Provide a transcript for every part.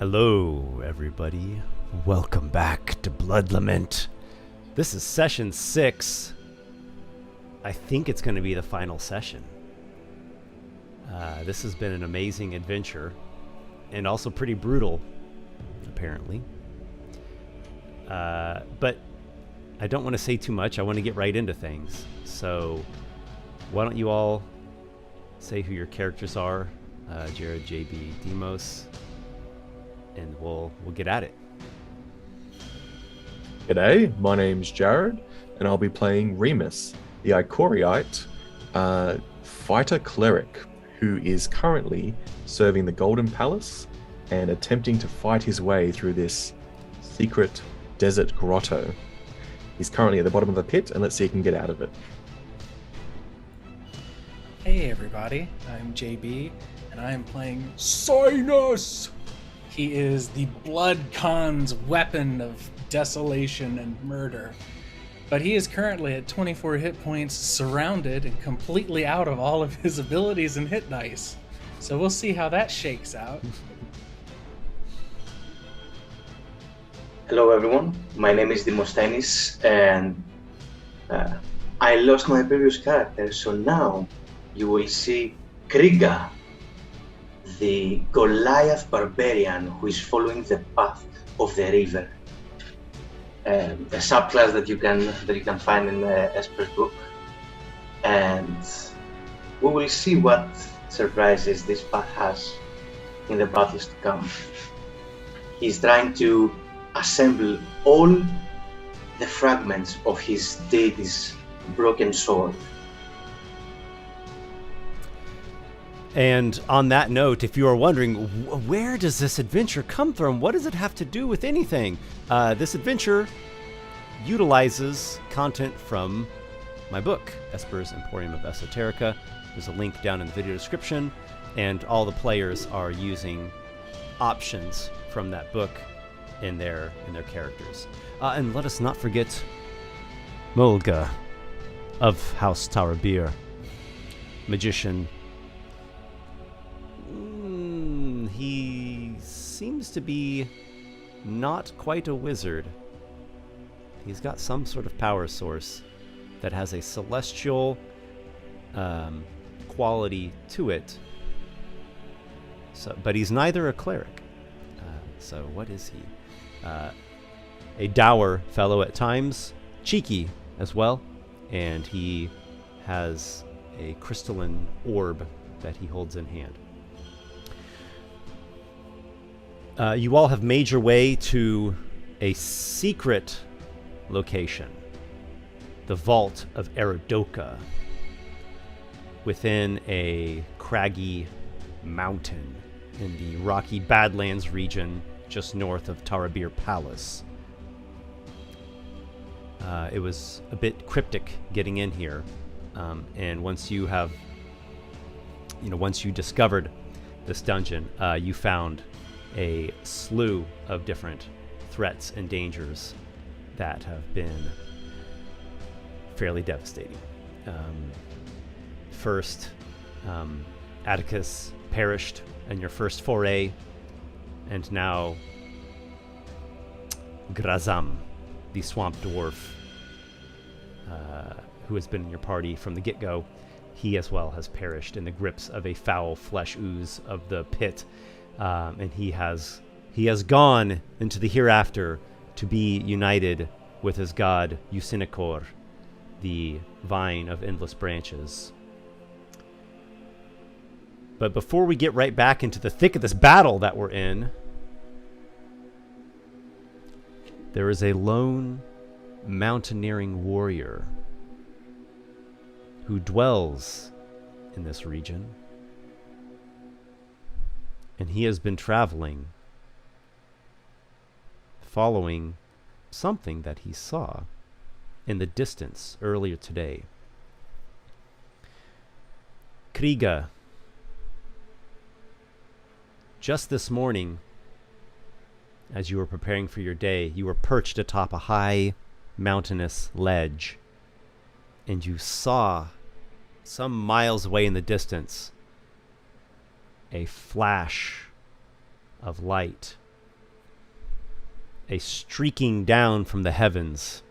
Hello, everybody. Welcome back to Blood Lament. This is session 6. I think it's going to be the final session. This has been an amazing adventure, and also pretty brutal, apparently. But I don't want to say too much. I want to get right into things. So, why don't you all say who your characters are? Jared, JB, Dimos, and we'll get at it. G'day, my name's Jared, and I'll be playing Remus, the Ichoriite fighter cleric, who is currently serving the Golden Palace and attempting to fight his way through this secret desert grotto. He's currently at the bottom of the pit, and let's see if he can get out of it. Hey everybody, I'm JB, and I am playing Cynus! He is the Blood Khan's weapon of desolation and murder. But he is currently at 24 hit points, surrounded and completely out of all of his abilities and hit dice. So we'll see how that shakes out. Hello everyone, my name is Dimos and I lost my previous character, so now you will see Kriga, the Goliath barbarian who is following the path of the river. A subclass that you can find in Esper's book, and we will see what surprises this path has in the battles to come. He's trying to assemble all the fragments of his deity's broken sword. And on that note, if you are wondering, where does this adventure come from? What does it have to do with anything? This adventure utilizes content from my book, Esper's Emporium of Esoterica. There's a link down in the video description, and all the players are using options from that book in their characters. And let us not forget Mulga of House Tarabir, magician. He seems to be not quite a wizard. He's got some sort of power source that has a celestial quality to it. So, but he's neither a cleric. So what is he? A dour fellow at times, cheeky as well, and he has a crystalline orb that he holds in hand. You all have made your way to a secret location, the Vault of Eridoka, within a craggy mountain in the rocky Badlands region just north of Tarabir Palace. It was a bit cryptic getting in here, and once you discovered this dungeon, you found a slew of different threats and dangers that have been fairly devastating. First, Atticus perished in your first foray, and now Grazam, the swamp dwarf, who has been in your party from the get-go, he as well has perished in the grips of a foul flesh ooze of the pit. And he has gone into the hereafter to be united with his god Usinikor, the vine of endless branches. But before we get right back into the thick of this battle that we're in, there is a lone mountaineering warrior who dwells in this region. And he has been traveling, following something that he saw in the distance earlier today. Kriga, just this morning, as you were preparing for your day, you were perched atop a high mountainous ledge, and you saw, some miles away in the distance, a flash of light a streaking down from the heavens.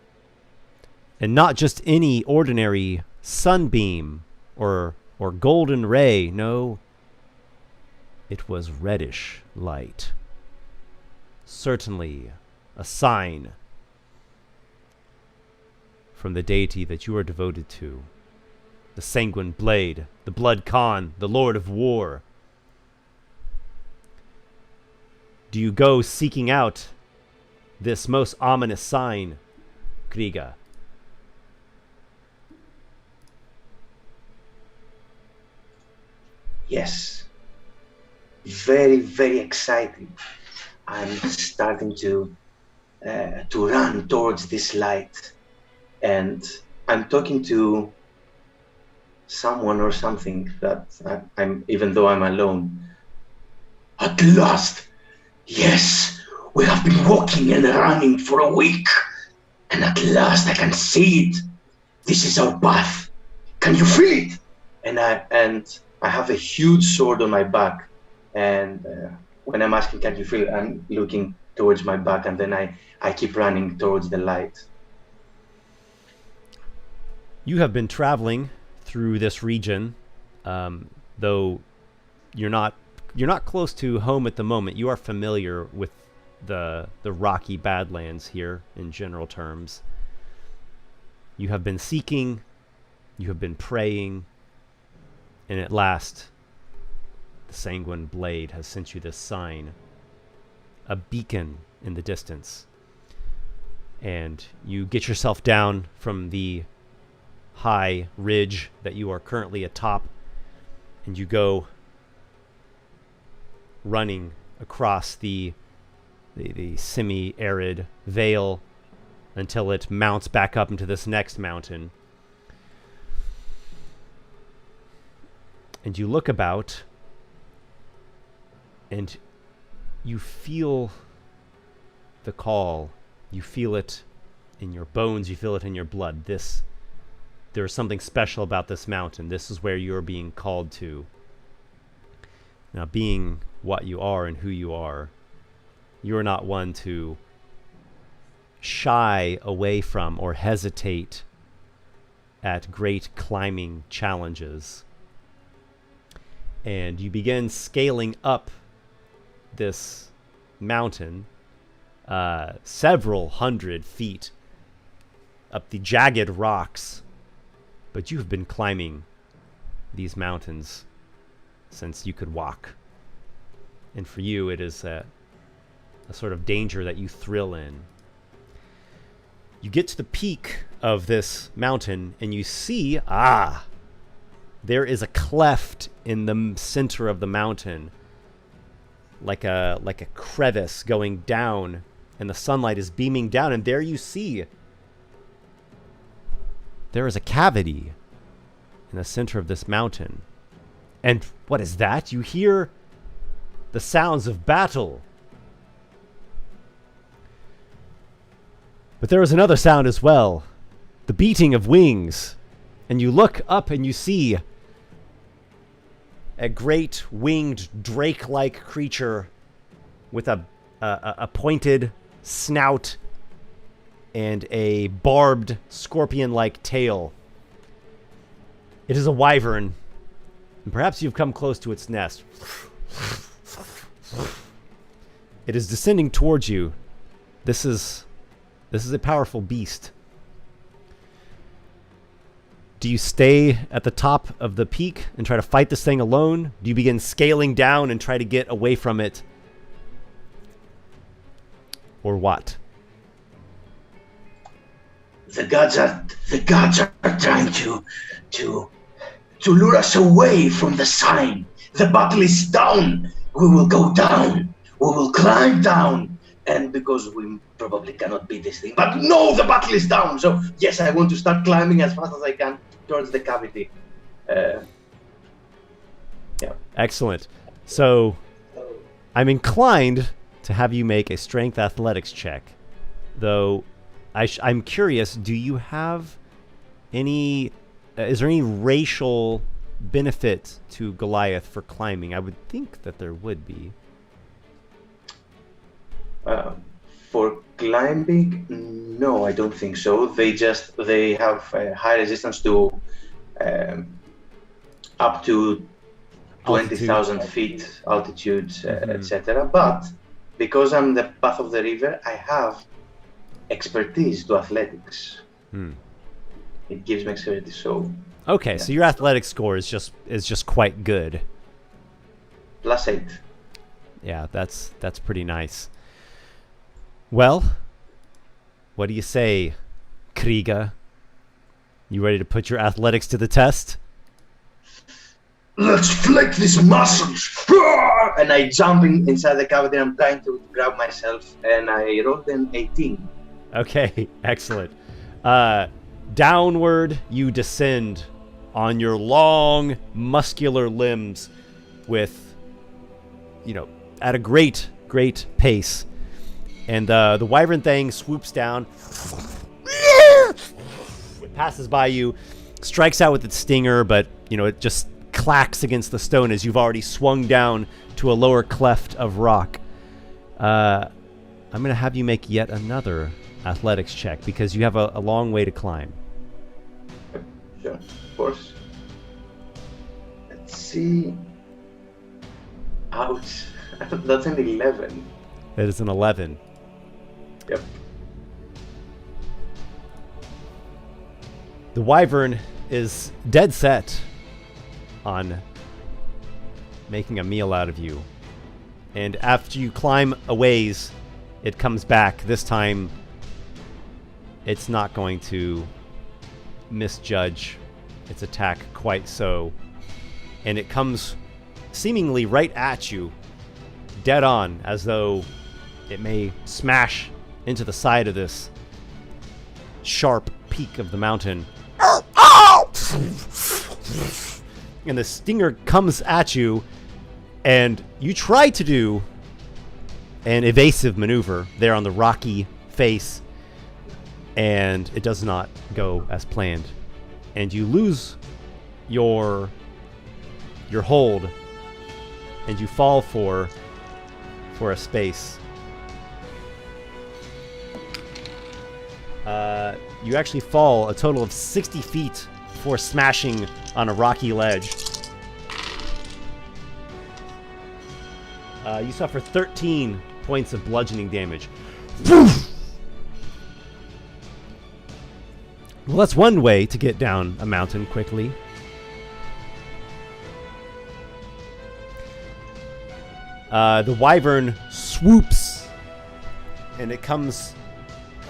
And not just any ordinary sunbeam or golden ray. No, it was reddish light. Certainly a sign from the deity that you are devoted to. The Sanguine Blade, the Blood Khan, the Lord of War. Do you go seeking out this most ominous sign, Kriga? Yes. Very, very excited. I'm starting to run towards this light, and I'm talking to someone or something that I'm, even though I'm alone. At last, yes, we have been walking and running for a week, and at last I can see it. This is our path. Can you feel it? And I have a huge sword on my back, and when I'm asking, can you feel it? I'm looking towards my back, and then I keep running towards the light. You have been traveling through this region, though you're not close to home at the moment. You are familiar with the rocky Badlands here in general terms. You have been seeking, you have been praying, and at last the Sanguine Blade has sent you this sign, a beacon in the distance. And you get yourself down from the high ridge that you are currently atop, and you go running across the semi-arid vale until it mounts back up into this next mountain. And you look about, and you feel the call. You feel it in your bones. You feel it in your blood. There is something special about this mountain. This is where you're being called to. Now, being what you are and who you are not one to shy away from or hesitate at great climbing challenges. And you begin scaling up this mountain, several hundred feet up the jagged rocks. But you have been climbing these mountains since you could walk. And for you, it is a sort of danger that you thrill in. You get to the peak of this mountain, and you see, there is a cleft in the center of the mountain, like a crevice going down, and the sunlight is beaming down, and there you see there is a cavity in the center of this mountain. And what is that? You hear the sounds of battle. But there is another sound as well, the beating of wings. And you look up and you see a great winged drake-like creature with a pointed snout and a barbed scorpion-like tail. It is a wyvern, and perhaps you've come close to its nest. It is descending towards you. This is a powerful beast. Do you stay at the top of the peak and try to fight this thing alone? Do you begin scaling down and try to get away from it? Or what? The gods are trying to lure us away from the sign. The battle is down. We will go down. We will climb down. And because we probably cannot beat this thing. But no, the battle is down. So yes, I want to start climbing as fast as I can towards the cavity. Yeah. Excellent. So I'm inclined to have you make a strength athletics check. Though I'm curious, do you have any... is there any racial benefit to Goliath for climbing? I would think that there would be. For Climbing? No, I don't think so. They have high resistance to up to 20,000 feet altitude, etc. But because I'm the path of the river, I have expertise to athletics. It gives me expertise. So okay, so your athletic score is just quite good. +8. Yeah, that's pretty nice. Well, what do you say, Kriga? You ready to put your athletics to the test? Let's flex these muscles! And I jump inside the cavity. I'm trying to grab myself, and I rolled an 18. Okay, excellent. Downward you descend on your long, muscular limbs with, at a great pace. And the wyvern thing swoops down. It passes by you, strikes out with its stinger, but, it just clacks against the stone as you've already swung down to a lower cleft of rock. I'm going to have you make yet another athletics check because you have a long way to climb. Sure, of course. Let's see. Ouch. That's an 11. That is an 11. Yep. The wyvern is dead set on making a meal out of you. And after you climb a ways, it comes back. This time, it's not going to misjudge its attack quite so. And it comes seemingly right at you, dead on, as though it may smash into the side of this sharp peak of the mountain. And the stinger comes at you, and you try to do an evasive maneuver there on the rocky face, and it does not go as planned. And you lose your hold, and you fall for a space. You actually fall a total of 60 feet before smashing on a rocky ledge. You suffer 13 points of bludgeoning damage. Well, that's one way to get down a mountain quickly. The wyvern swoops, and it comes,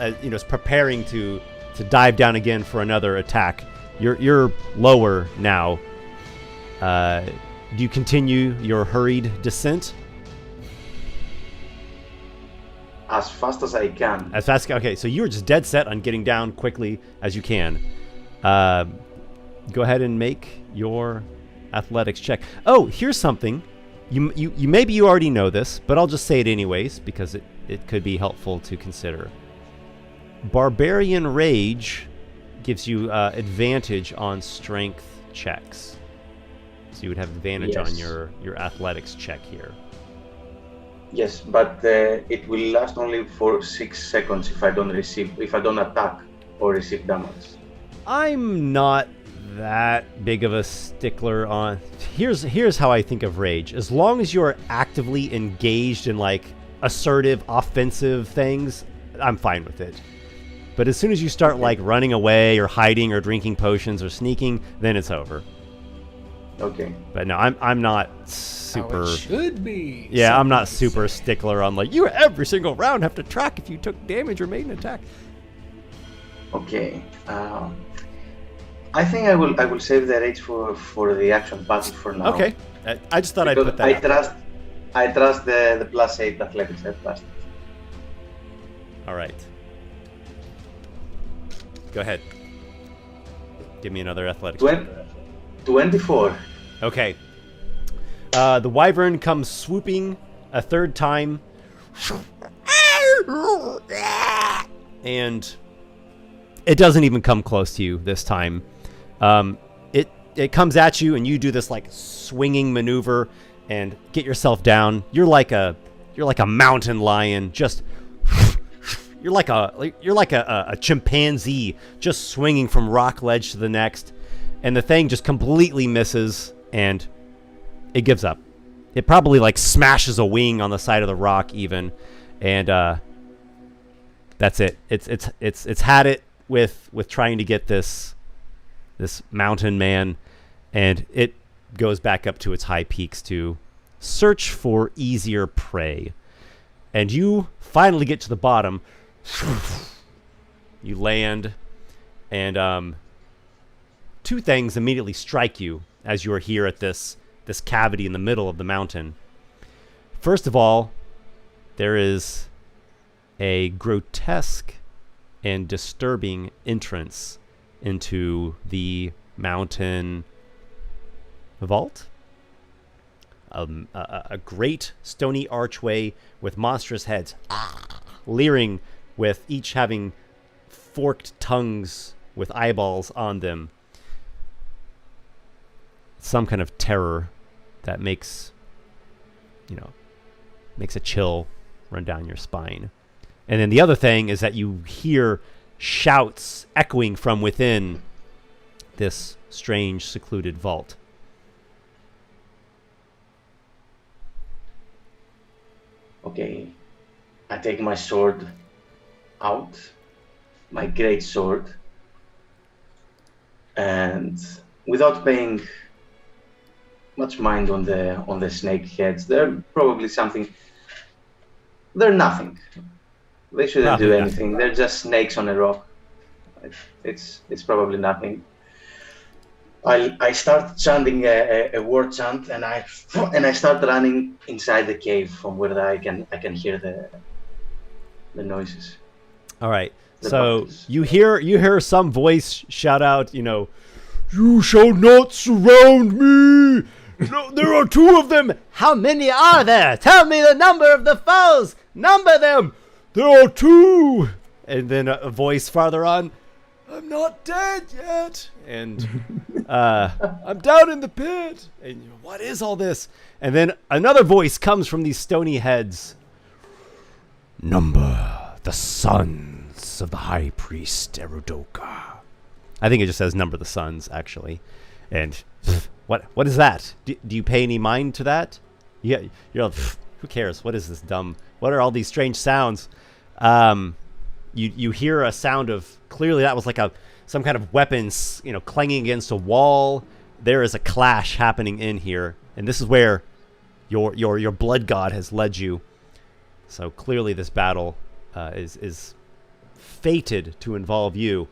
it's preparing to dive down again for another attack. You're lower now. Do you continue your hurried descent? As fast as I can. As fast? Okay, so you're just dead set on getting down quickly as you can. Go ahead and make your athletics check. Oh, here's something. You maybe you already know this, but I'll just say it anyways because it could be helpful to consider. Barbarian Rage gives you advantage on strength checks. So you would have advantage on your athletics check here. Yes, but it will last only for 6 seconds if I don't attack or receive damage. I'm not that big of a stickler on. Here's how I think of rage. As long as you're actively engaged in like assertive, offensive things, I'm fine with it. But as soon as you start like running away or hiding or drinking potions or sneaking, then it's over. Okay. But no, I'm not super. How it should be. Yeah, I'm not super stickler on like you every single round have to track if you took damage or made an attack. Okay. I think I will save the rage for the action battle for now. Okay. I just thought I'd put that. I trust the +8 athletics at last. All right. Go ahead. Give me another athletics. 24. Okay. The wyvern comes swooping a third time. And it doesn't even come close to you this time. It comes at you and you do this like swinging maneuver and get yourself down. You're like a mountain lion, just you're like a chimpanzee just swinging from rock ledge to the next, and the thing just completely misses, and it gives up. It probably like smashes a wing on the side of the rock even, and that's it. It's had it with trying to get this mountain man, and it goes back up to its high peaks to search for easier prey. And you finally get to the bottom. You land, and two things immediately strike you as you are here at this cavity in the middle of the mountain. First of all, there is a grotesque and disturbing entrance into the mountain vault. A great stony archway with monstrous heads, leering, with each having forked tongues with eyeballs on them. Some kind of terror that makes a chill run down your spine. And then the other thing is that you hear shouts echoing from within this strange, secluded vault. Okay, I take my sword out, my great sword, and without paying much mind on the snake heads, they're probably something. They're nothing. They shouldn't do anything. They're just snakes on a rock. It's probably nothing. I start chanting a word chant, and I start running inside the cave from where I can hear the noises. All right. So you hear some voice shout out, "You shall not surround me. No, there are two of them. How many are there? Tell me the number of the foes. Number them. There are two." And then a voice farther on, "I'm not dead yet." And "I'm down in the pit." And what is all this? And then another voice comes from these stony heads. "Number the sons of the high priest Erudoka." I think it just says "number the sons," actually. And what is that? Do you pay any mind to that? Yeah, you're like, who cares? What is this dumb? What are all these strange sounds? You hear a sound of, clearly that was like some kind of weapons, clanging against a wall. There is a clash happening in here, and this is where your blood god has led you. So clearly this battle is fated to involve you.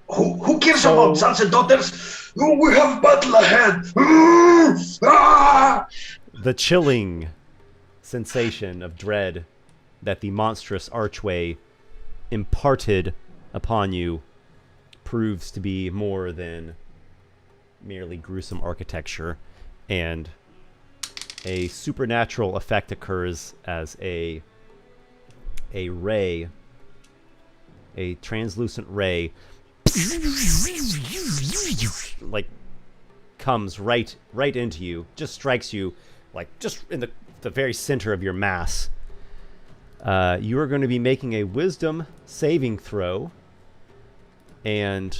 Who cares about sons and daughters? We have battle ahead. The chilling sensation of dread that the monstrous archway imparted upon you proves to be more than merely gruesome architecture, and a supernatural effect occurs as a ray, a translucent ray, like comes right into you, just strikes you, like just in the very center of your mass. You are going to be making a wisdom saving throw, and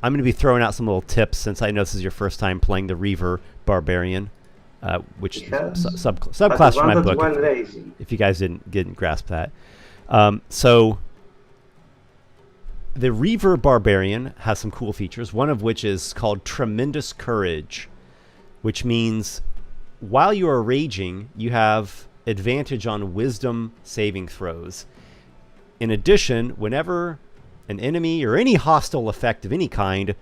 I'm going to be throwing out some little tips since I know this is your first time playing the Reaver Barbarian, which subclass from my book. If you guys didn't grasp that, so the Reaver Barbarian has some cool features. One of which is called Tremendous Courage, which means while you are raging, you have advantage on wisdom saving throws. In addition, whenever an enemy or any hostile effect of any kind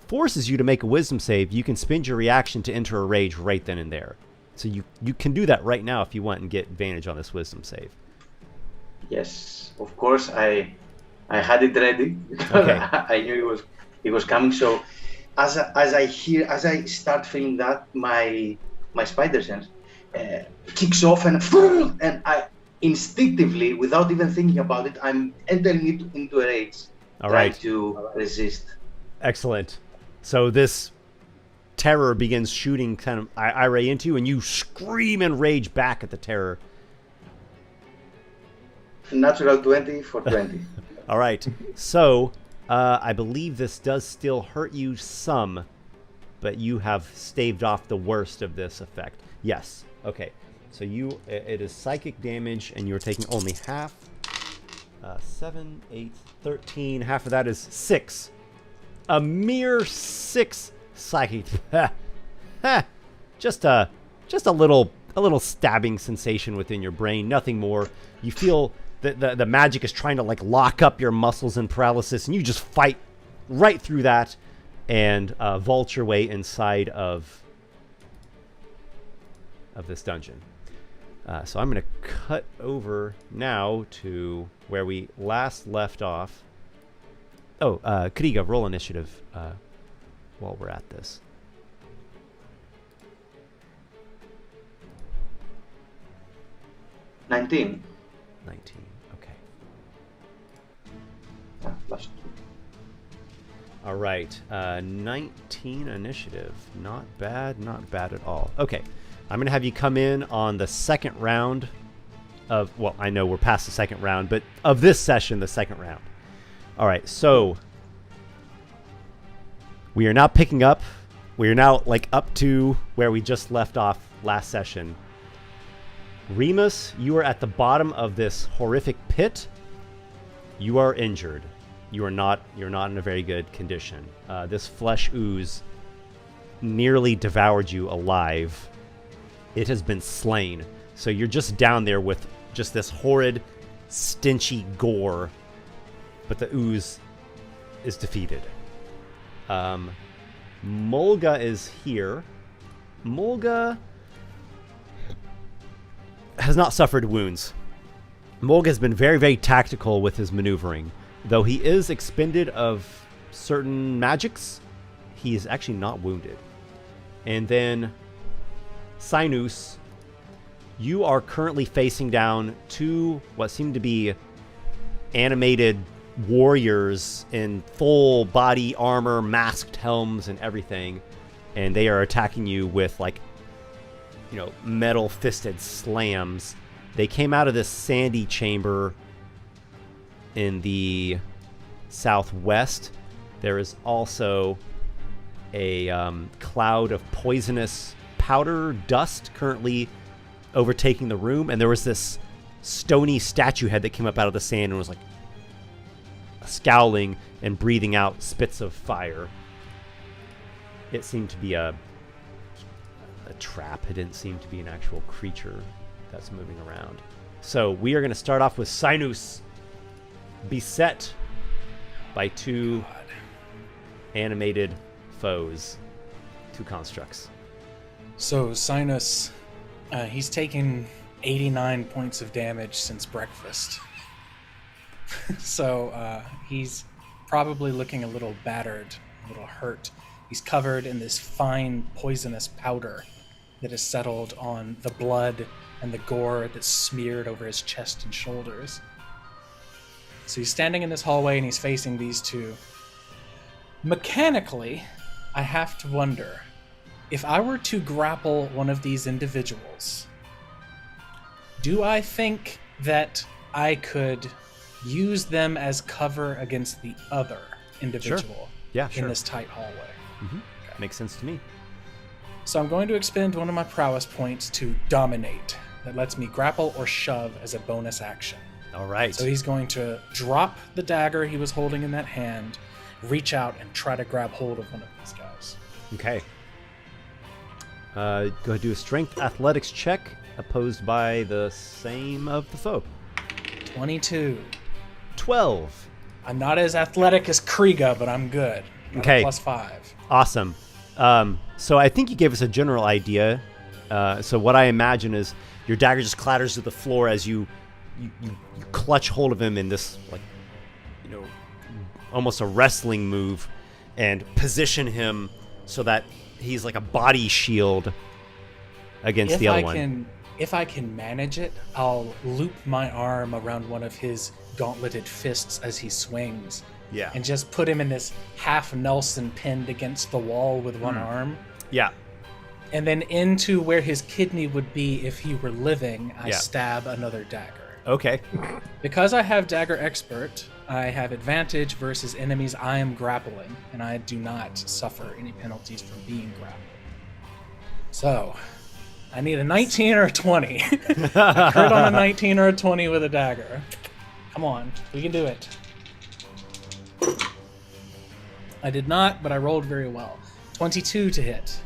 forces you to make a wisdom save, you can spend your reaction to enter a rage right then and there. So you can do that right now if you want and get advantage on this wisdom save. Yes, of course. I had it ready. Okay. I knew it was coming. So as I start feeling that, my spider sense kicks off, and I instinctively, without even thinking about it, I'm entering into a rage. All right. To resist. Excellent. So this terror begins shooting kind of eye into you, and you scream and rage back at the terror. natural 20 for 20. All right. So, I believe this does still hurt you some, but you have staved off the worst of this effect. Yes. Okay. So it is psychic damage, and you're taking only half. 7, 8, 13. Half of that is 6. A mere 6 psychic. Just a little stabbing sensation within your brain. Nothing more. You feel the magic is trying to like lock up your muscles in paralysis, and you just fight right through that and vault your way inside of this dungeon. So I'm going to cut over now to where we last left off. Oh, Kriga, roll initiative while we're at this. 19. 19, okay. Plus 2. All right, 19 initiative. Not bad at all. Okay, I'm going to have you come in on the second round of, well, I know we're past the second round, but of this session, the second round. All right, so we are now picking up. We are now like up to where we just left off last session. Remus, you are at the bottom of this horrific pit. You are injured. You're not in a very good condition. This flesh ooze nearly devoured you alive. It has been slain. So you're just down there with just this horrid, stinchy gore. But the ooze is defeated. Mulga is here. Mulga has not suffered wounds. Mulga has been very, very tactical with his maneuvering. Though he is expended of certain magics, he is actually not wounded. And then Cynus, you are currently facing down two what seem to be animated warriors in full body armor, masked helms and everything. And they are attacking you with like, metal fisted slams. They came out of this sandy chamber in the southwest. There is also a cloud of poisonous powder dust currently overtaking the room, and there was this stony statue head that came up out of the sand and was like scowling and breathing out spits of fire. It seemed to be a trap. It didn't seem to be an actual creature that's moving around. So we are going to start off with Cynus, beset by two animated foes, two constructs. So Cynus, he's taken 89 points of damage since breakfast. So he's probably looking a little battered, a little hurt. He's covered in this fine poisonous powder that has settled on the blood and the gore that's smeared over his chest and shoulders. So he's standing in this hallway and he's facing these two. Mechanically, I have to wonder, if I were to grapple one of these individuals, do I think that I could use them as cover against the other individual in this tight hallway? Mm-hmm. Okay. Makes sense to me. So I'm going to expend one of my prowess points to dominate. That lets me grapple or shove as a bonus action. All right. So he's going to drop the dagger he was holding in that hand, reach out and try to grab hold of one of these guys. Okay. Go ahead and do a strength athletics check opposed by the same of the foe. 22. 12. I'm not as athletic as Kriga, but I'm good. Okay. +5. Awesome. So I think you gave us a general idea. So what I imagine is your dagger just clatters to the floor as you clutch hold of him in this, like, almost a wrestling move, and position him so that he's like a body shield against the other one. If I can manage it, I'll loop my arm around one of his gauntleted fists as he swings. Yeah. And just put him in this half Nelson pinned against the wall with one arm. Yeah. And then into where his kidney would be if he were living, I stab another dagger. Okay. Because I have Dagger Expert, I have advantage versus enemies I am grappling, and I do not suffer any penalties from being grappled. So, I need a 19 or a 20. A crit on a 19 or a 20 with a dagger. Come on, we can do it. I did not, but I rolled very well. 22 to hit.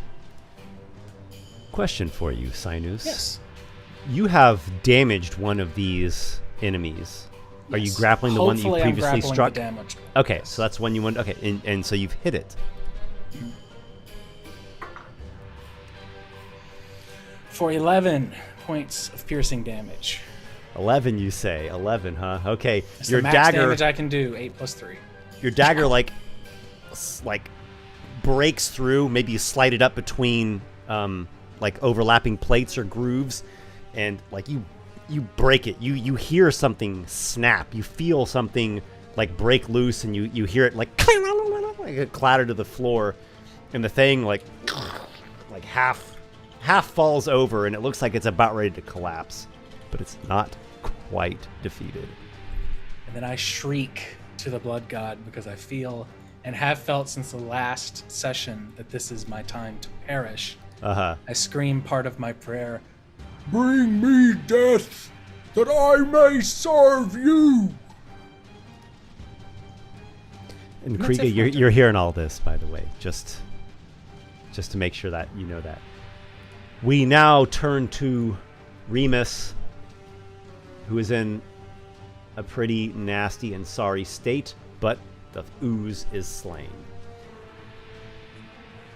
Question for you, Cynus. Yes. You have damaged one of these enemies. Are you Yes. grappling the one that you Hopefully previously I'm grappling struck? the damaged one. Okay, so that's one you want. Okay, and so you've hit it. For 11 points of piercing damage. 11, you say? 11, huh? Okay, It's your the max dagger. damage I can do. 8 plus 3. Your dagger like breaks through. Maybe you slide it up between like overlapping plates or grooves, and like you break it. You hear something snap. You feel something like break loose, and you hear it like a clatter to the floor, and the thing like half falls over, and it looks like it's about ready to collapse, but it's not quite defeated. And then I shriek to the blood god because I feel and have felt since the last session that this is my time to perish. Uh-huh. I scream part of my prayer, "Bring me death, that I may serve you!" And That's Kriega, it for my turn. you're hearing all this, by the way, just to make sure that you know that. We now turn to Remus, who is in a pretty nasty and sorry state, but the ooze is slain.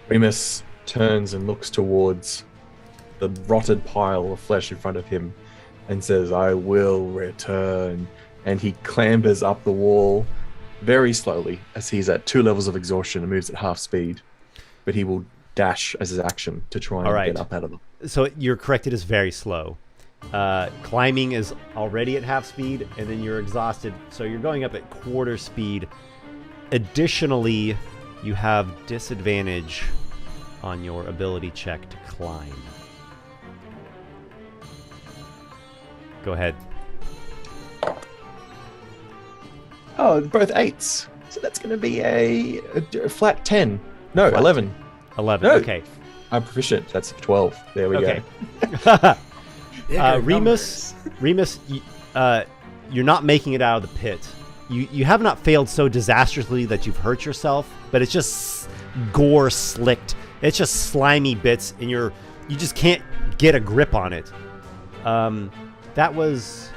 Remus turns and looks towards the rotted pile of flesh in front of him and says, "I will return." And he clambers up the wall very slowly as he's at 2 levels of exhaustion and moves at half speed. But he will dash as his action to try and All right. get up out of them. So you're correct, it is very slow. Climbing is already at half speed, and then you're exhausted, so you're going up at quarter speed. Additionally, you have disadvantage on your ability check to climb. Go ahead. Oh, both 8s. So that's going to be a flat 10. No, Flat 11. 11, No. okay. I'm proficient. That's 12. There we Okay. go. Remus, you're not making it out of the pit. You have not failed so disastrously that you've hurt yourself, but it's just gore slicked. It's just slimy bits, and you just can't get a grip on it. That was...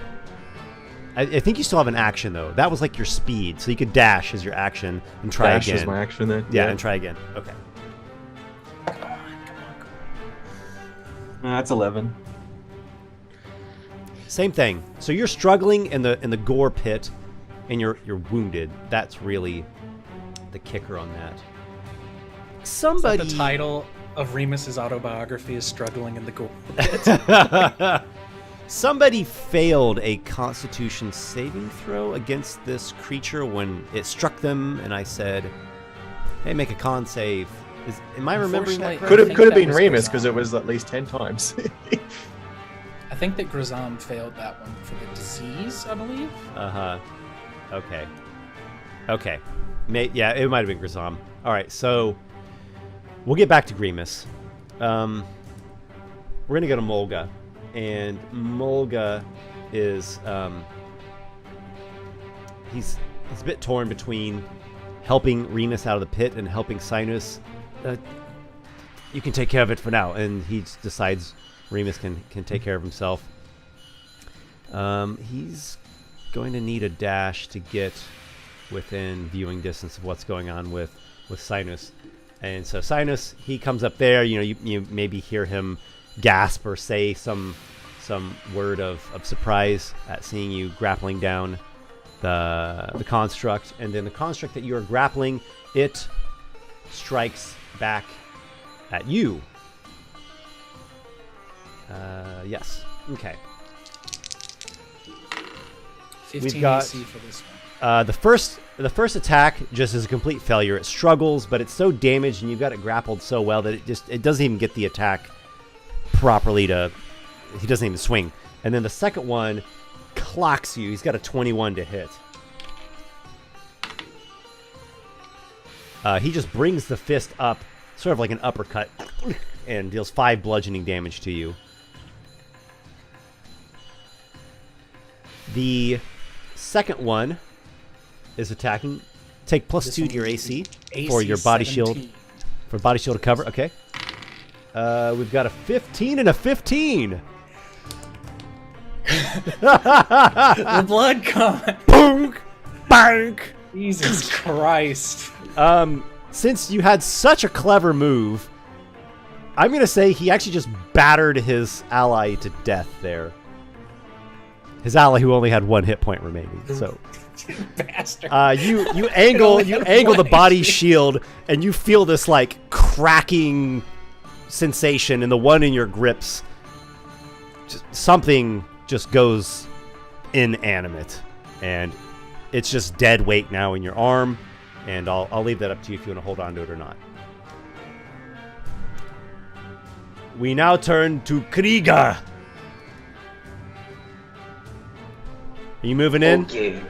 I think you still have an action, though. That was like your speed, so you could dash as your action and try Dash again. is my action then. Yeah, and try again. Okay. That's 11. Same thing. So you're struggling in the gore pit, and you're wounded. That's really the kicker on that. Somebody. The title of Remus's autobiography is "Struggling in the Gore." Somebody failed a Constitution saving throw against this creature when it struck them, and I said, "Hey, make a con save." Am I remembering that correctly? Could have been that was Remus Grazam. because it was at least 10 times. I think that Grazam failed that one for the disease, I believe. Uh-huh. Okay. Yeah, it might have been Grazam. All right, so we'll get back to Remus. We're going to go to Mulga. And Mulga is... he's a bit torn between helping Remus out of the pit and helping Cynus. You can take care of it for now. And he decides Remus can take care of himself. He's going to need a dash to get within viewing distance of what's going on with Cynus. And so Cynus, he comes up there. You maybe hear him gasp or say some word of surprise at seeing you grappling down the construct. And then the construct that you are grappling, it strikes back at you. Yes. Okay. 15 We've got- AC for this one. The first attack just is a complete failure. It struggles, but it's so damaged and you've got it grappled so well that it doesn't even get the attack properly he doesn't even swing. And then the second one clocks you. He's got a 21 to hit. He just brings the fist up, sort of like an uppercut, and deals 5 bludgeoning damage to you. The second one is attacking. Take +2 to your AC for your body 17. shield. For body shield to cover. Okay. We've got a 15 and a 15. The blood con. Bonk! Bank! Jesus Christ. Since you had such a clever move, I'm going to say he actually just battered his ally to death there. His ally who only had 1 hit point remaining. So Bastard. you angle the body shield and you feel this like cracking sensation in the one in your grips. Something just goes inanimate and it's just dead weight now in your arm. And I'll leave that up to you if you want to hold on to it or not. We now turn to Krieger. Are you moving in? Okay.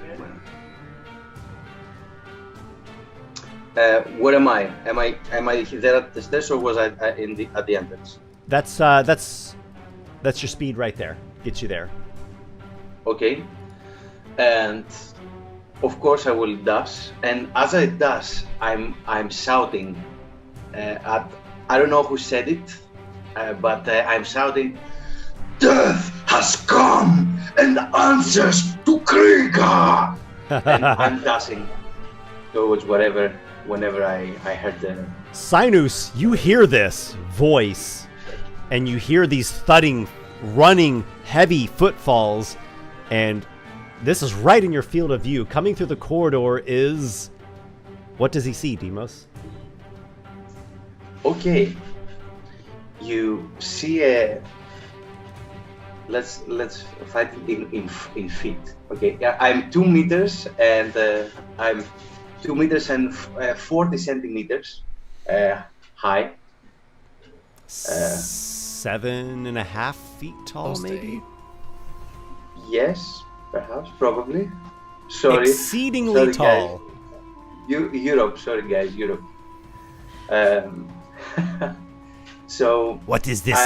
Where am I? Am I there at the stairs or was I at the entrance? That's your speed right there. Gets you there. Okay. And of course I will dash. And as I dash, I'm shouting at I don't know who said it, but I'm shouting, "Death has come and answers to Krieger!" And I'm dashing towards whenever I heard the... Cynus, you hear this voice, and you hear these thudding, running, heavy footfalls, and this is right in your field of view. Coming through the corridor is... What does he see, Dimos? Okay. You see a... Let's fight in feet. Okay, yeah, I'm 2 meters and I'm 2 meters and 40 centimeters high. 7.5 feet tall, maybe? Yes, perhaps, probably. Sorry. Exceedingly tall. Guys. Europe, sorry guys, Europe. So what is this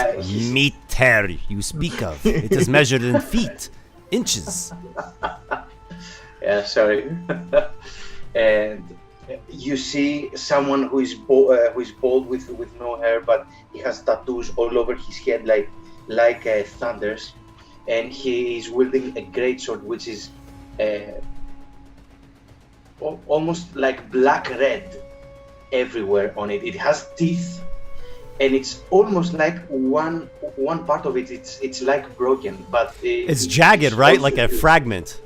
meter you speak of? It is measured in feet, inches. Yeah, sorry. And you see someone who is bald with no hair, but he has tattoos all over his head like thunders, and he is wielding a greatsword which is almost like black red everywhere on it. It has teeth. And it's almost like one part of it. It's like broken, but it's jagged, right? Like a fragment.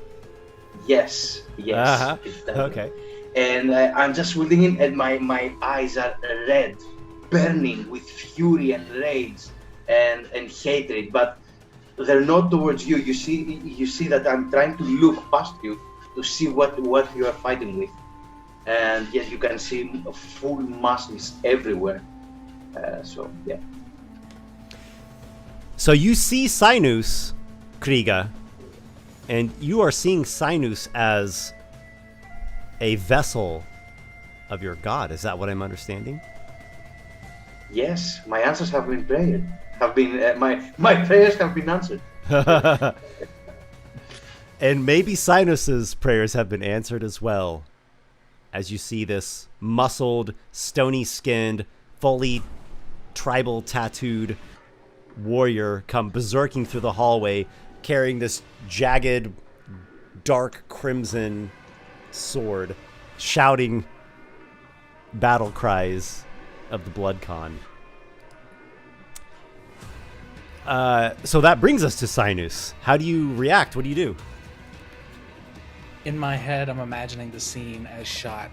Yes. Uh-huh. Okay. And I'm just wielding it, and my eyes are red, burning with fury and rage and hatred. But they're not towards you. You see that I'm trying to look past you to see what you are fighting with. And yes, you can see full muscles everywhere. So yeah. So you see Cynus, Krieger, and you are seeing Cynus as a vessel of your god. Is that what I'm understanding? Yes, my answers have been prayed. My prayers have been answered. And maybe Cynus's prayers have been answered as well, as you see this muscled, stony-skinned, fully tribal tattooed warrior come berserking through the hallway carrying this jagged dark crimson sword, shouting battle cries of the blood con. So that brings us to Cynus. How do you react? What do you do? In my head, I'm imagining the scene as shot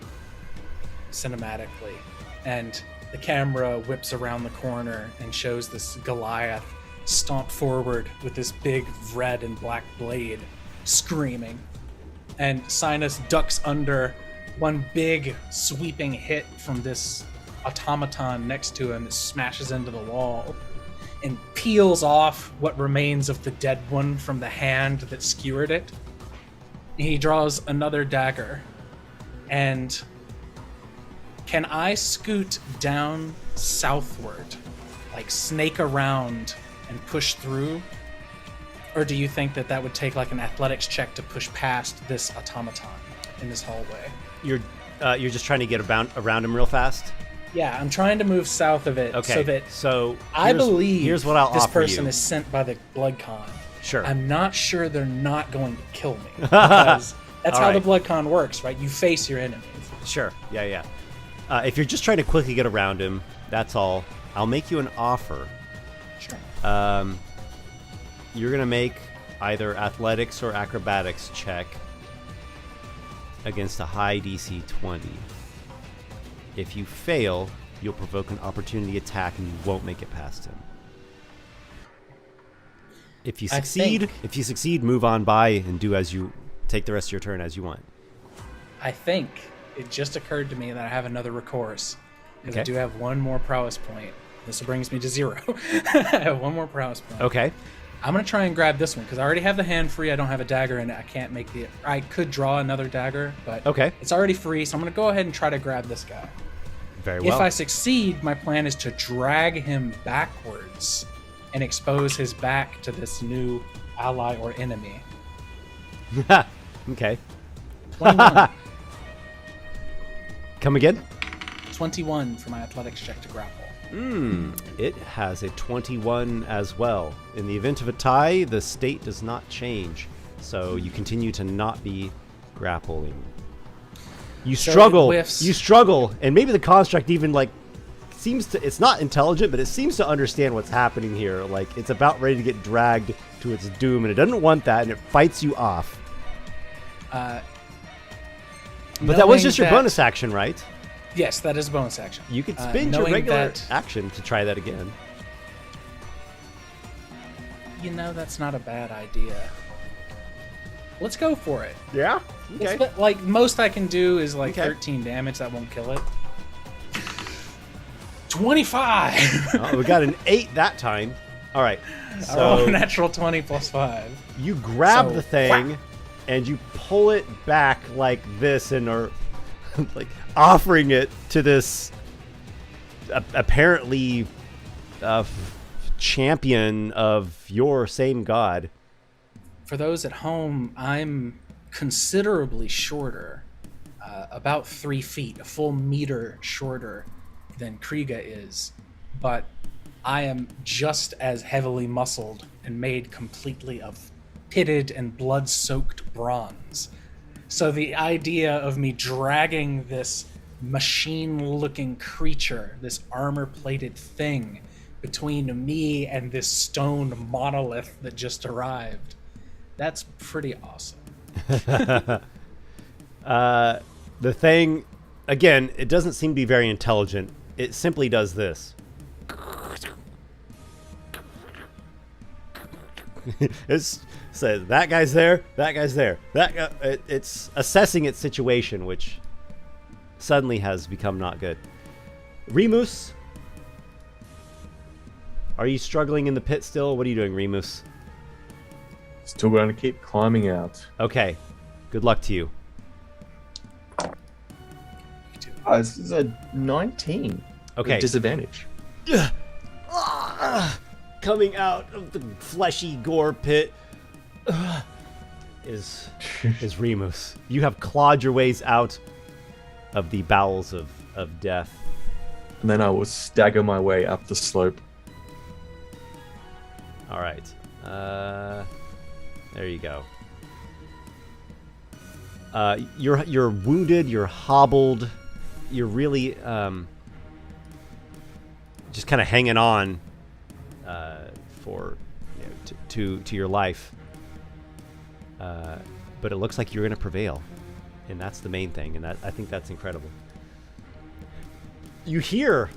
cinematically, and the camera whips around the corner and shows this Goliath stomp forward with this big red and black blade, screaming. And Cynus ducks under one big sweeping hit from this automaton next to him that smashes into the wall. and peels off what remains of the dead one from the hand that skewered it. He draws another dagger. And can I scoot down southward, like snake around and push through? Or do you think that would take like an athletics check to push past this automaton in this hallway? You're just trying to get around him real fast? Yeah, I'm trying to move south of it so I believe here's what I'll this offer person you. is sent by the Blood Con. Sure. I'm not sure they're not going to kill me. Because that's how the right. Blood Con works, right? You face your enemies. Sure. Yeah. If you're just trying to quickly get around him, that's all. I'll make you an offer. Sure. You're going to make either athletics or acrobatics check against a high DC 20. If you fail, you'll provoke an opportunity attack and you won't make it past him. If you succeed, move on by and take the rest of your turn as you want. I think it just occurred to me that I have another recourse. Because I Okay. do have one more prowess point. This brings me to 0. I have one more prowess point. Okay. I'm going to try and grab this one because I already have the hand free. I don't have a dagger in it. I can't make I could draw another dagger, but Okay. it's already free. So I'm going to go ahead and try to grab this guy. Very well. If I succeed, my plan is to drag him backwards and expose his back to this new ally or enemy. Okay. 21. Come again? 21 for my athletics check to grapple. It has a 21 as well. In the event of a tie, the state does not change. So you continue to not be grappling. You So struggle. it whiffs. You struggle, and maybe the construct even it's not intelligent, but it seems to understand what's happening here. Like it's about ready to get dragged to its doom, and it doesn't want that, and it fights you off. But that was just your bonus action, right? Yes, that is a bonus action. You could spend your knowing regular that- action to try that again. That's not a bad idea. Let's go for it. Yeah? Like, most I can do is like Okay. 13 damage. That won't kill it. 25! Oh, we got an 8 that time. All right. I rolled So a natural 20 plus 5. you grab So, the thing and you pull it back like this and are like offering it to this apparently champion of your same god. For those at home, I'm considerably shorter, about 3 feet, a full meter shorter than Kriga is, but I am just as heavily muscled and made completely of pitted and blood-soaked bronze. So the idea of me dragging this machine-looking creature, this armor-plated thing, between me and this stone monolith that just arrived, that's pretty awesome. The thing, again, it doesn't seem to be very intelligent. It simply does this. It says, that guy's there, that guy's there. It's assessing its situation, which suddenly has become not good. Remus, are you struggling in the pit still? What are you doing, Remus? Still going to keep climbing out. Okay, good luck to you. This is a 19. Okay. With disadvantage. Coming out of the fleshy gore pit is Remus. You have clawed your ways out of the bowels of death. And then I will stagger my way up the slope. All right. There you go. You're wounded. You're hobbled. You're really just kind of hanging on for to your life. But it looks like you're going to prevail, and that's the main thing. And I think that's incredible. You hear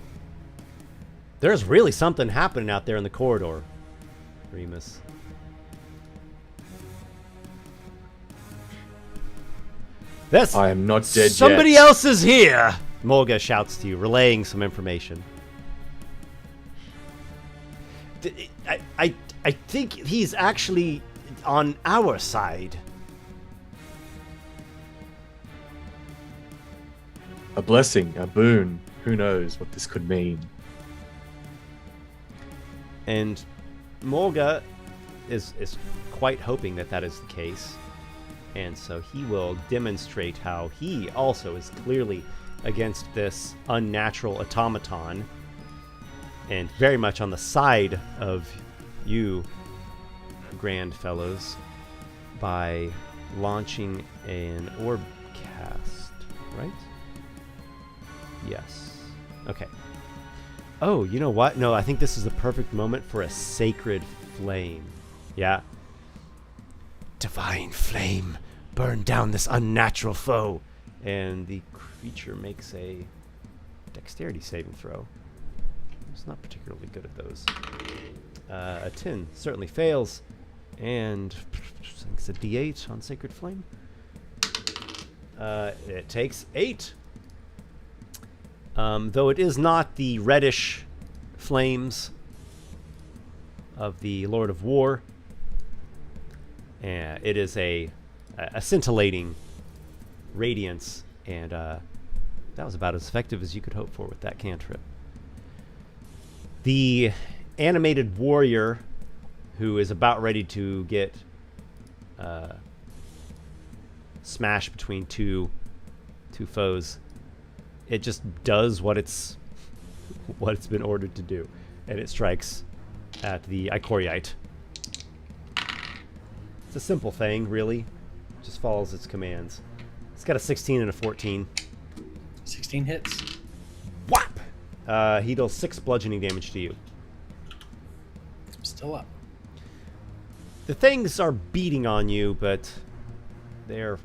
there's really something happening out there in the corridor, Remus. I am not dead Somebody yet. else is here! Mulga shouts to you, relaying some information. I think he's actually on our side. A blessing, a boon. Who knows what this could mean? And Mulga is quite hoping that is the case. And so he will demonstrate how he also is clearly against this unnatural automaton and very much on the side of you, grand fellows, by launching an orb cast, right? Yes. Okay. Oh, you know what? No, I think this is the perfect moment for a sacred flame. Yeah. Divine flame, burn down this unnatural foe. And the creature makes a dexterity saving throw. It's not particularly good at those. A 10 certainly fails. And it's a D8 on sacred flame. It takes 8. Though it is not the reddish flames of the Lord of War, it is a scintillating radiance, and that was about as effective as you could hope for with that cantrip. The animated warrior, who is about ready to get smashed between two foes, it just does what it's been ordered to do, and it strikes at the Ichoriite. It's a simple thing, really. Just follows its commands. It's got a 16 and a 14. 16 hits. Whap! He deals 6 bludgeoning damage to you. I'm still up. The things are beating on you, but they're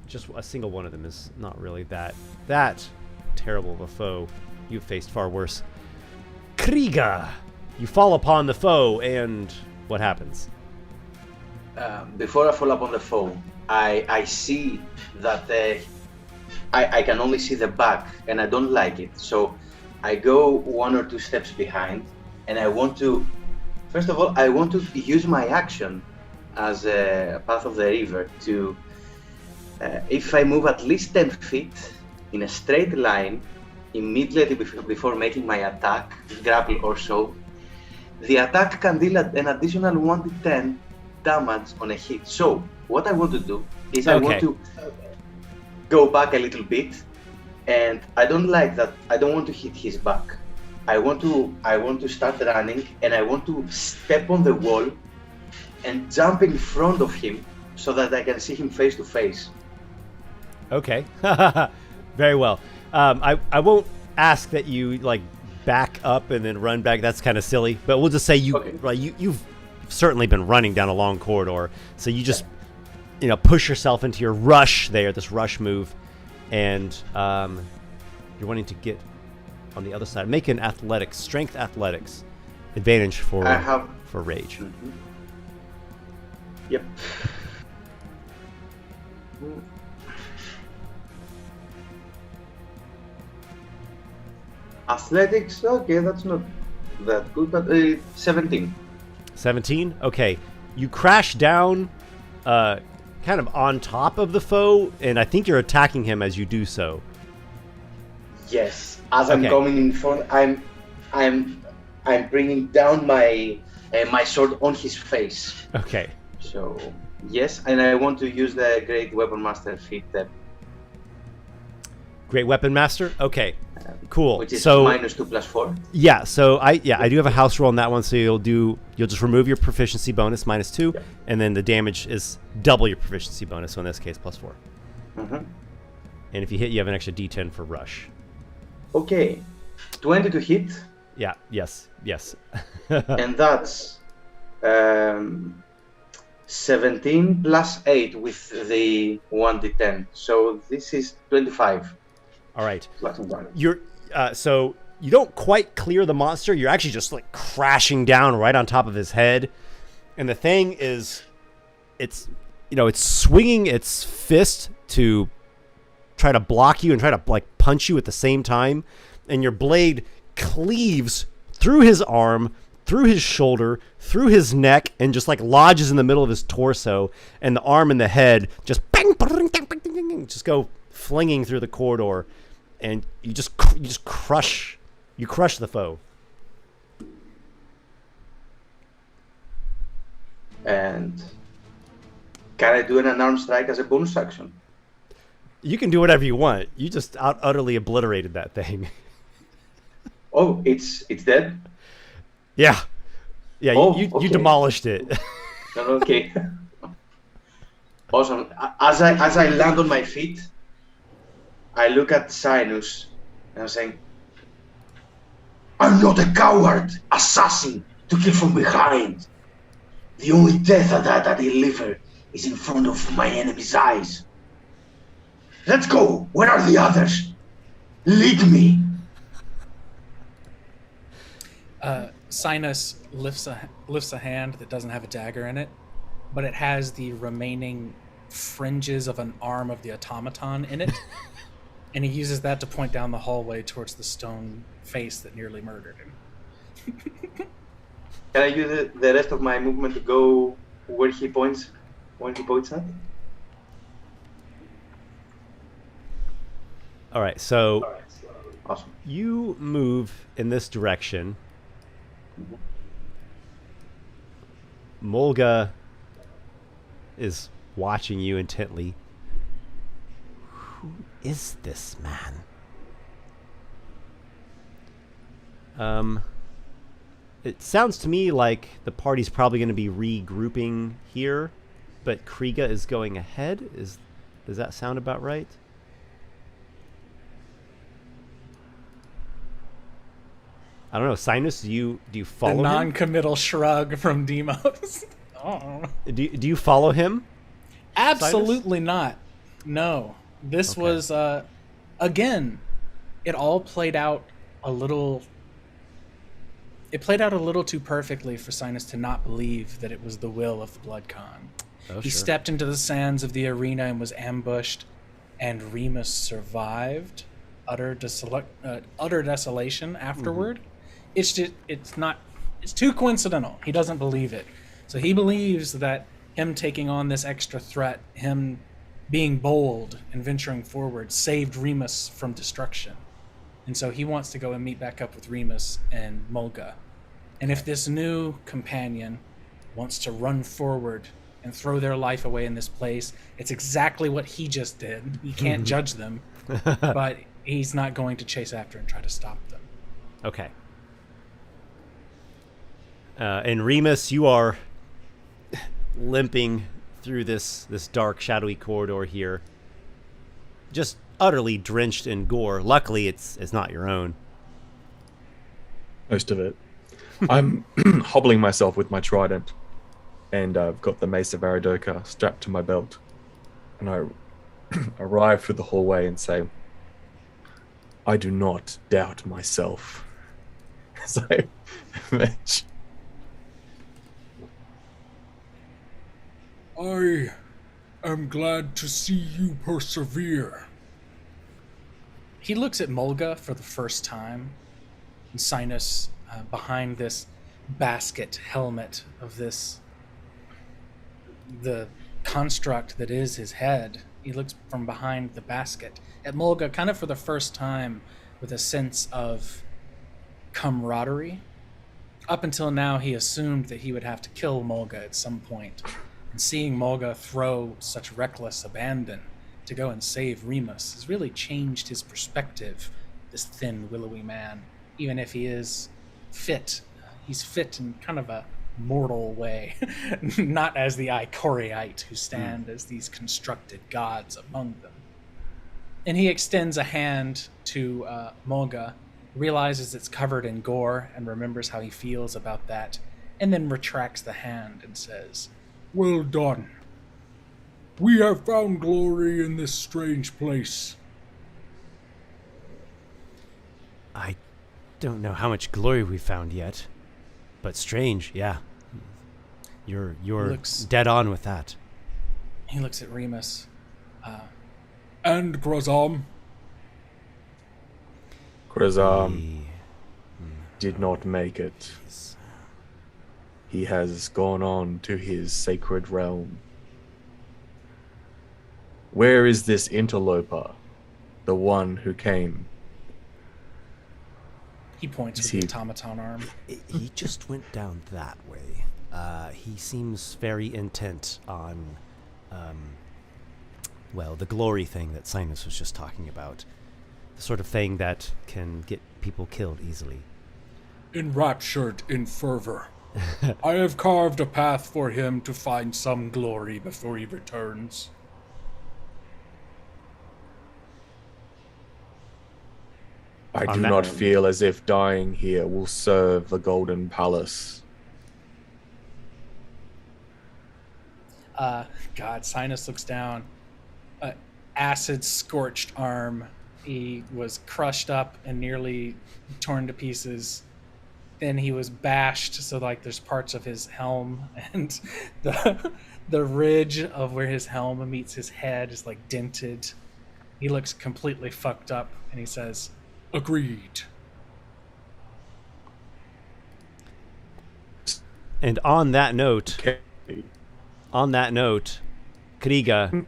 just a single one of them is not really that terrible of a foe. You've faced far worse. Kriga! You fall upon the foe, and what happens? Before I fall upon the foe, I see that I can only see the back, and I don't like it. So I go 1 or 2 steps behind, and I want to, first of all, I want to use my action as a Path of the River to, if I move at least 10 feet in a straight line, immediately before making my attack, grapple or so, the attack can deal an additional 1d10 damage on a hit. So what I want to do is I want to go back a little bit, and I don't like that. I don't want to hit his back. I want to start running, and I want to step on the wall and jump in front of him so that I can see him face to face. Okay. Very well. I won't ask that you like back up and then run back. That's kind of silly. But we'll just say you've certainly been running down a long corridor, so you just push yourself into your rush there, this rush move, and you're wanting to get on the other side. Make an strength athletics advantage for rage. Mm-hmm. Yep. Athletics, okay, that's not that good, but 17. 17? Okay. You crash down kind of on top of the foe, and I think you're attacking him as you do so. Yes. As I'm coming in front, I'm bringing down my sword on his face. Okay. So, yes, and I want to use the Great Weapon Master feat. Great Weapon Master? Okay. Cool. Which is -2 + 4. Yeah, so I do have a house roll on that one, so you'll just remove your proficiency bonus -2, and then the damage is double your proficiency bonus, so in this case +4. Mm-hmm. And if you hit, you have an extra D10 for rush. Okay. 20 to hit. Yeah, yes. And that's 17 + 8 with the 1d10. So this is 25. All right. Plus 1. You're so you don't quite clear the monster. You're actually just like crashing down right on top of his head, and the thing is, it's swinging its fist to try to block you and try to like punch you at the same time, and your blade cleaves through his arm, through his shoulder, through his neck, and just like lodges in the middle of his torso, and the arm and the head just just go flinging through the corridor, and you crush the foe. And can I do an unarmed strike as a bonus action? You can do whatever you want. You just utterly obliterated that thing. Oh, it's dead? Yeah. Yeah, Oh, you okay. demolished it. Okay. Awesome. As I land on my feet, I look at Cynus and I'm saying, I'm not a coward, assassin, to kill from behind. The only death that I deliver is in front of my enemy's eyes. Let's go. Where are the others? Lead me. Cynus lifts a hand that doesn't have a dagger in it, but it has the remaining fringes of an arm of the automaton in it, and he uses that to point down the hallway towards the stone face that nearly murdered him. Can I use the rest of my movement to go where he points? When he points at? All right, so Awesome. you move in this direction. Mulga is watching you intently. Who is this man? It sounds to me like the party's probably going to be regrouping here, but Kriega is going ahead. Does that sound about right? I don't know. Cynus, do you follow The him? non-committal shrug from Dimos. Oh. Do you follow him? Absolutely not. No. This Okay. was, again, it all played out a little... It played out a little too perfectly for Cynus to not believe that it was the will of the Blood Khan. Oh, He sure. stepped into the sands of the arena and was ambushed, and Remus survived utter desolation afterward. It's too coincidental. He doesn't believe it. So he believes that him taking on this extra threat, him being bold and venturing forward, saved Remus from destruction. And so he wants to go and meet back up with Remus and Mulga. And if this new companion wants to run forward and throw their life away in this place, it's exactly what he just did. He can't judge them, but he's not going to chase after and try to stop them. Okay. And Remus, you are limping through this dark, shadowy corridor here, just utterly drenched in gore. Luckily, it's not your own. Most of it. I'm hobbling myself with my trident, and I've got the Mace of Aradoka strapped to my belt. And I arrive through the hallway and say, I do not doubt myself. As I emerge. I am glad to see you persevere. He looks at Mulga for the first time, and Cynus behind this basket helmet of the construct that is his head. He looks from behind the basket at Mulga kind of for the first time with a sense of camaraderie. Up until now, he assumed that he would have to kill Mulga at some point. And seeing Mulga throw such reckless abandon to go and save Remus has really changed his perspective, this thin, willowy man. Even if he is fit, he's fit in kind of a mortal way, not as the Ichoriite who stand as these constructed gods among them. And he extends a hand to Mulga, realizes it's covered in gore, and remembers how he feels about that, and then retracts the hand and says, Well done. We have found glory in this strange place. I don't know how much glory we found yet, but strange, yeah. You're dead on with that. he looks at Remus. And Grazam. Grazam did not make it. he has gone on to his sacred realm. Where is this interloper, the one who came? He points Is with he- the automaton arm. He just went down that way. He seems very intent on, well, the glory thing that Cynus was just talking about. The sort of thing that can get people killed easily. Enraptured in fervor. I have carved a path for him to find some glory before he returns. I On do that not note- feel as if dying here will serve the Golden Palace. God, Cynus looks down. Acid-scorched arm. He was crushed up and nearly torn to pieces. Then he was bashed, so like there's parts of his helm and the ridge of where his helm meets his head is like dented. He looks completely fucked up, and he says, Agreed. And on that note, Okay. Kriga,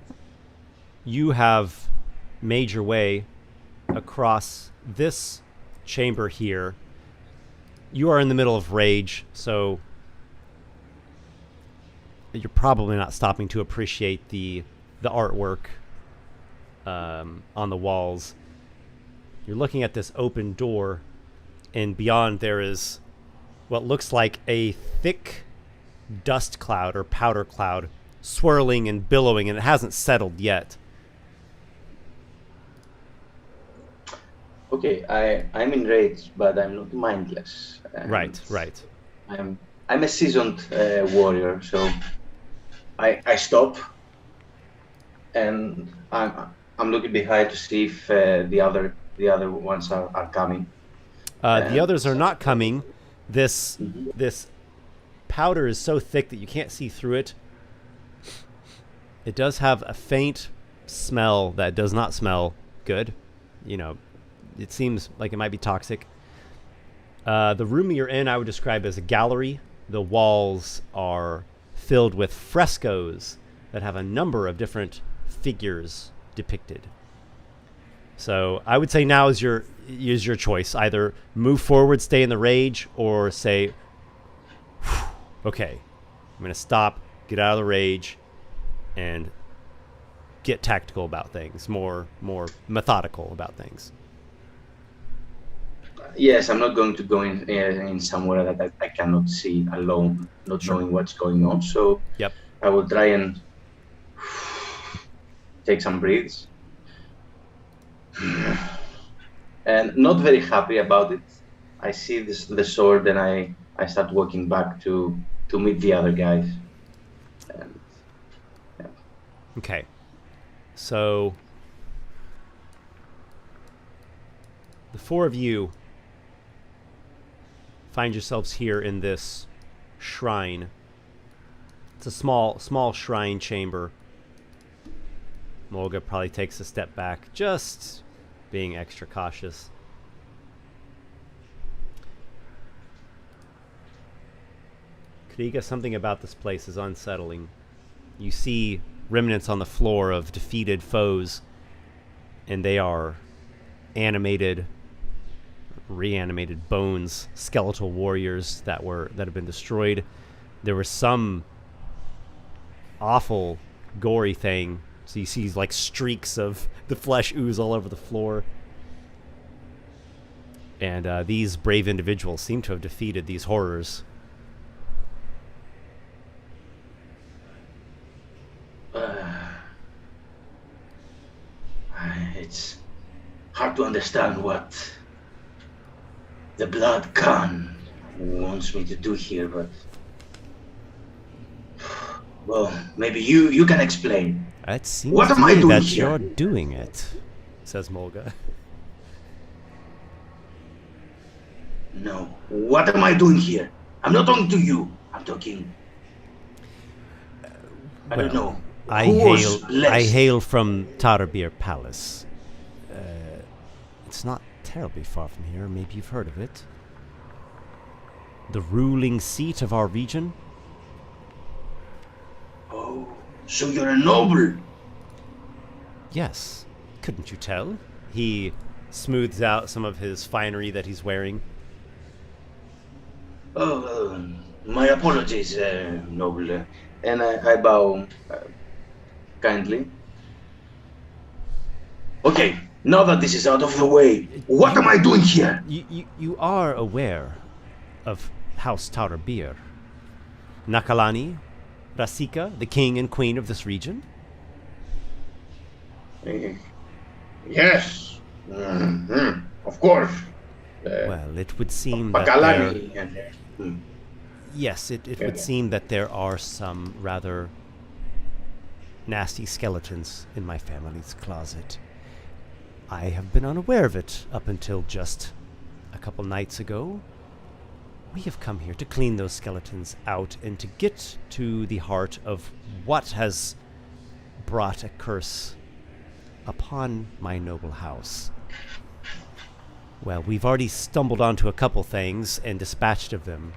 you have made your way across this chamber here. You are in the middle of rage, so you're probably not stopping to appreciate the artwork on the walls. You're looking at this open door, and beyond there is what looks like a thick dust cloud or powder cloud swirling and billowing, and it hasn't settled yet. Okay, I'm enraged, but I'm not mindless. And Right. I'm a seasoned warrior, so I stop, and I'm looking behind to see if the other ones are coming. The others are not coming. This powder is so thick that you can't see through it. It does have a faint smell that does not smell good. You know, it seems like it might be toxic. The room you're in, I would describe as a gallery. The walls are filled with frescoes that have a number of different figures depicted. So I would say now is your choice. Either move forward, stay in the rage, or say, okay, I'm going to stop, get out of the rage, and get tactical about things, more methodical about things. Yes, I'm not going to go in somewhere that I cannot see alone, not knowing what's going on. So Yep. I will try and take some breaths. And not very happy about it. I see the sword, and I start walking back to meet the other guys. And, yeah. Okay. So the four of you find yourselves here in this shrine. It's a small shrine chamber. Mulga probably takes a step back, just being extra cautious. Kriga, something about this place is unsettling. You see remnants on the floor of defeated foes, and they are reanimated bones, skeletal warriors that have been destroyed. There was some awful gory thing, so you see like streaks of the flesh ooze all over the floor. And these brave individuals seem to have defeated these horrors. It's hard to understand what the Blood Khan wants me to do here, but well, maybe you can explain. It seems What to am I me doing that here? you're doing it, says Mulga. No, what am I doing here? I'm not talking to you. I'm talking. I don't know. I Who's blessed? hail from Tarabir Palace. It's not terribly far from here. Maybe you've heard of it. the ruling seat of our region. Oh, so you're a noble? Yes. Couldn't you tell? He smooths out some of his finery that he's wearing. Oh, my apologies, noble. And I bow kindly. Okay, now that this is out of the way, what am I doing here? You are aware of House Tarabir, Nakalani, Rasika, the king and queen of this region? Yes, of course. Well, it would seem that yes, it would seem that there are some rather nasty skeletons in my family's closet. I have been unaware of it up until just a couple nights ago. We have come here to clean those skeletons out and to get to the heart of what has brought a curse upon my noble house. Well, we've already stumbled onto a couple things and dispatched of them.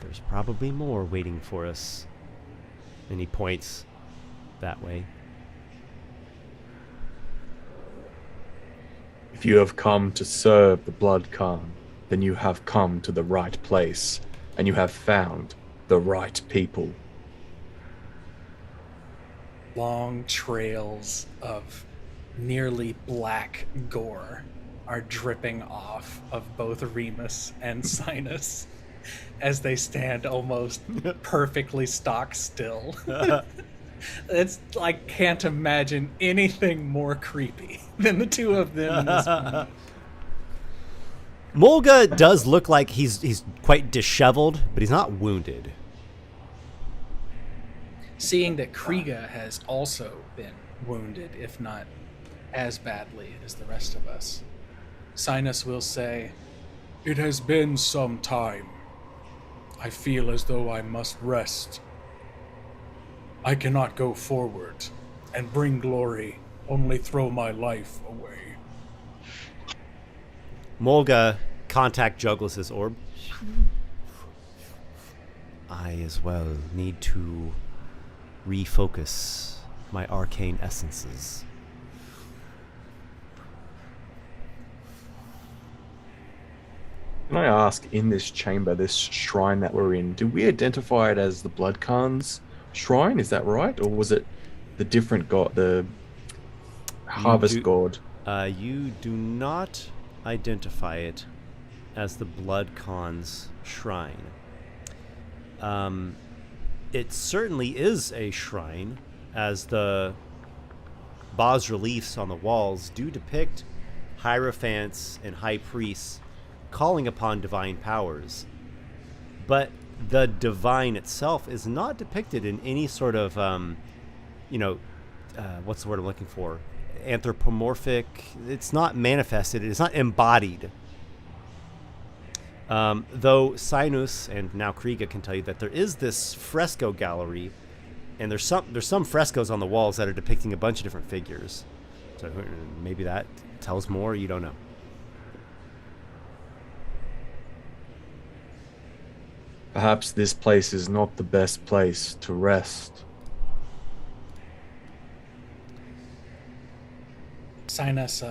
There's probably more waiting for us. And he points that way. If you have come to serve the Blood Khan, then you have come to the right place, and you have found the right people. Long trails of nearly black gore are dripping off of both Remus and Cynus as they stand almost perfectly stock still. It's like, can't imagine anything more creepy than the two of them in this moment. Mulga does look like he's quite disheveled, but he's not wounded. Seeing that Kriga has also been wounded, if not as badly as the rest of us, Cynus will say, It has been some time. I feel as though I must rest. I cannot go forward and bring glory, only throw my life away. Mulga contact juggles his orb. I as well need to refocus my arcane essences. Can I ask, in this chamber, this shrine that we're in, do we identify it as the Blood Khan's shrine? Is that right? Or was it the different god, the harvest god? You do not identify it as the Blood Khan's shrine. It certainly is a shrine, as the bas-reliefs on the walls do depict hierophants and high priests calling upon divine powers. But the divine itself is not depicted in any sort of, what's the word I'm looking for? Anthropomorphic. It's not manifested. It's not embodied. Though Cynus and now Kriga can tell you that there is this fresco gallery, and there's some frescoes on the walls that are depicting a bunch of different figures. So maybe that tells more. You don't know. Perhaps this place is not the best place to rest. Cynus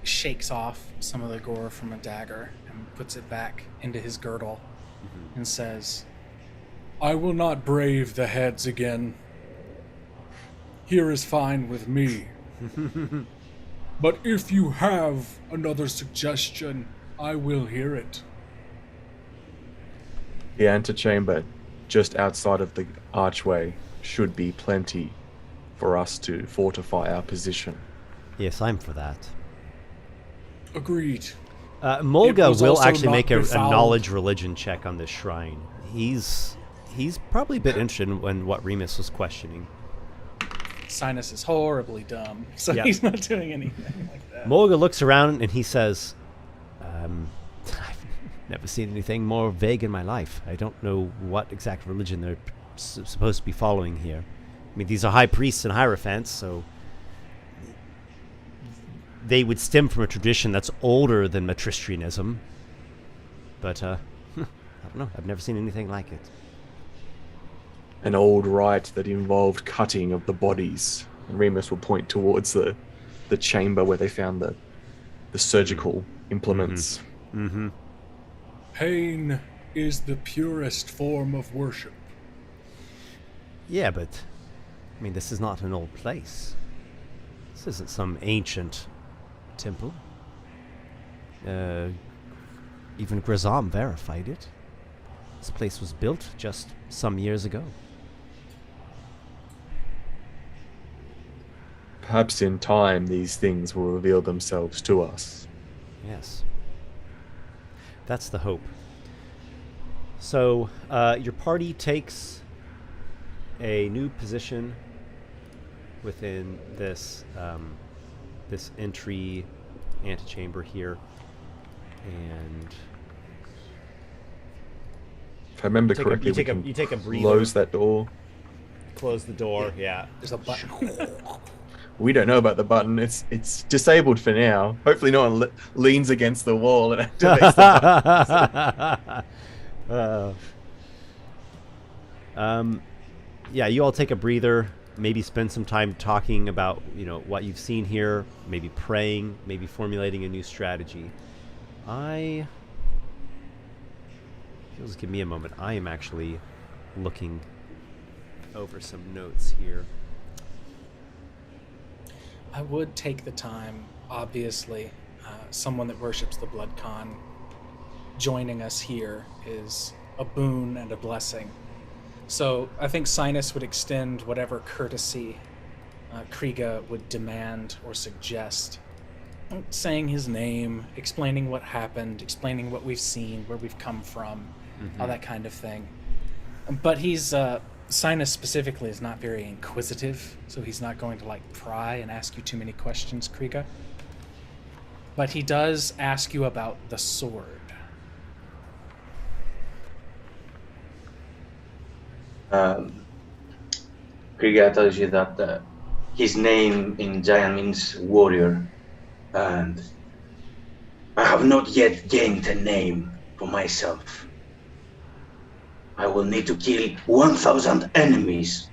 shakes off some of the gore from a dagger and puts it back into his girdle and says, I will not brave the heads again. Here is fine with me. But if you have another suggestion, I will hear it. The antechamber, just outside of the archway, should be plenty for us to fortify our position. Yes, I'm for that. Agreed. Mulga will actually not make a befouled. knowledge religion check on this shrine. He's probably a bit interested in what Remus was questioning. Cynus is horribly dumb, so Yeah. he's not doing anything like that. Mulga looks around and he says, I've never seen anything more vague in my life. I don't know what exact religion they're supposed to be following here. I mean, these are high priests and hierophants, so they would stem from a tradition that's older than Matristrianism. But, I don't know. I've never seen anything like it. An old rite that involved cutting of the bodies. And Remus will point towards the chamber where they found the surgical implements. Mm-hmm. Pain is the purest form of worship. Yeah, but, I mean, this is not an old place. This isn't some ancient temple. Even Grazam verified it. This place was built just some years ago. Perhaps in time these things will reveal themselves to us. Yes. That's the hope. So, your party takes a new position within this this entry antechamber here, and If I remember correctly, you take a breather. close that door. Close the door. Yeah. There's a button. We don't know about the button. It's disabled for now. Hopefully no one leans against the wall and activates the button. Yeah, you all take a breather. Maybe spend some time talking about, what you've seen here. Maybe praying. Maybe formulating a new strategy. Just give me a moment. I am actually looking over some notes here. I would take the time, obviously. Someone that worships the Blood Khan joining us here is a boon and a blessing. So I think Cynus would extend whatever courtesy Kriga would demand or suggest. Saying his name, explaining what happened, explaining what we've seen, where we've come from, all that kind of thing. But Cynus specifically is not very inquisitive, so he's not going to pry and ask you too many questions, Kriga. But he does ask you about the sword. Kriga tells you that his name in Giant means warrior, and I have not yet gained a name for myself. I will need to kill 1,000 enemies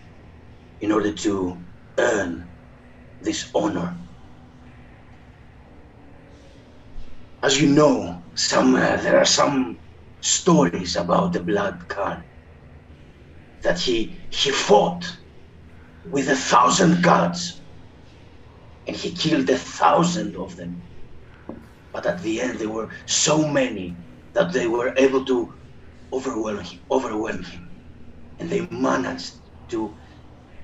in order to earn this honor. As you know, there are some stories about the Blood Khan. That he fought with 1,000 gods, and he killed 1,000 of them. But at the end, there were so many that they were able to overwhelm him, and they managed to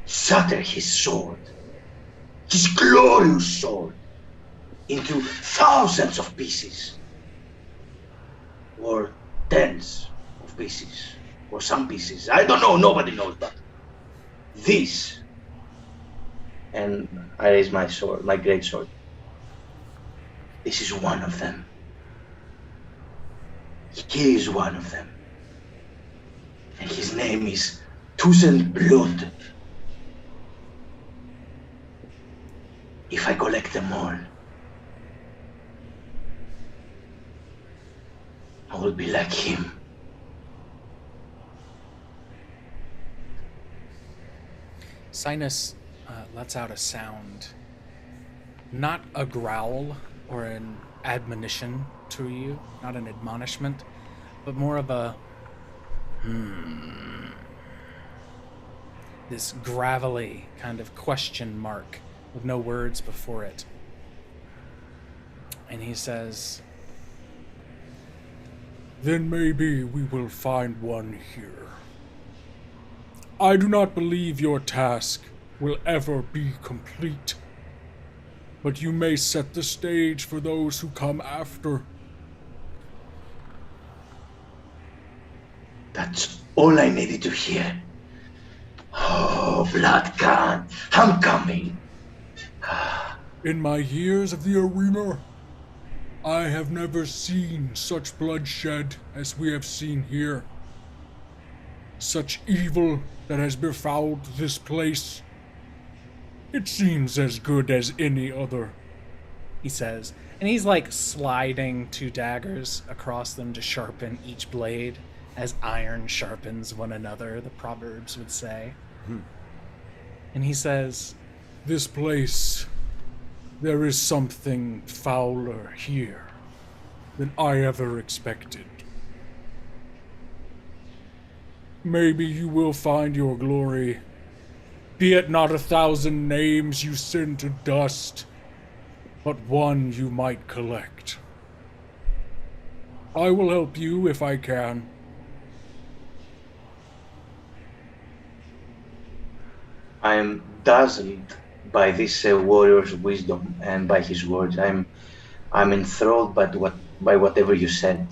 shatter his sword, his glorious sword, into thousands of pieces, or tens of pieces. Or some pieces. I don't know, nobody knows, but this, and I raise my sword, my great sword. This is one of them. He is one of them. And his name is Thousand Blood. If I collect them all, I will be like him. Cynus lets out a sound, not a growl or an admonition to you, not an admonishment, but more of a this gravelly kind of question mark with no words before it. And he says, Then maybe we will find one here. I do not believe your task will ever be complete, but you may set the stage for those who come after. That's all I needed to hear. Oh, Blood Khan, I'm coming. In my years of the arena, I have never seen such bloodshed as we have seen here. Such evil that has befouled this place. It seems as good as any other. he says, And he's like sliding 2 daggers across them to sharpen each blade, as iron sharpens one another, the Proverbs would say. And he says, This place, there is something fouler here than I ever expected. Maybe you will find your glory. Be it not 1,000 names you send to dust, but one you might collect. I will help you if I can. I am dazzled by this warrior's wisdom and by his words. I'm enthralled by whatever you said.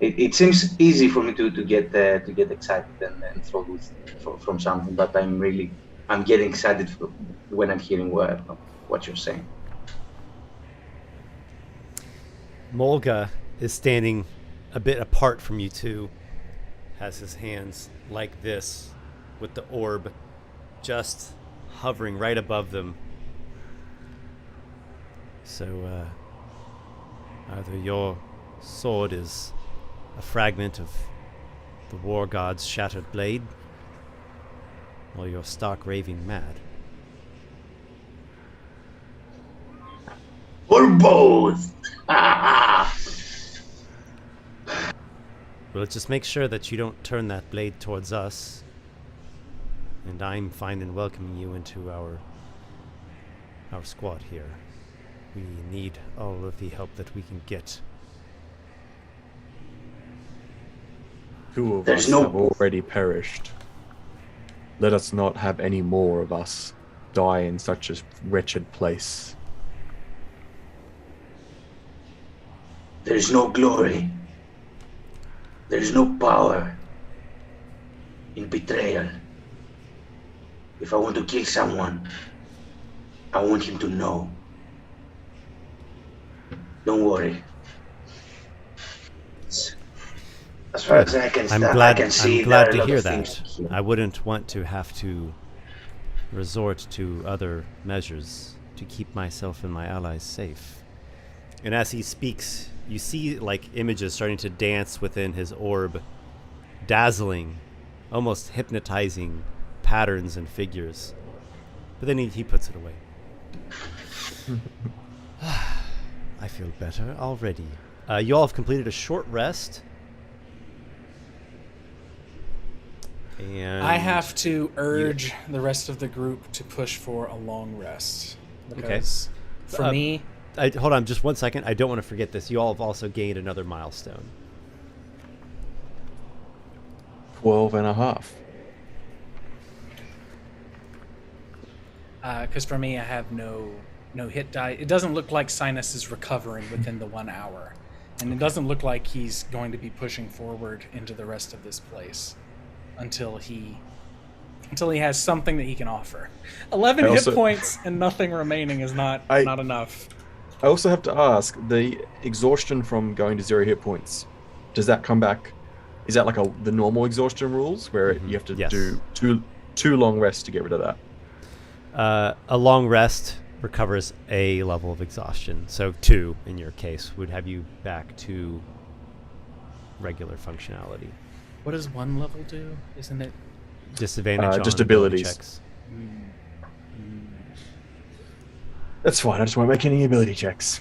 It seems easy for me to get excited and enthralled from something, but I'm getting excited when I'm hearing what you're saying. Mulga is standing a bit apart from you two, has his hands like this, with the orb just hovering right above them. So, either your sword is a fragment of the war god's shattered blade, or you're stark raving mad. Or both! Well, just make sure that you don't turn that blade towards us. And I'm fine in welcoming you into our squad here. We need all of the help that we can get. 2 of There's us no- have already perished. Let us not have any more of us die in such a wretched place. There's no glory. There's no power in betrayal. If I want to kill someone, I want him to know. Don't worry. As far as I can stand, I can see I'm glad there are a to lot hear of that. things here. I wouldn't want to have to resort to other measures to keep myself and my allies safe. And as he speaks, you see like images starting to dance within his orb, dazzling, almost hypnotizing patterns and figures. But then he puts it away. I feel better already. You all have completed a short rest. And I have to urge the rest of the group to push for a long rest. Because for me, hold on just 1 second. I don't want to forget this. You all have also gained another milestone. 12 and a half. because for me, I have no hit die. It doesn't look like Cynus is recovering within the 1 hour. And it doesn't look like he's going to be pushing forward into the rest of this place until he has something that he can offer. 11 hit points and nothing remaining is not enough. I also have to ask, the exhaustion from going to 0 hit points, does that come back? Is that like the normal exhaustion rules where you have to do two long rests to get rid of that? A long rest recovers a level of exhaustion. So 2, in your case, would have you back to regular functionality. What does 1 level do? Isn't it? Disadvantage on just abilities. checks. That's fine. I just won't make any ability checks.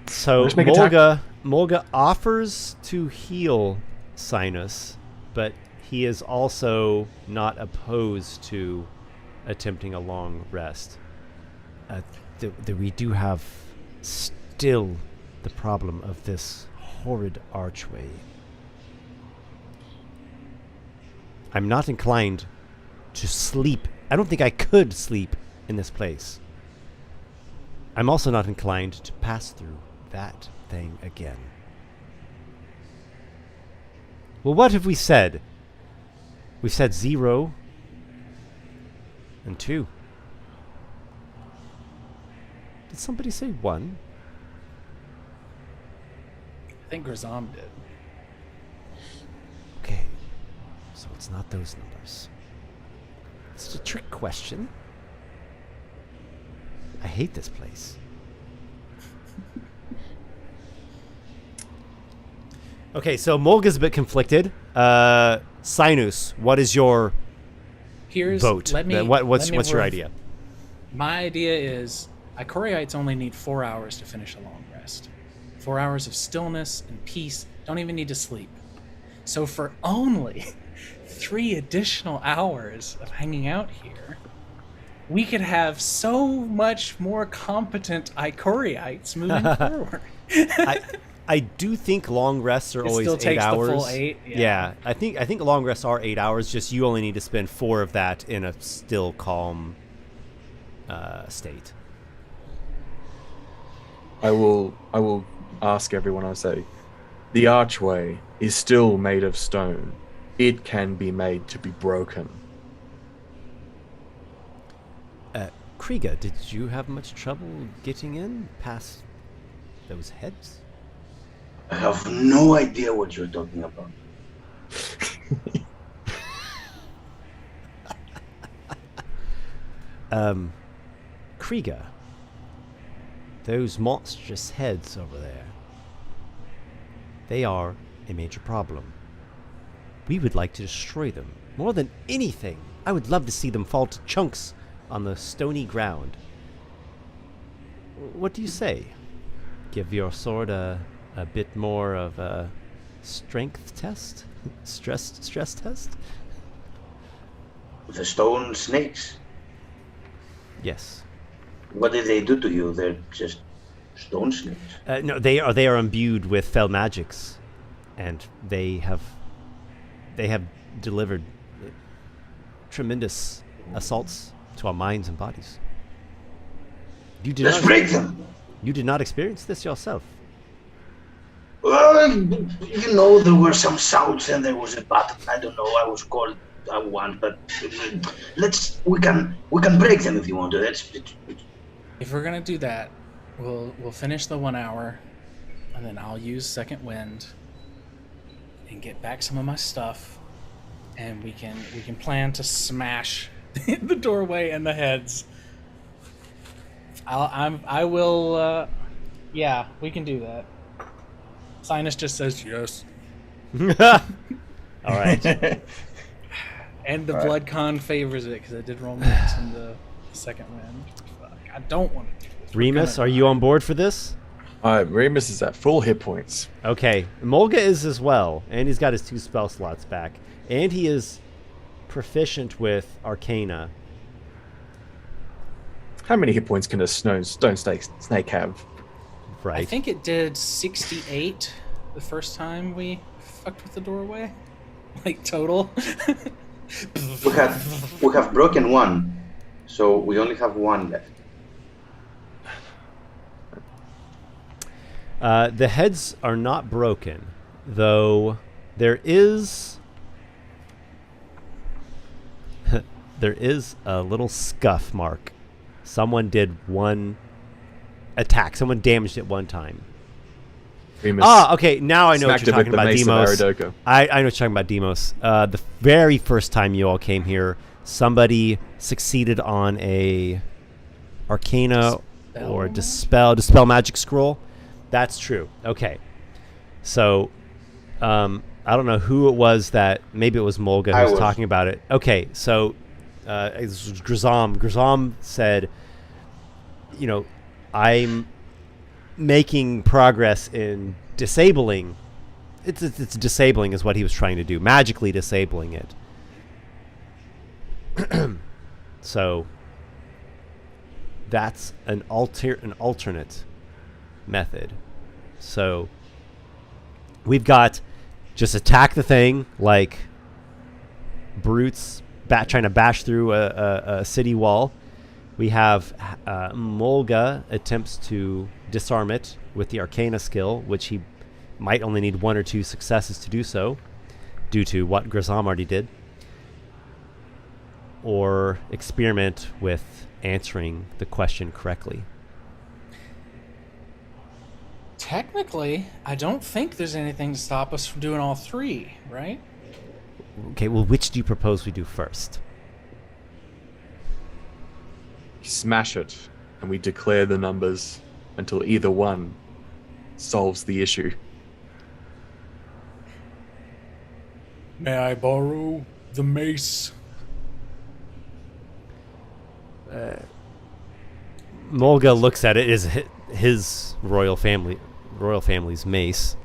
So Just make Mulga offers to heal Cynus, but he is also not opposed to attempting a long rest. We do have still the problem of this horrid archway. I'm not inclined to sleep. I don't think I could sleep in this place. I'm also not inclined to pass through that thing again. Well, what have we said? We've said 0 and 2. Did somebody say 1? I think Grazam did. Okay, so it's not those numbers. It's a trick question. I hate this place. Okay, so Mulga's a bit conflicted. Cynus, what is your vote? What's your idea? My idea is Ichoriites only need 4 hours to finish a long rest. 4 hours of stillness and peace. Don't even need to sleep. So for only 3 additional hours of hanging out here, we could have so much more competent Ichoriites moving forward. I do think long rests are always still 8 takes hours. the full 8. Yeah, I think long rests are 8 hours. Just you only need to spend 4 of that in a still, calm state. I will ask everyone. I say, the archway is still made of stone. It can be made to be broken. Kriga, did you have much trouble getting in past those heads? I have no idea what you're talking about. Kriga, those monstrous heads over there, they are a major problem. We would like to destroy them. More than anything, I would love to see them fall to chunks on the stony ground. What do you say? Give your sword a bit more of a strength test? Stress test? The stone snakes. Yes. What did they do to you? They're just stone snakes. No, they are imbued with fell magics, and they have delivered tremendous assaults to our minds and bodies. Let's break them. You did not experience this yourself. You know, there were some sounds and there was a battle. I don't know. I was called one, but we can break them if you want to. If we're gonna do that, we'll finish the 1 hour, and then I'll use second wind and get back some of my stuff, and we can plan to smash the doorway and the heads. I will. Yeah, we can do that. Cynus just says yes. All right. And the blood con favors it because I did roll max in the second wind. Fuck, I don't want to do this. Remus, are you on board for this? Remus is at full hit points. Okay. Mulga is as well, and he's got his 2 spell slots back. And he is proficient with Arcana. How many hit points can a stone snake have? Right. I think it did 68 the first time we fucked with the doorway. Like, total. We have broken 1, so we only have 1 left. The heads are not broken, though there is a little scuff mark. Someone did 1 attack. Someone damaged it 1 time. Remus Okay. Now I know what you're talking about, Dimos. I know what you're talking about, Dimos. The very first time you all came here, somebody succeeded on a Arcana or Dispel magic scroll. That's true. Okay. So, I don't know who it was that, maybe it was Mulga who was talking about it. Okay, so it was Grazam. Grazam said, I'm making progress in disabling. It's disabling is what he was trying to do. Magically disabling it. So that's an alternate method. So we've got just attack the thing like brutes trying to bash through a city wall. We have Mulga attempts to disarm it with the Arcana skill, which he might only need 1 or 2 successes to do so, due to what Grazam already did. Or experiment with answering the question correctly. Technically, I don't think there's anything to stop us from doing all 3, right? Okay, well, which do you propose we do first? Smash it, and we declare the numbers until either one solves the issue. May I borrow the mace? Mulga looks at it. Is his royal family's mace.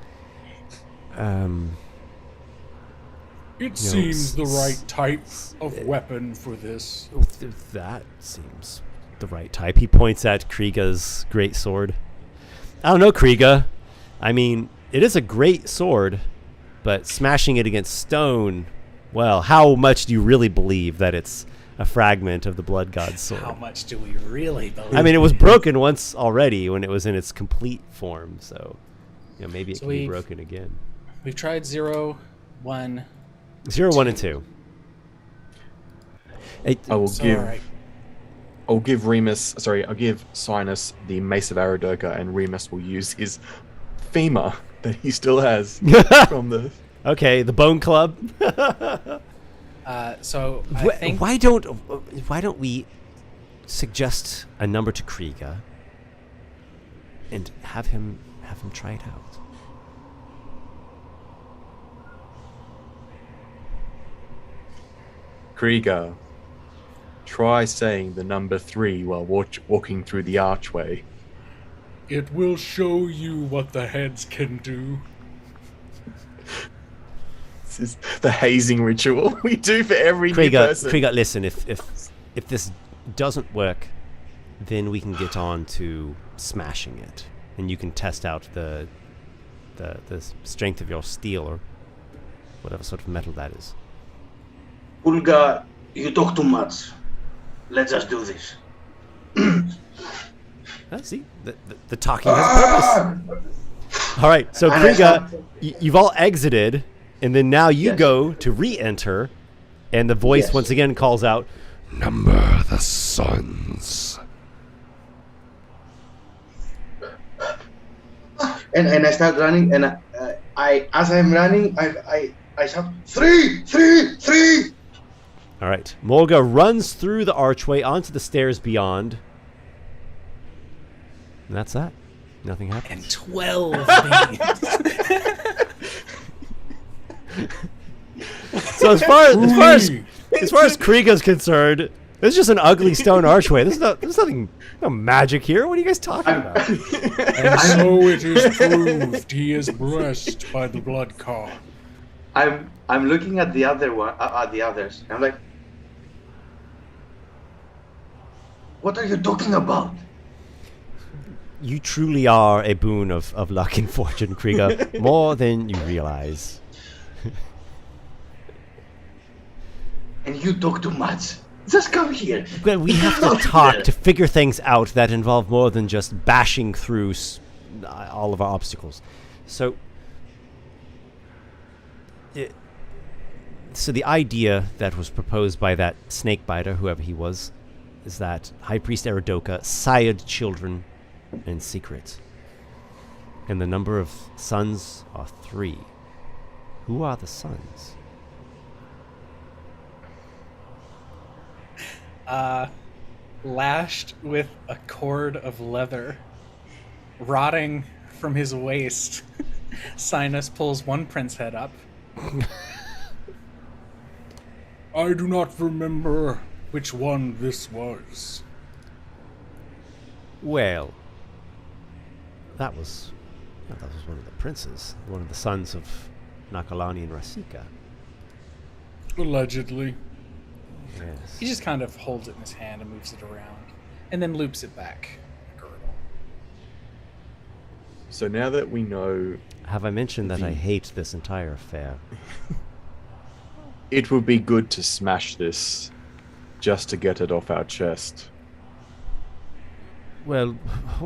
It seems the right type of weapon for this. That seems the right type. He points at Kriega's great sword. I don't know, Kriega. I mean, it is a great sword, but smashing it against stone, well, how much do you really believe that it's a fragment of the Blood God's sword? How much do we really believe? I mean, it was broken once already when it was in its complete form, so maybe it can be broken again. We've tried 0, 1. 0, 1, and 2. I'll give Cynus the Mace of Aradoka, and Remus will use his femur that he still has from the... Okay, the Bone Club. So I think... Why don't we suggest a number to Kriega and have him try it out? Kriega, try saying the number 3 while walking through the archway. It will show you what the heads can do. This is the hazing ritual we do for every new person. Kriega, listen, if this doesn't work, then we can get on to smashing it, and you can test out the strength of your steel or whatever sort of metal that is. Mulga, you talk too much. Let's just do this. See, the talking has purpose. All right, so Kriega, you've all exited, and then now you go to re-enter, and the voice once again calls out, "Number the sons." And I start running, and as I'm running, I shout, 3, 3, 3. All right, Mulga runs through the archway onto the stairs beyond. And that's that. Nothing happens. And 12 So as far as Kriega's concerned, this is just an ugly stone archway. There's nothing, no magic here. What are you guys talking about? And so it is proved he is blessed by the blood god. I'm looking at the other one, at the others. I'm like, what are you talking about? You truly are a boon of luck and fortune, Kriega, more than you realize. And you talk too much. Just come here. Well, we have to talk to figure things out that involve more than just bashing through all of our obstacles. So the idea that was proposed by that snakebiter, whoever he was, is that High Priest Aradoka sired children in secret. And the number of sons are 3. Who are the sons? Lashed with a cord of leather, rotting from his waist, Cynus pulls one prince head up. I do not remember which one this was. Well, that was one of the princes, one of the sons of Nakalani and Rasika. Allegedly. Yes. He just kind of holds it in his hand and moves it around, and then loops it back. Girdle. So now that we know... Have I mentioned that I hate this entire affair? It would be good to smash this, just to get it off our chest. Well,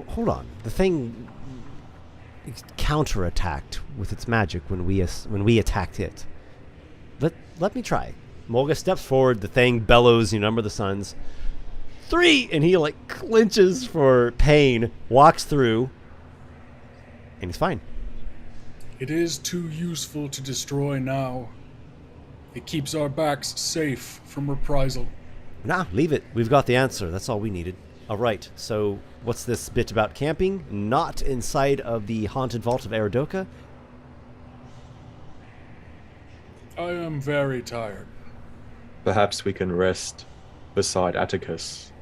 hold on. The thing counterattacked with its magic when we attacked it. Let me try. Mulga steps forward. The thing bellows. You number the sons. 3, and he clenches for pain. Walks through, and he's fine. It is too useful to destroy now. It keeps our backs safe from reprisal. Nah, leave it. We've got the answer. That's all we needed. All right, so what's this bit about camping? Not inside of the haunted vault of Eridoka? I am very tired. Perhaps we can rest beside Atticus.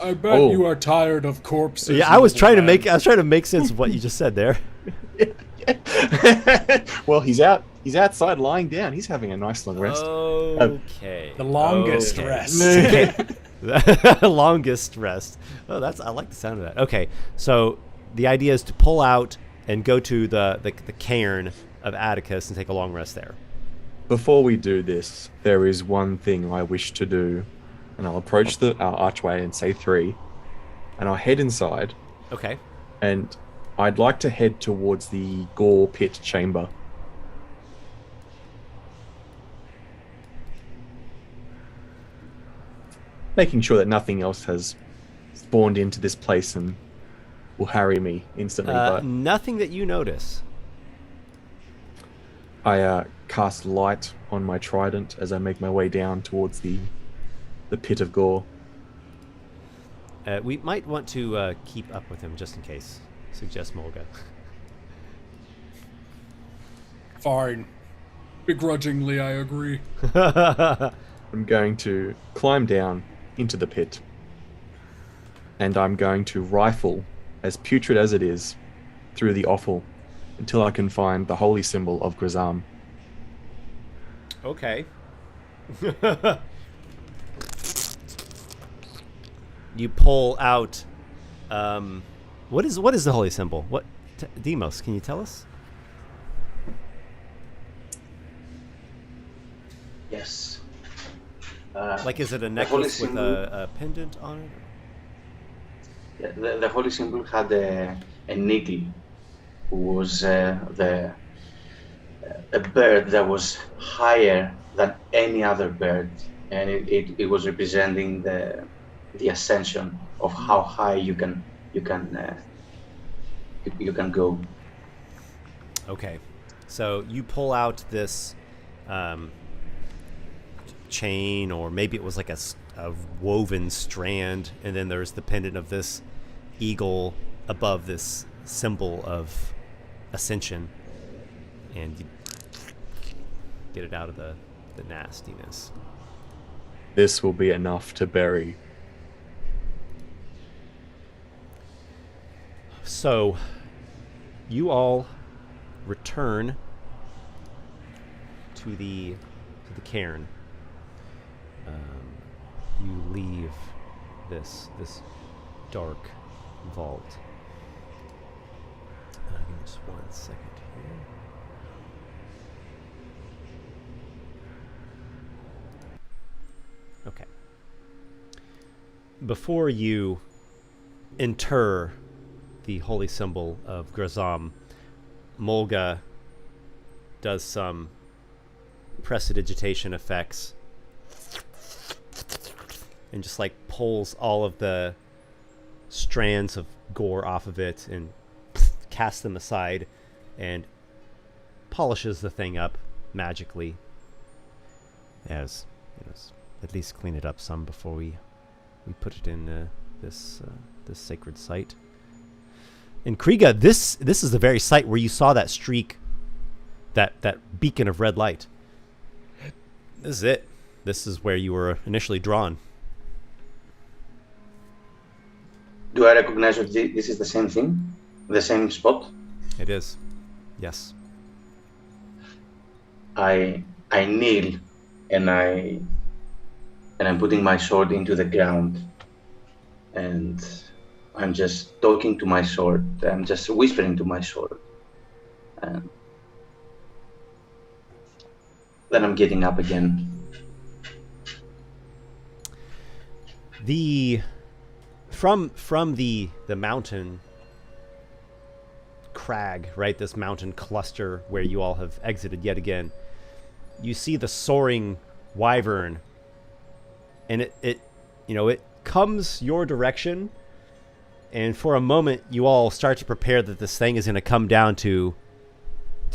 I bet you are tired of corpses. Yeah, I was trying to make sense of what you just said there. Well, he's outside lying down. He's having a nice long rest. Okay. The longest rest. Longest rest. Oh, I like the sound of that. Okay, so the idea is to pull out and go to the cairn of Atticus and take a long rest there. Before we do this, there is one thing I wish to do, and I'll approach our archway and say 3, and I'll head inside. Okay. And I'd like to head towards the gore pit chamber. Making sure that nothing else has spawned into this place and will harry me instantly. But nothing that you notice. I cast light on my trident as I make my way down towards the pit of gore. We might want to keep up with him just in case, suggests Mulga. Fine. Begrudgingly, I agree. I'm going to climb down into the pit, and I'm going to rifle, as putrid as it is, through the offal until I can find the holy symbol of Grazam. Okay. You pull out. What is the holy symbol? What, Dimos? Can you tell us? Yes. Like, is it a necklace with a pendant on it? Yeah, the holy symbol had a needle, who was a bird that was higher than any other bird, and it was representing the ascension of how high you can go. Okay, so you pull out this chain, or maybe it was like a woven strand, and then there's the pendant of this eagle above this symbol of ascension, and you get it out of the nastiness. This will be enough to bury. So you all return to the cairn. You leave this dark vault. Give me just 1 second here. Okay. Before you inter the holy symbol of Grazam, Mulga does some prestidigitation effects and just like pulls all of the strands of gore off of it and casts them aside and polishes the thing up magically, as at least clean it up some before we put it in this sacred site. And Kriga, this is the very site where you saw that streak, that beacon of red light. This is it. This is where you were initially drawn. Do I recognize that this is the same thing? The same spot? It is. Yes. I kneel and I'm putting my sword into the ground, and I'm just talking to my sword. I'm just whispering to my sword. And then I'm getting up again. From the mountain crag, right? This mountain cluster where you all have exited yet again. You see the soaring wyvern, and it comes your direction, and for a moment you all start to prepare that this thing is going to come down to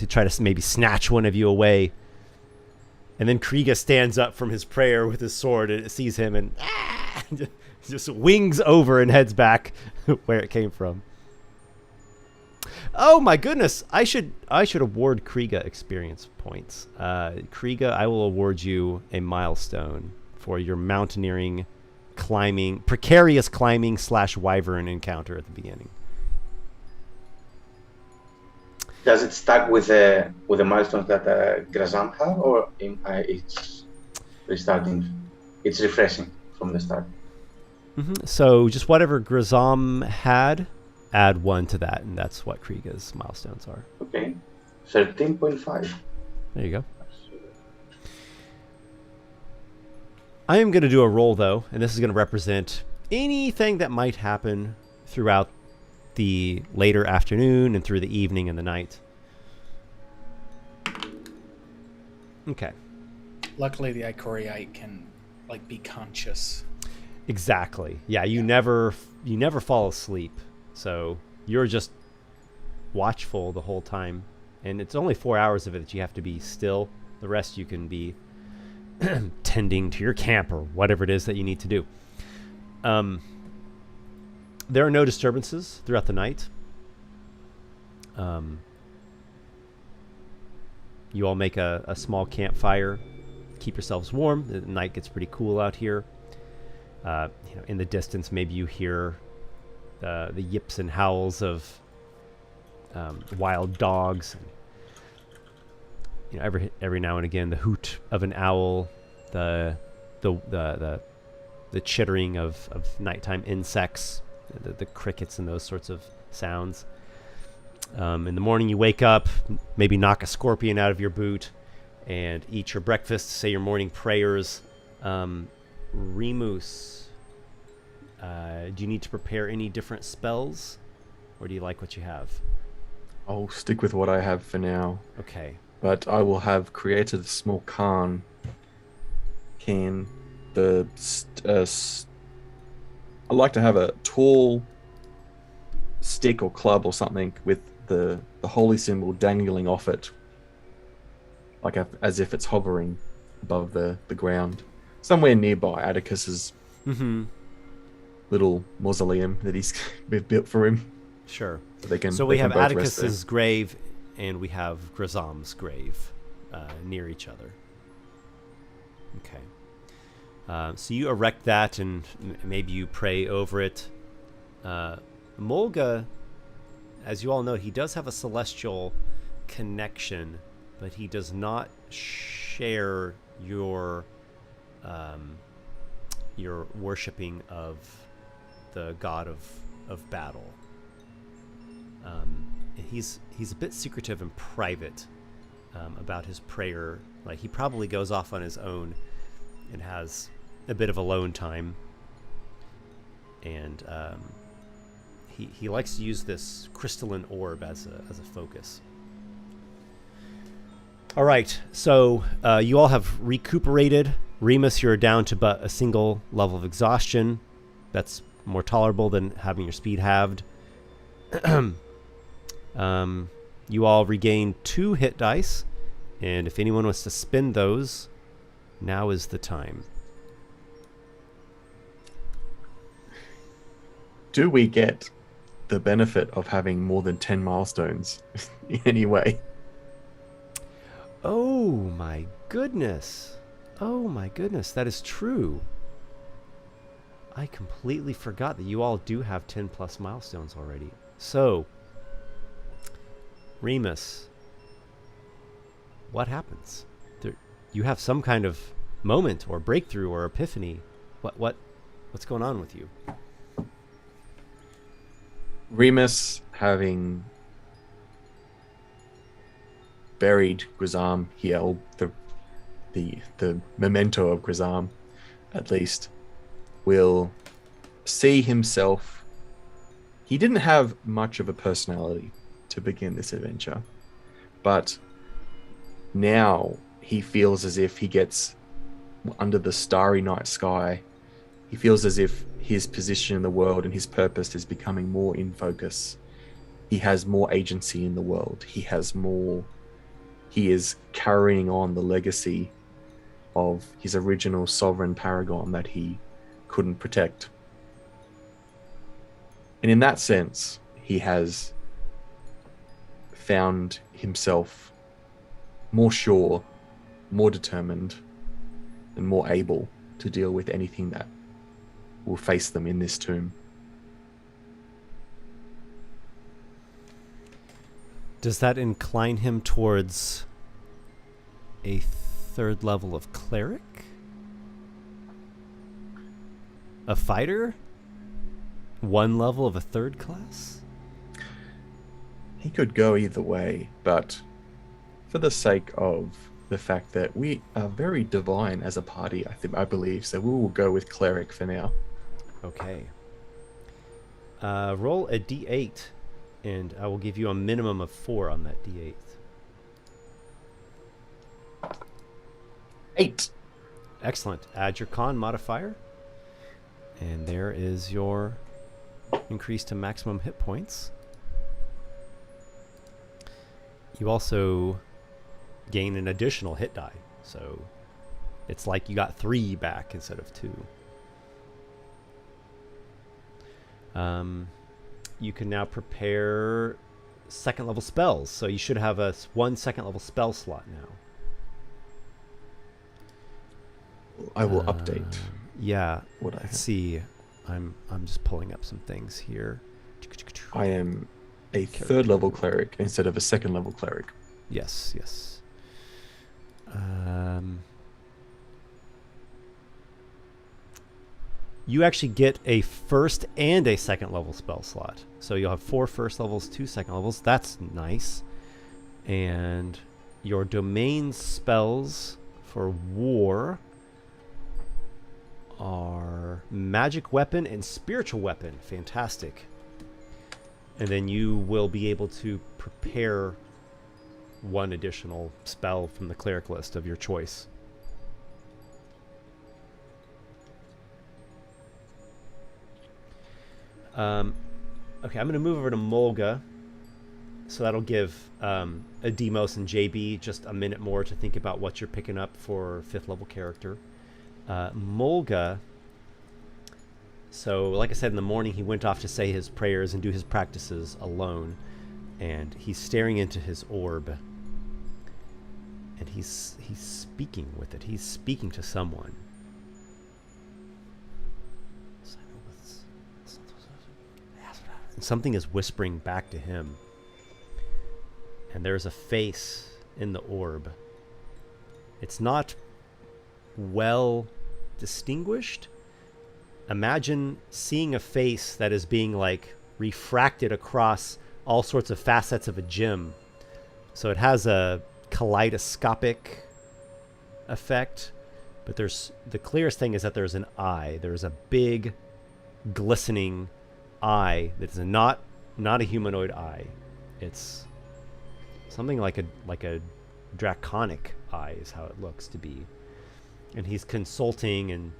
try to maybe snatch one of you away. And then Kriega stands up from his prayer with his sword and it sees him and just wings over and heads back where it came from. Oh my goodness! I should award Kriega experience points. Kriega, I will award you a milestone for your mountaineering, precarious climbing / wyvern encounter at the beginning. Does it stack with the milestones that Grazam have, or it's restarting? It's refreshing from the start. Mm-hmm. So just whatever Grazam had, add 1 to that, and that's what Kriega's milestones are. Okay, 13.5. There you go. I am going to do a roll, though, and this is going to represent anything that might happen throughout the later afternoon and through the evening and the night. Okay. Luckily, the Ichoriite can be conscious. Exactly. Yeah, you never fall asleep, so you're just watchful the whole time, and it's only 4 hours of it that you have to be still. The rest you can be tending to your camp or whatever it is that you need to do. There are no disturbances throughout the night. You all make a small campfire, keep yourselves warm. The night gets pretty cool out here. In the distance, maybe you hear the yips and howls of wild dogs. Every now and again, the hoot of an owl, the chittering of nighttime insects, the crickets and those sorts of sounds. In the morning, you wake up, maybe knock a scorpion out of your boot, and eat your breakfast, say your morning prayers. Remus, do you need to prepare any different spells, or do you like what you have? I'll stick with what I have for now. Okay. But I will have created a small can. I like to have a tall stick or club or something with the holy symbol dangling off it, as if it's hovering above the ground. Somewhere nearby Atticus's little mausoleum that he's built for him. Sure. So we have Atticus's grave and we have Grazam's grave near each other. Okay. So you erect that and maybe you pray over it. Mulga, as you all know, he does have a celestial connection, but he does not share your worshipping of the god of battle. He's a bit secretive and private about his prayer. He probably goes off on his own and has a bit of alone time. And he likes to use this crystalline orb as a focus. All right, so you all have recuperated. Remus, you're down to but a single level of exhaustion. That's more tolerable than having your speed halved. You all regain 2 hit dice, and if anyone wants to spend those, now is the time. Do we get the benefit of having more than 10 milestones in any way? Oh my goodness. Oh my goodness, that is true. I completely forgot that you all do have 10 plus milestones already. So, Remus, what happens? You have some kind of moment or breakthrough or epiphany. What's going on with you? Remus, having buried Grazam here, or the memento of Grazam, at least, will see himself. He didn't have much of a personality to begin this adventure, but now he feels as if he gets under the starry night sky. He feels as if his position in the world and his purpose is becoming more in focus. He has more agency in the world. He is carrying on the legacy of his original sovereign paragon that he couldn't protect. And in that sense, he has found himself more sure, more determined, and more able to deal with anything that will face them in this tomb. Does that incline him towards a third level of cleric? A fighter? One level of a third class? He could go either way, but for the sake of the fact that we are very divine as a party, I believe, so we will go with cleric for now. Okay. Roll a d8, and I will give you a minimum of 4 on that d8. 8. Excellent. Add your con modifier. And there is your increase to maximum hit points. You also gain an additional hit die. So it's like you got 3 back instead of 2. You can now prepare second level spells. So you should have a 1 second level spell slot now. I will update. Yeah. What I Let's have. see. I'm just pulling up some things here. I am a third level cleric instead of a second level cleric. Yes, yes. You actually get a first and a second level spell slot. So you'll have 4 first levels, 2 second levels. That's nice. And your domain spells for war are magic weapon and spiritual weapon. Fantastic. And then you will be able to prepare 1 additional spell from the cleric list of your choice. Okay, I'm going to move over to Mulga. So that'll give a Dimos and JB just a minute more to think about what you're picking up for 5th level character. Mulga, so like I said, in the morning he went off to say his prayers and do his practices alone, and he's staring into his orb, and he's speaking with it. He's speaking to someone. And something is whispering back to him, and there's a face in the orb. It's not well distinguished. Imagine seeing a face that is being like refracted across all sorts of facets of a gem. So it has a kaleidoscopic effect, but there's the clearest thing is that there's an eye. There's a big glistening eye that is not a humanoid eye. It's something like a draconic eye is how it looks to be. And he's consulting and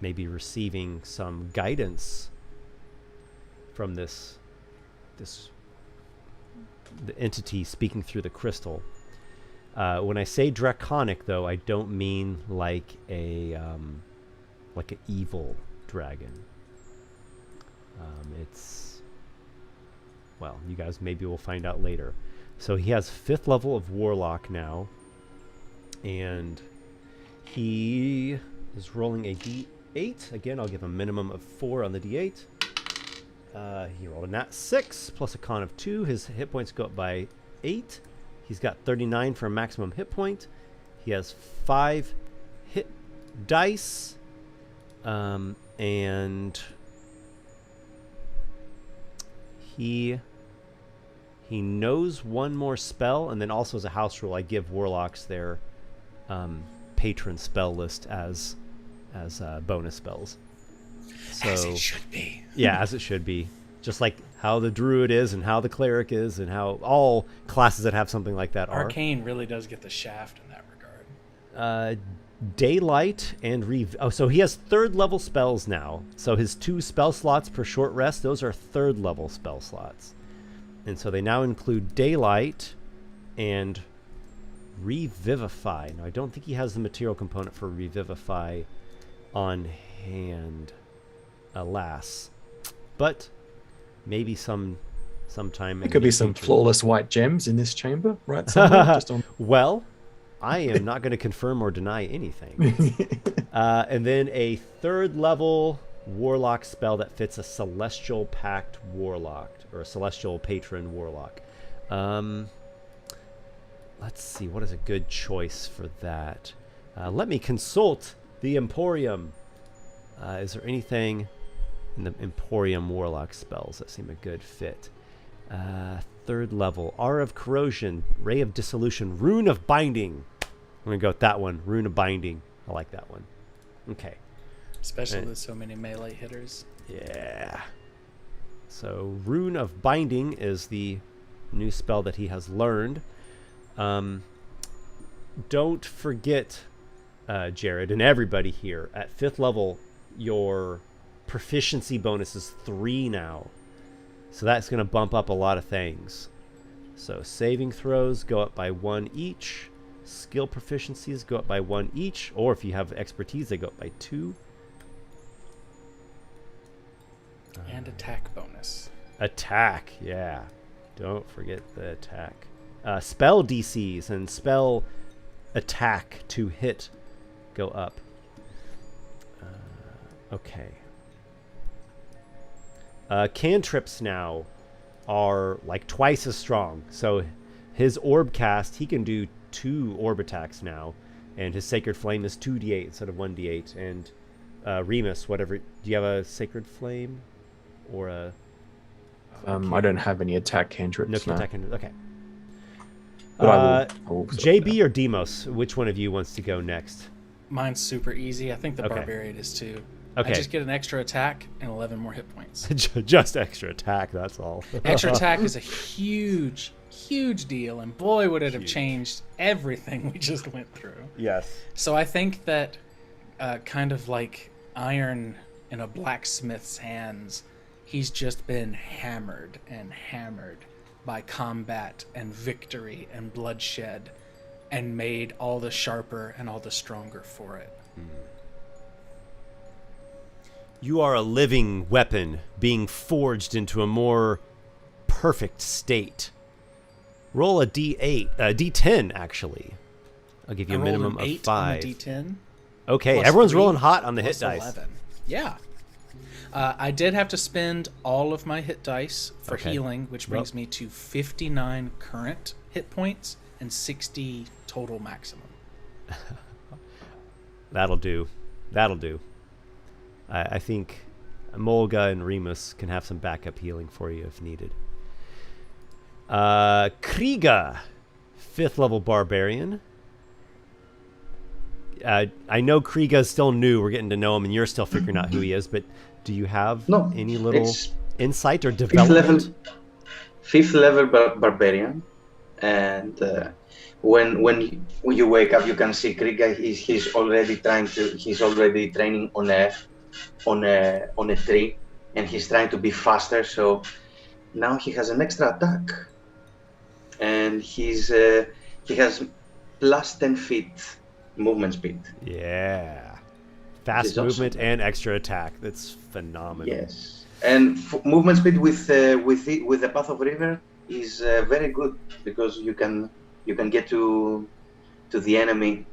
maybe receiving some guidance from the entity speaking through the crystal. When I say draconic, though, I don't mean like an evil dragon. It's, well, you guys maybe will find out later. So he has 5th level of Warlock now, and he is rolling a d8. Again, I'll give a minimum of 4 on the d8. He rolled a nat 6 plus a con of 2. His hit points go up by 8. He's got 39 for a maximum hit point. He has 5 hit dice, and he knows 1 more spell, and then also as a house rule, I give warlocks their patron spell list as bonus spells. So, as it should be. Yeah, as it should be. Just like how the druid is and how the cleric is and how all classes that have something like that are. Arcane really does get the shaft in that regard. Daylight and so he has 3rd level spells now. So his 2 spell slots per short rest, those are 3rd level spell slots. And so they now include Daylight and Revivify. Now, I don't think he has the material component for Revivify on hand, alas. But maybe sometime. There could be some flawless white gems in this chamber, right? Somewhere, just on... Well, I am not going to confirm or deny anything. And then a 3rd level Warlock spell that fits a Celestial Pact Warlock, or a Celestial Patron Warlock. Let's see, what is a good choice for that? Let me consult the Emporium. Is there anything in the Emporium Warlock spells that seem a good fit? 3rd level, Aura of Corrosion, Ray of Dissolution, Rune of Binding. I'm going to go with that one, Rune of Binding. I like that one. Okay. Especially with so many melee hitters. Yeah. So Rune of Binding is the new spell that he has learned. Don't forget, Jared, and everybody here, at 5th level, your proficiency bonus is 3 now. So that's going to bump up a lot of things. So saving throws go up by 1 each. Skill proficiencies go up by 1 each. Or if you have expertise, they go up by 2. And attack bonus. Attack, yeah. Don't forget the attack. Spell DCs and spell attack to hit go up. Okay. Cantrips now are like twice as strong. So his orb cast, he can do 2 orb attacks now. And his Sacred Flame is 2d8 instead of 1d8. And Remus, whatever. Do you have a Sacred Flame? Or a... I don't have any attack cantrips. No attack cantrips. Okay. But I will JB or Dimos? Which one of you wants to go next? Mine's super easy. I think the Barbarian is too. Okay. I just get an extra attack and 11 more hit points. Just extra attack, that's all. Extra attack is a huge, huge deal, and boy, would it have changed everything we just went through. Yes. So I think that kind of like iron in a blacksmith's hands, he's just been hammered and hammered by combat and victory and bloodshed, and made all the sharper and all the stronger for it. You are a living weapon being forged into a more perfect state. Roll a D10 actually. I'll give you a minimum of 5. On the D10. Okay, Plus everyone's 3, rolling hot on the hit plus dice. 11. Yeah. I did have to spend all of my hit dice for healing, which brings me to 59 current hit points and 60 total maximum. That'll do. I think Mulga and Remus can have some backup healing for you if needed. Kriga, 5th level Barbarian. I know Kriga is still new. We're getting to know him, and you're still figuring out who he is. But do you have any little insight or development? 5th level barbarian, and when you wake up, you can see Kriga. He's already training on a tree, and he's trying to be faster. So now he has an extra attack, and he has plus 10 feet movement speed. Yeah. Fast movement and extra attack. That's phenomenal. Yes. And movement speed with the Path of River is very good, because you can get to the enemy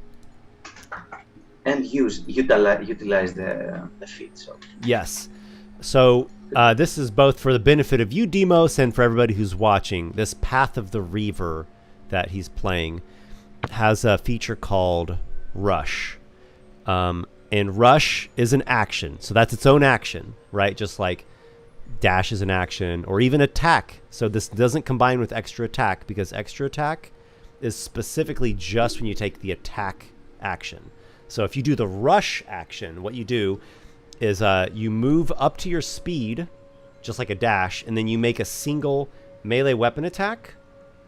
and utilize the feat. So yes. So this is both for the benefit of you, Dimos, and for everybody who's watching. This Path of the Reaver that he's playing has a feature called Rush. And Rush is an action. So that's its own action, right? Just like Dash is an action, or even Attack. So this doesn't combine with Extra Attack, because Extra Attack is specifically just when you take the attack action. So if you do the Rush action, what you do is you move up to your speed, just like a dash, and then you make a single melee weapon attack,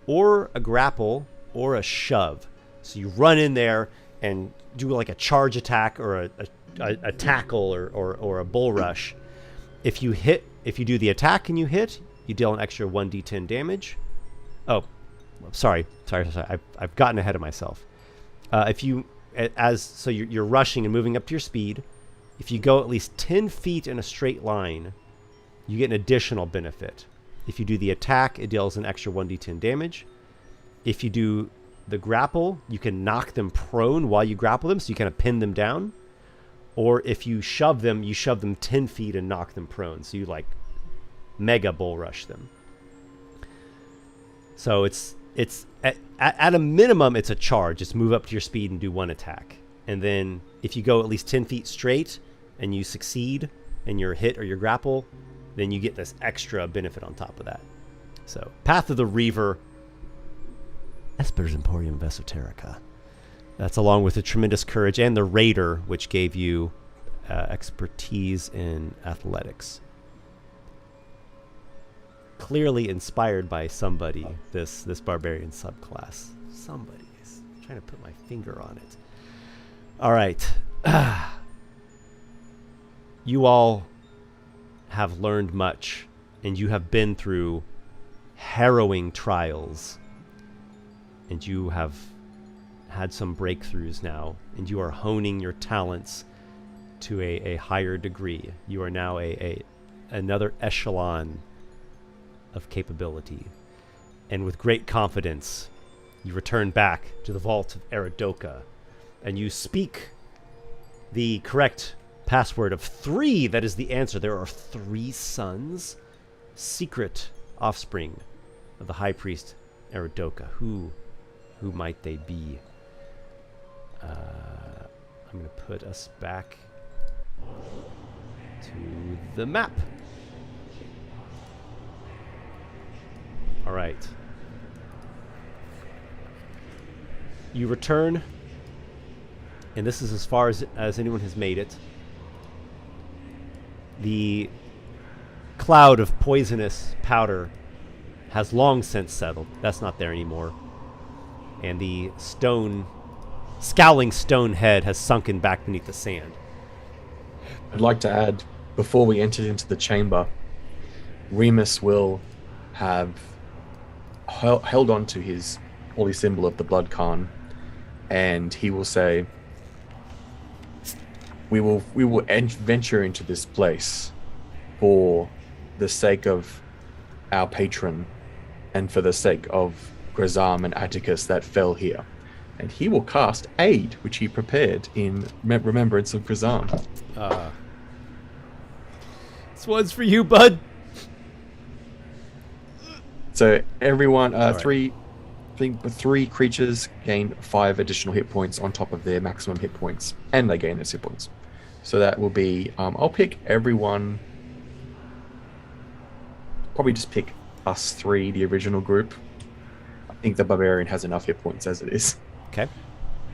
or a grapple, or a shove. So you run in there and do like a charge attack, or a tackle, or a bull rush. If you do the attack and you hit, you deal an extra 1d10 damage. Oh, sorry. I've gotten ahead of myself. So you're rushing and moving up to your speed. If you go at least 10 feet in a straight line, you get an additional benefit. If you do the attack, it deals an extra 1d10 damage. If you do the grapple, you can knock them prone while you grapple them, so you kind of pin them down. Or if you shove them 10 feet and knock them prone. So you like mega bull rush them. So it's at a minimum, it's a charge. Just move up to your speed and do one attack. And then if you go at least 10 feet straight and you succeed in your hit or your grapple, then you get this extra benefit on top of that. So Path of the Reaver, Esper's Emporium of Esoterica. That's along with the Tremendous Courage and the Raider, which gave you expertise in athletics. Clearly inspired by somebody, this barbarian subclass. Somebody is trying to put my finger on it. All right. You all have learned much, and you have been through harrowing trials, and you have had some breakthroughs now, and you are honing your talents to a higher degree. You are now another echelon of capability. And with great confidence, you return back to the vault of Eridoka, and you speak the correct password of 3. That is the answer. There are 3 sons, secret offspring of the High Priest Eridoka. Who might they be? I'm going to put us back to the map. All right. You return, and this is as far as anyone has made it. The cloud of poisonous powder has long since settled. That's not there anymore. And the scowling stone head has sunken back beneath the sand. I'd like to add, before we enter into the chamber, Remus will have held on to his holy symbol of the blood Khan, and he will say, we will venture into this place for the sake of our patron and for the sake of Grazam and Atticus that fell here. And he will cast Aid, which he prepared in remembrance of Grazam. This one's for you, bud. So everyone, right. three creatures gain 5 additional hit points on top of their maximum hit points, and they gain those hit points. So that will be, I'll pick everyone. Probably just pick us 3, the original group. I think the barbarian has enough hit points as it is. Okay.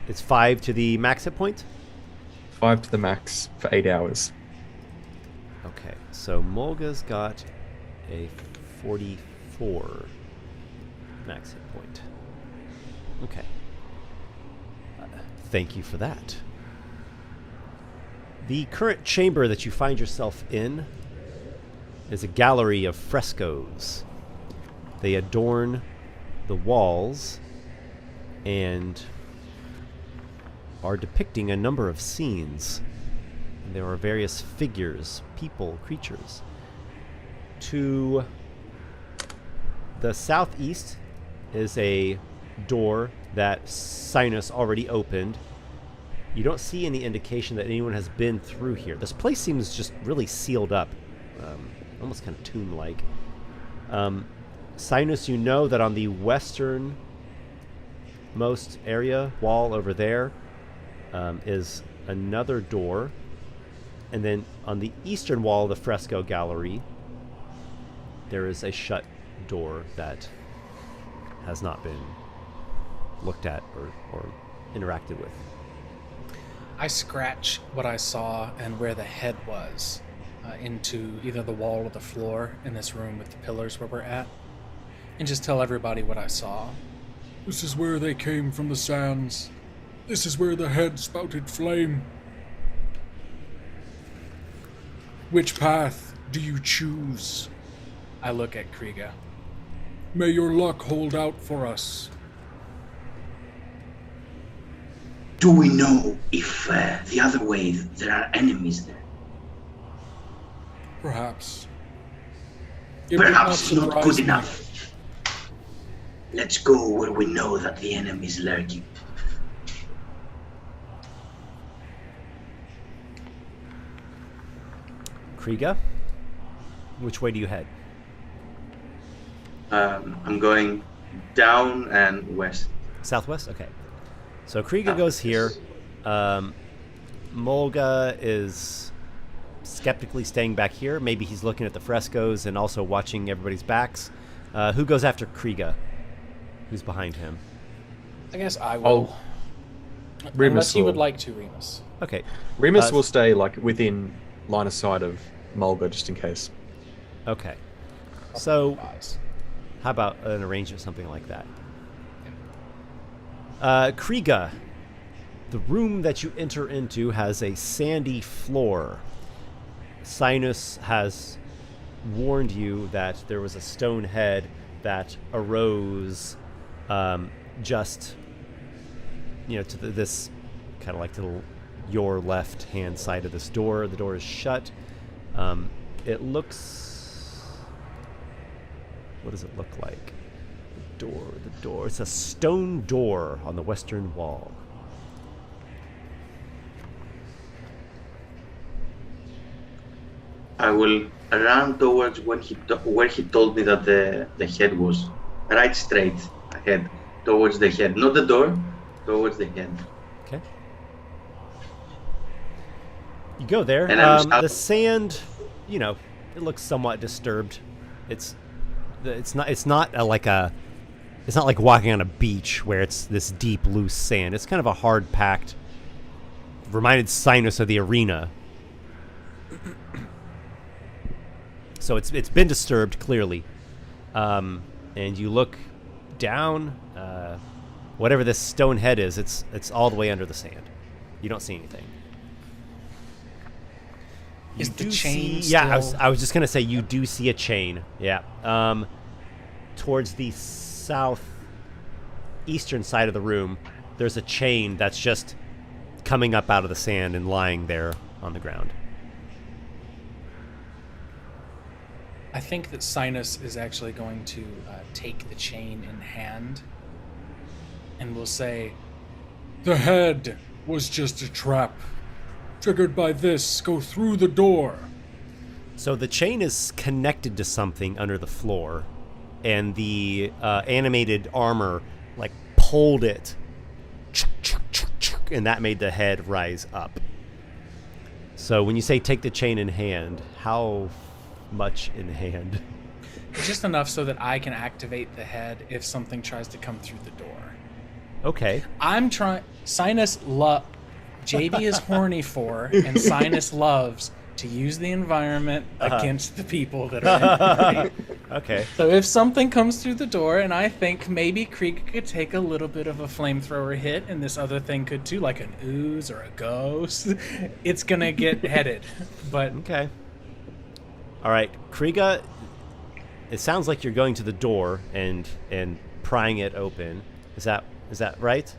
It's 5 to the max hit point? 5 to the max for 8 hours. Okay, so Mulga's got a 44 max hit point. Okay. Thank you for that. The current chamber that you find yourself in is a gallery of frescoes. They adorn the walls and are depicting a number of scenes. And there are various figures, people, creatures. To the southeast is a door that Cynus already opened. You don't see any indication that anyone has been through here. This place seems just really sealed up, almost kind of tomb-like. Cynus, you know that on the westernmost area, wall over there, is another door. And then on the eastern wall of the fresco gallery, there is a shut door that has not been looked at or interacted with. I scratch what I saw and where the head was into either the wall or the floor in this room with the pillars where we're at, and just tell everybody what I saw. This is where they came from the sands. This is where the head spouted flame. Which path do you choose? I look at Kriga. May your luck hold out for us. Do we know if the other way there are enemies there? Perhaps. It would Perhaps not surprise good me. enough. Let's go where we know that the enemy is lurking. Kriga, which way do you head? I'm going down and west. Southwest? Okay. So Kriga goes here. Mulga is skeptically staying back here. Maybe he's looking at the frescoes and also watching everybody's backs. Who goes after Kriga? Who's behind him? I guess I will. Remus Unless you would will. like to, Remus. Okay. Remus will stay like within line of sight of Mulga just in case. Okay. So, Eyes. how about an arrangement, something like that? Kriga, the room that you enter into has a sandy floor. Cynus has warned you that there was a stone head that arose just, to this kind of like to your left hand side of this door. The door is shut. It looks... What does it look like? The door. It's a stone door on the western wall. I will run towards where he told me that the head was. Right straight ahead, towards the head. Not the door, towards the head. Okay. You go there. And I'm The sand, it looks somewhat disturbed. It's not like walking on a beach where it's this deep, loose sand. It's kind of a hard packed. Reminded Cynus of the arena. So it's been disturbed clearly, and you look down. Whatever this stone head is, it's all the way under the sand. You don't see anything. Is You the do chain see- Yeah, still... I was just gonna say you do see a chain. Yeah, towards the southeastern side of the room, there's a chain that's just coming up out of the sand and lying there on the ground. I think that Cynus is actually going to take the chain in hand and will say, The head was just a trap. Triggered by this, go through the door. So the chain is connected to something under the floor, and the animated armor pulled it, and that made the head rise up. So when you say take the chain in hand, how much in hand? just enough so that I can activate the head if something tries to come through the door. Okay. I'm trying... JB is horny for, and Cynus loves to use the environment against the people that are in the party. Okay. So if something comes through the door, and I think maybe Krieg could take a little bit of a flamethrower hit, and this other thing could too, like an ooze or a ghost, it's gonna get headed. But Okay. All right, Kriega, it sounds like you're going to the door and prying it open. Is that right?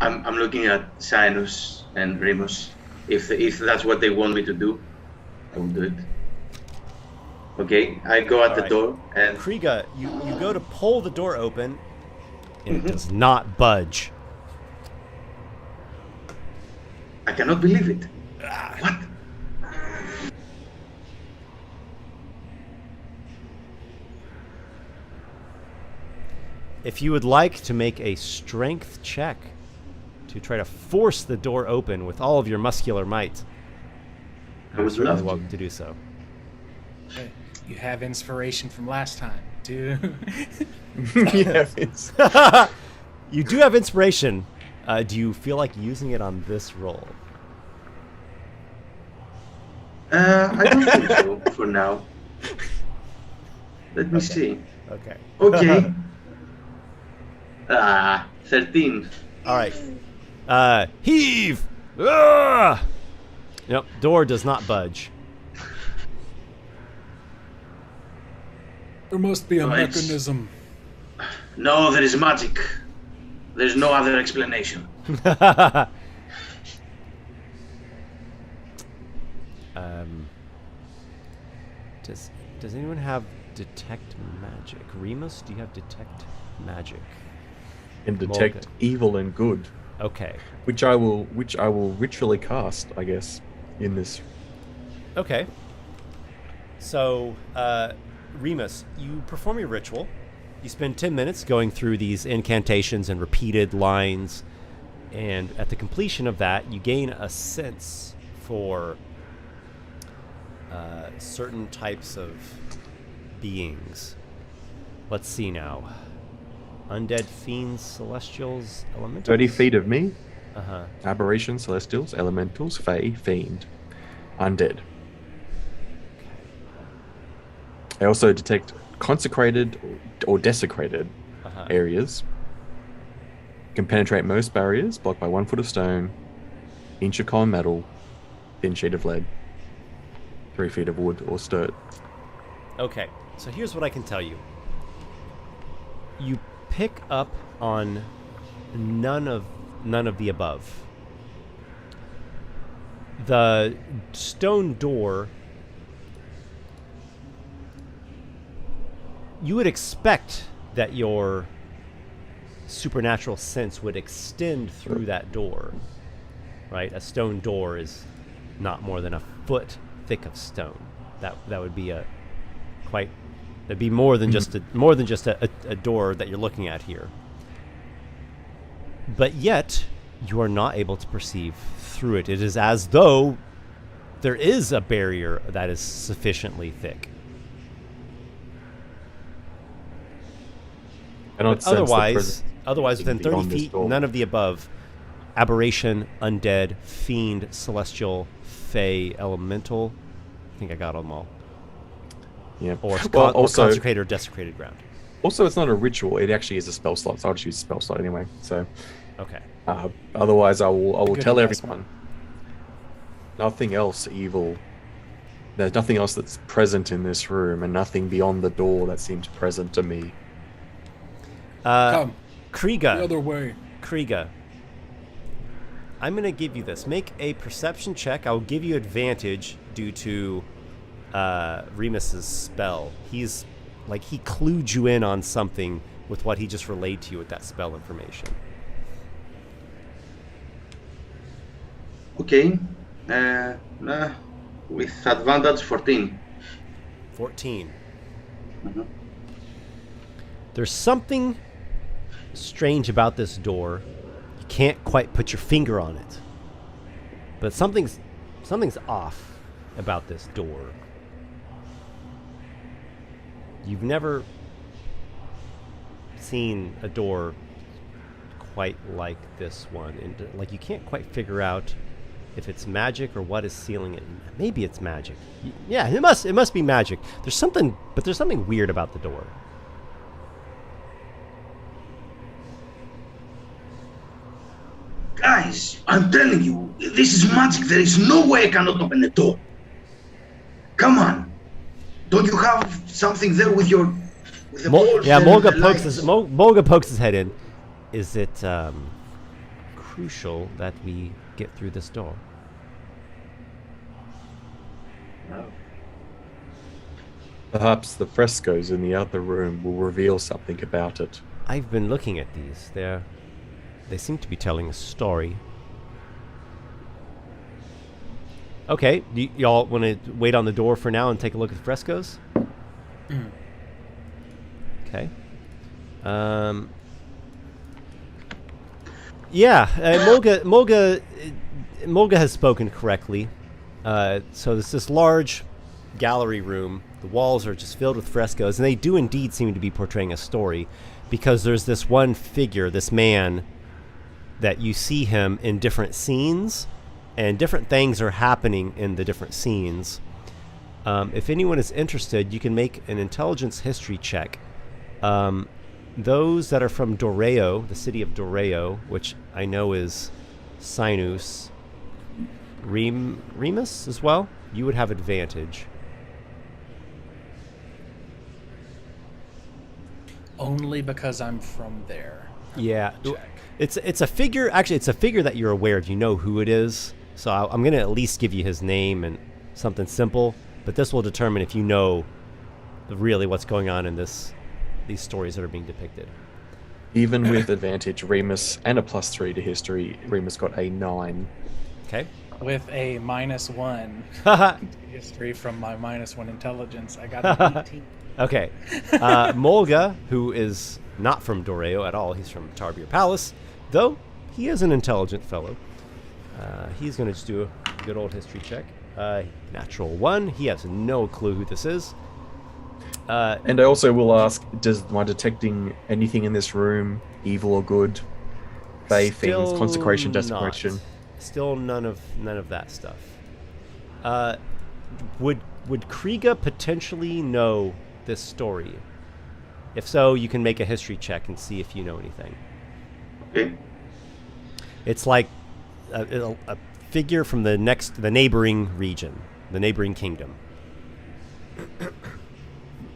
I'm looking at Cynus and Remus. If that's what they want me to do, I will do it. Okay, I go at the right. door and Kriega, you go to pull the door open, and it does not budge. I cannot believe it. What? If you would like to make a strength check to try to force the door open with all of your muscular might, I you're would certainly love to. welcome to do so. you have inspiration from last time, dude. Yeah, it's... You do have inspiration. Do you feel like using it on this roll? I don't think so for now. Let me see. Okay. Okay. 13. All right. Heave! Ah! Nope, door does not budge. There must be a No, it's- mechanism. No, there is magic. There's no other explanation. Does anyone have detect magic? Remus, do you have detect magic? And detect evil and good, Okay. which I will ritually cast, I guess, in this. Okay. So, Remus, you perform your ritual. You spend 10 minutes going through these incantations and repeated lines. And at the completion of that, you gain a sense for certain types of beings. Let's see now. Undead, fiends, celestials, elementals. 30 feet of me. Uh-huh. Aberration, celestials, elementals, fae, fiend, undead. I also detect consecrated or desecrated areas. Can penetrate most barriers, blocked by 1 foot of stone, inch of common metal, thin sheet of lead, 3 feet of wood or dirt. Okay, so here's what I can tell you. You pick up on none of the above. The stone door, you would expect that your supernatural sense would extend through that door, right? A stone door is not more than a foot thick of stone. That would be that'd be more than just a door that you're looking at here. But yet you are not able to perceive through it. It is as though there is a barrier that is sufficiently thick. I don't But sense the otherwise, presence within 30 beyond this feet, door. none of the above. Aberration, undead, fiend, celestial, fey, elemental. I think I got them all. Yeah. Or, Well, or also, consecrated or desecrated ground. also, it's not a ritual. It actually is a spell slot, so I'll just use a spell slot anyway. So, Okay. otherwise, I will Good tell investment. everyone. Nothing else evil. There's nothing else that's present in this room, and nothing beyond the door that seems present to me. Come, the Kriga. other way. Kriga. I'm going to give you this. Make a perception check. I will give you advantage due to Remus's spell. He's like he clued you in on something with what he just relayed to you with that spell information. Okay. With advantage 14. 14. Mhm. There's something strange about this door. You can't quite put your finger on it. But something's off about this door. You've never seen a door quite like this one, and like you can't quite figure out if it's magic or what is sealing it. Maybe it's magic. Yeah, it must be magic. There's something weird about the door. Guys, I'm telling you, this is magic. There is no way I cannot open the door. Come on. Don't you have something there with your... With the balls and Mulga the pokes lights? Mulga pokes his head in. Is it crucial that we get through this door? No. Perhaps the frescoes in the other room will reveal something about it. I've been looking at these. They seem to be telling a story. Okay, y'all want to wait on the door for now and take a look at the frescoes? Okay. Yeah, Mulga has spoken correctly. So there's this large gallery room. The walls are just filled with frescoes, and they do indeed seem to be portraying a story, because there's this one figure, this man, that you see him in different scenes, and different things are happening in the different scenes. If anyone is interested, you can make an intelligence history check. Those that are from Doreo, the city of Doreo, which I know is Cynus, Remus as well, you would have advantage. only because I'm from there. Yeah. Check. It's a figure. Actually, it's a figure that you're aware of. You know who it is. So I'm going to at least give you his name and something simple. But this will determine if you know really what's going on in these stories that are being depicted. Even with advantage, Remus and a +3 to history, Remus got a 9. Okay. With a -1 history from my -1 intelligence, I got an 18. Okay. Mulga, who is not from Doreo at all, he's from Tarbir Palace, though he is an intelligent fellow. He's going to just do a good old history check. Natural 1. He has no clue who this is. And I also will ask, does my detecting anything in this room, evil or good? Fey, things, consecration, desecration? Not. Still none of that stuff. Would Kriega potentially know this story? If so, you can make a history check and see if you know anything. Okay. It's like a figure from the neighboring region, the neighboring kingdom.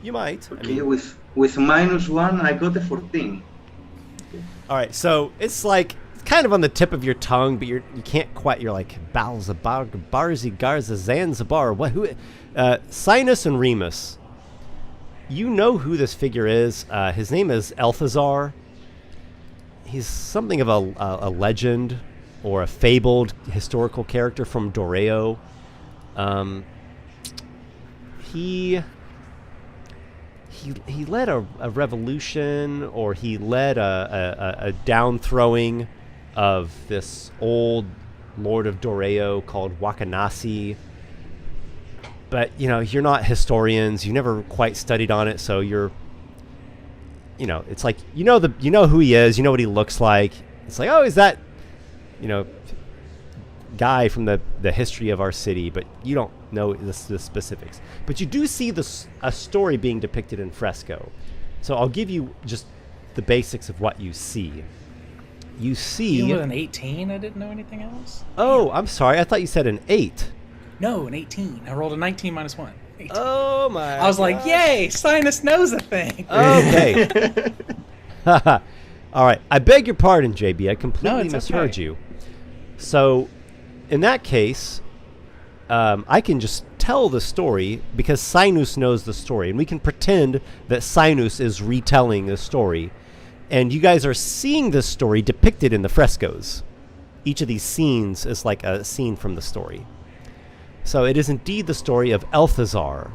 You might. Okay, with -1, I got a 14. All right, so it's like kind of on the tip of your tongue, but you can't quite. You're like Balzabar, Barzi, Garza, Zanzibar. What? Who? Cynus and Remus. You know who this figure is. His name is Elthazar. He's something of a legend or a fabled historical character from Doreo. He led a revolution, or he led a downthrowing of this old lord of Doreo called Wakanasi. But, you're not historians. You never quite studied on it, so you're, it's like, you know who he is. You know what he looks like. It's like, oh, is that, guy from the history of our city, but you don't know the specifics. But you do see a story being depicted in fresco. So I'll give you just the basics of what you see. You see... Even with an 18, I didn't know anything else? Oh, I'm sorry. I thought you said an 8. No, an 18. I rolled a 19 -1. 18. Oh, my I was like, yay, Cynus knows a thing. Okay. All right. I beg your pardon, JB. I completely misheard okay. you. So, in that case, I can just tell the story because Cynus knows the story. And we can pretend that Cynus is retelling the story. And you guys are seeing this story depicted in the frescoes. Each of these scenes is like a scene from the story. So it is indeed the story of Elthazar.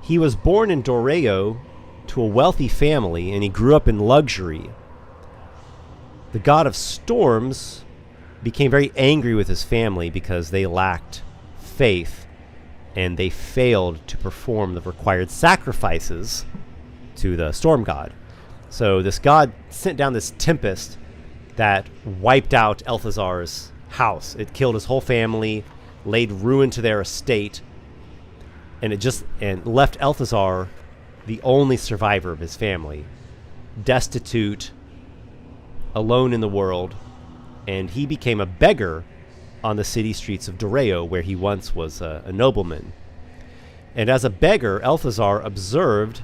He was born in Doreo to a wealthy family, and he grew up in luxury. The god of storms became very angry with his family because they lacked faith, and they failed to perform the required sacrifices to the storm god. So this god sent down this tempest that wiped out Elthazar's house. It killed his whole family, laid ruin to their estate, and left Elthazar the only survivor of his family, destitute, alone in the world, and he became a beggar on the city streets of Doreo, where he once was a nobleman. And as a beggar, Elthazar observed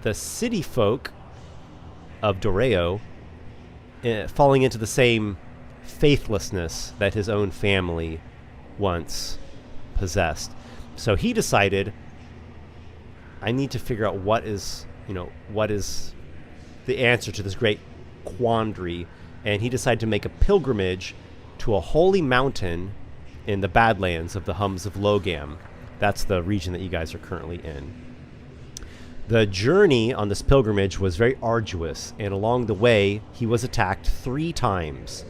the city folk of Doreo falling into the same faithlessness that his own family once possessed. So he decided, I need to figure out what is the answer to this great quandary, and he decided to make a pilgrimage to a holy mountain in the Badlands of the Hums of Logam. That's the region that you guys are currently in. The journey on this pilgrimage was very arduous, and along the way, he was attacked 3 times.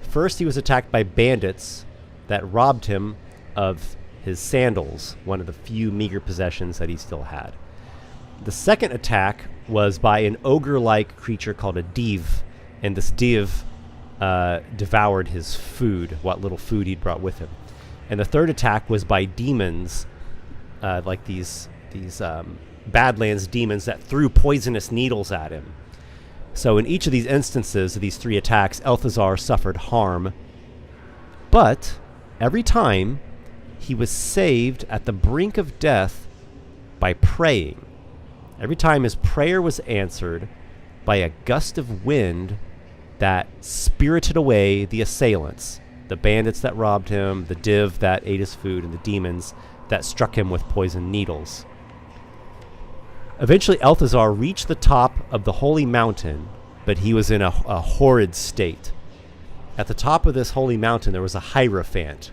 First, he was attacked by bandits that robbed him of his sandals, one of the few meager possessions that he still had. The second attack was by an ogre-like creature called a div, and this div devoured his food, what little food he'd brought with him. And the third attack was by demons, like these Badlands demons that threw poisonous needles at him. So in each of these instances of these 3 attacks, Elthazar suffered harm, but every time he was saved at the brink of death by praying. Every time his prayer was answered by a gust of wind that spirited away the assailants, the bandits that robbed him, the div that ate his food, and the demons that struck him with poisoned needles. Eventually, Elthazar reached the top of the holy mountain, but he was in a horrid state. At the top of this holy mountain, there was a hierophant.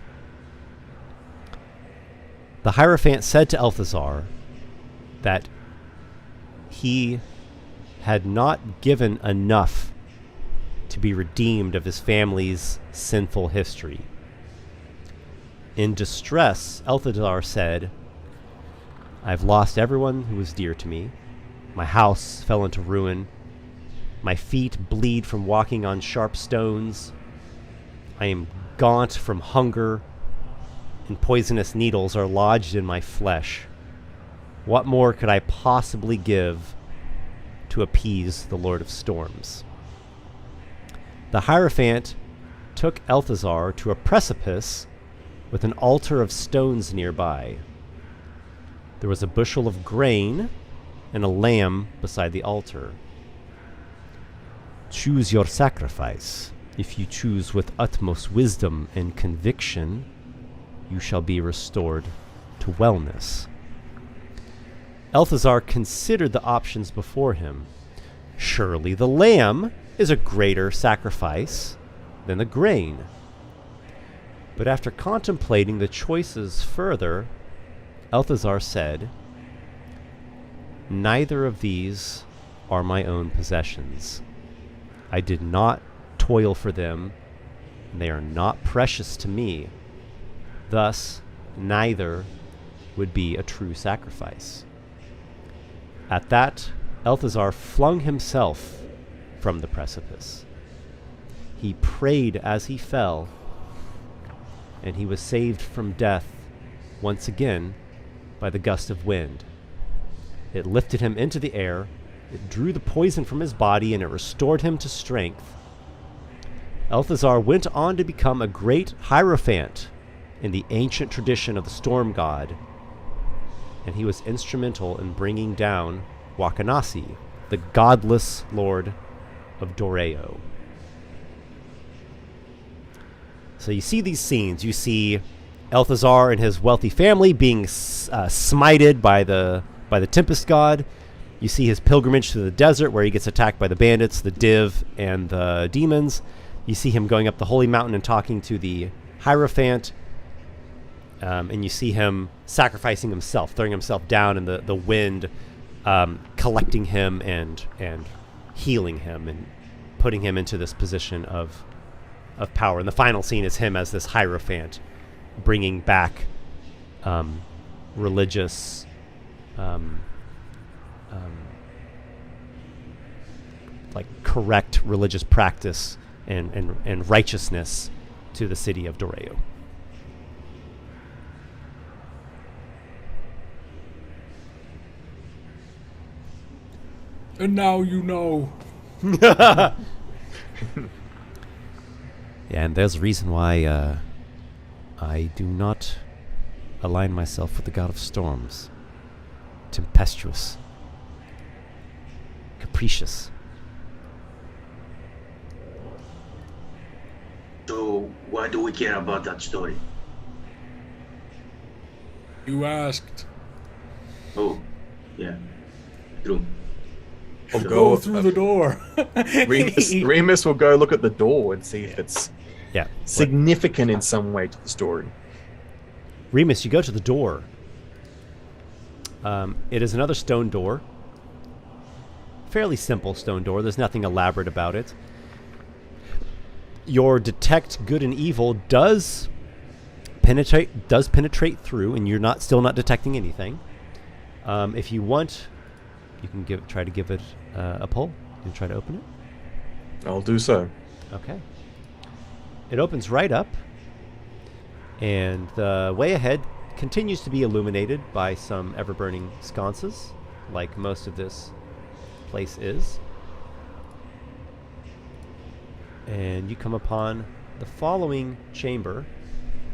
The hierophant said to Elthazar that he had not given enough to be redeemed of his family's sinful history. In distress, Elthazar said, "I've lost everyone who was dear to me. My house fell into ruin. My feet bleed from walking on sharp stones. I am gaunt from hunger, and poisonous needles are lodged in my flesh. What more could I possibly give to appease the Lord of Storms?" The hierophant took Elthazar to a precipice with an altar of stones nearby. There was a bushel of grain and a lamb beside the altar. "Choose your sacrifice. If you choose with utmost wisdom and conviction, you shall be restored to wellness." Elthazar considered the options before him. Surely the lamb is a greater sacrifice than the grain. But after contemplating the choices further, Elthazar said, "Neither of these are my own possessions. I did not toil for them, and they are not precious to me. Thus, neither would be a true sacrifice." At that, Elthazar flung himself from the precipice. He prayed as he fell, and he was saved from death once again by the gust of wind. It lifted him into the air, it drew the poison from his body, and it restored him to strength. Elthazar went on to become a great hierophant in the ancient tradition of the storm god, and he was instrumental in bringing down Wakanasi, the godless lord of Doreo. So you see these scenes. You see Elthazar and his wealthy family being smited by the Tempest god. You see his pilgrimage to the desert where he gets attacked by the bandits, the div, and the demons. You see him going up the holy mountain and talking to the hierophant. And you see him sacrificing himself, throwing himself down in the wind, collecting him and healing him and putting him into this position of power. And the final scene is him as this hierophant, bringing back religious like correct religious practice and righteousness to the city of Doreo. And now you know. Yeah, and there's a reason why I do not align myself with the god of storms. Tempestuous. Capricious. So, why do we care about that story? You asked. Oh, yeah, true. I'll Go through the door. Remus will go look at the door and see if it's Yeah. significant in some way to the story. Remus, you go to the door. It is another stone door. Fairly simple stone door. There's nothing elaborate about it. Your detect good and evil does penetrate through, and you're still not detecting anything. If you want, you can try to give it a pull. You can try to open it. I'll do so. Okay. It opens right up, and the way ahead continues to be illuminated by some ever-burning sconces, like most of this place is. And you come upon the following chamber.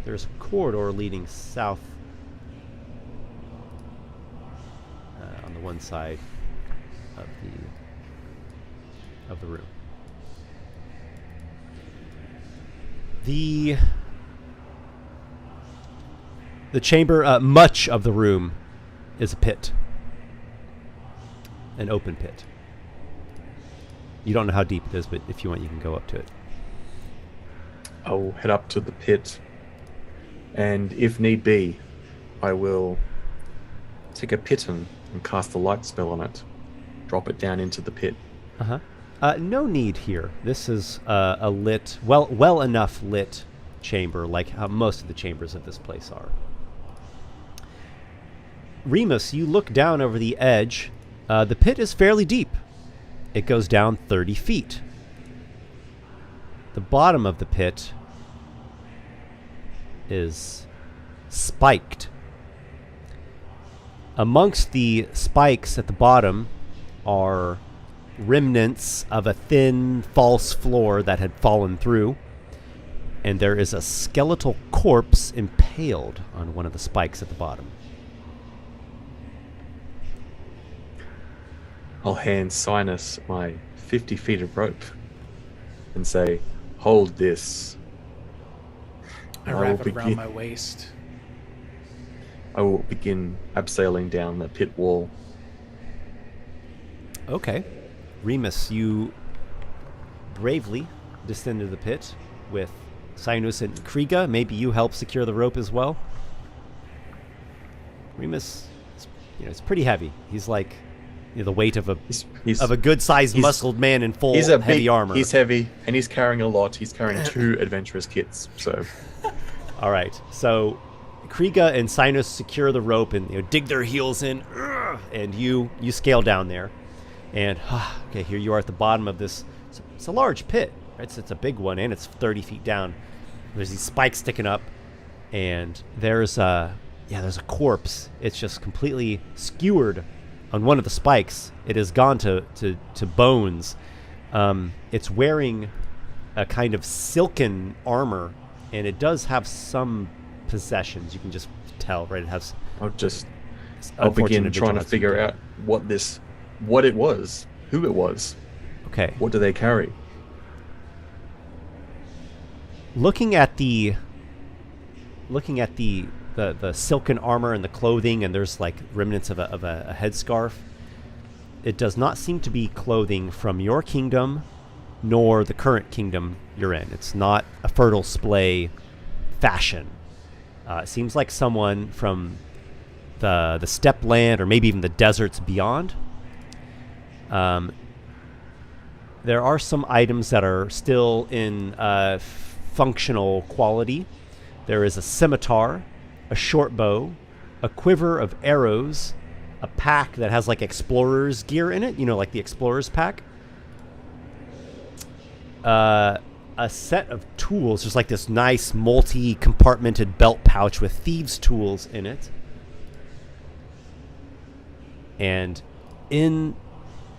There's a corridor leading south on the one side. of the room. The chamber, much of the room is a pit. An open pit. You don't know how deep it is, but if you want, you can go up to it. I'll head up to the pit, and if need be, I will take a piton and cast a light spell on it. Drop it down into the pit. No need here. This is a lit, well enough lit chamber, like how most of the chambers of this place are. Remus, you look down over the edge. The pit is fairly deep. It goes down 30 feet. The bottom of the pit is spiked. Amongst the spikes at the bottom are remnants of a thin, false floor that had fallen through, and there is a skeletal corpse impaled on one of the spikes at the bottom. I'll hand Cynus my 50 feet of rope and say, "Hold this." I wrap it around my waist. I will begin abseiling down the pit wall. Okay. Remus, you bravely descend into the pit with Cynus and Kriga. Maybe you help secure the rope as well. Remus, it's pretty heavy. He's like the weight of a good-sized muscled man in full heavy armor. He's heavy, and he's carrying a lot. He's carrying 2 adventurous kits, so... All right, so Kriga and Cynus secure the rope and dig their heels in, and you scale down there. And, okay, here you are at the bottom of this. It's a large pit, right? It's a big one, and it's 30 feet down. There's these spikes sticking up, and there's a corpse. It's just completely skewered on one of the spikes. It has gone to bones. It's wearing a kind of silken armor, and it does have some possessions. You can just tell, right? It has. I'll begin trying to figure out what it was, who it was. Okay. What do they carry? Looking at the silken armor and the clothing, and there's like remnants of a headscarf. It does not seem to be clothing from your kingdom, nor the current kingdom you're in. It's not a fertile splay fashion. It seems like someone from the steppe land, or maybe even the deserts beyond. There are some items that are still in functional quality. There is a scimitar, a short bow, a quiver of arrows, a pack that has like explorer's gear in it, like the explorer's pack. A set of tools, just like this nice multi-compartmented belt pouch with thieves' tools in it. And in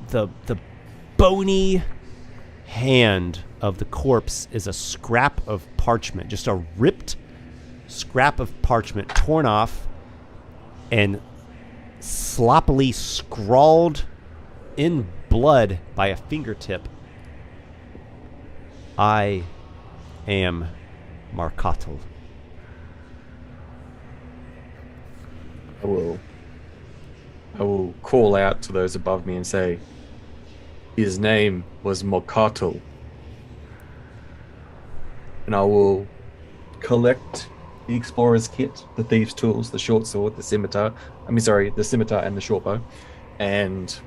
the bony hand of the corpse is a scrap of parchment, just a ripped scrap of parchment torn off and sloppily scrawled in blood by a fingertip. I am Markatl. I will call out to those above me and say, his name was Markatl. And I will collect the explorer's kit, the thieves' tools, the short sword, the scimitar and the short bow, and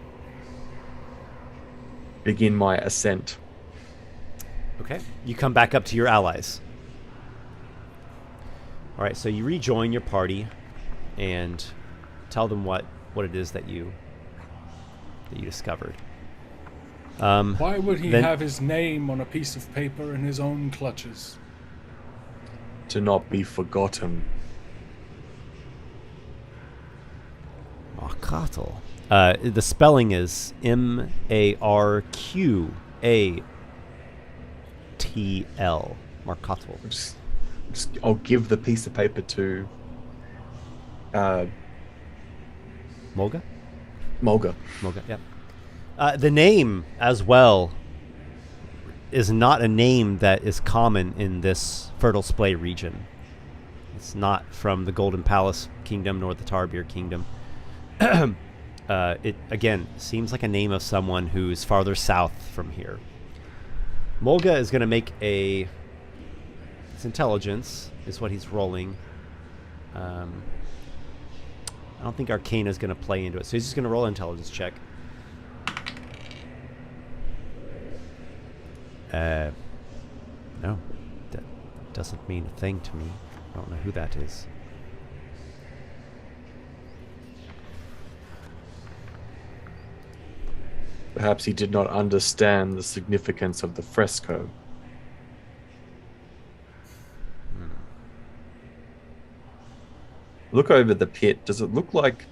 begin my ascent. Okay. You come back up to your allies. All right, so you rejoin your party and tell them what it is that you discovered. Why would he have his name on a piece of paper in his own clutches? To not be forgotten. Markatl. The spelling is Marqatl. Markatl. I'll give the piece of paper to Mulga? Mulga. Mulga, yep. The name as well is not a name that is common in this Fertile Splay region. It's not from the Golden Palace Kingdom nor the Tarbeer Kingdom. It, again, seems like a name of someone who's farther south from here. Mulga is going to make a... His intelligence is what he's rolling. I don't think Arcana is going to play into it, so he's just going to roll an intelligence check. No, that doesn't mean a thing to me. I don't know who that is. Perhaps he did not understand the significance of the fresco. Look over the pit. Does it look like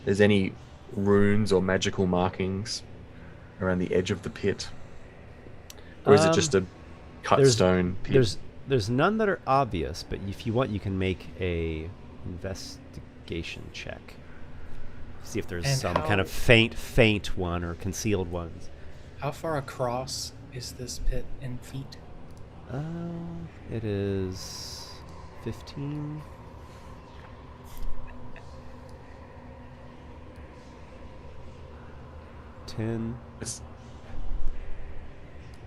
there's any runes or magical markings around the edge of the pit? Or is it just a cut stone pit? There's none that are obvious, but if you want, you can make a investigation check. See if there's some kind of faint one or concealed ones. How far across is this pit in feet? It is 15.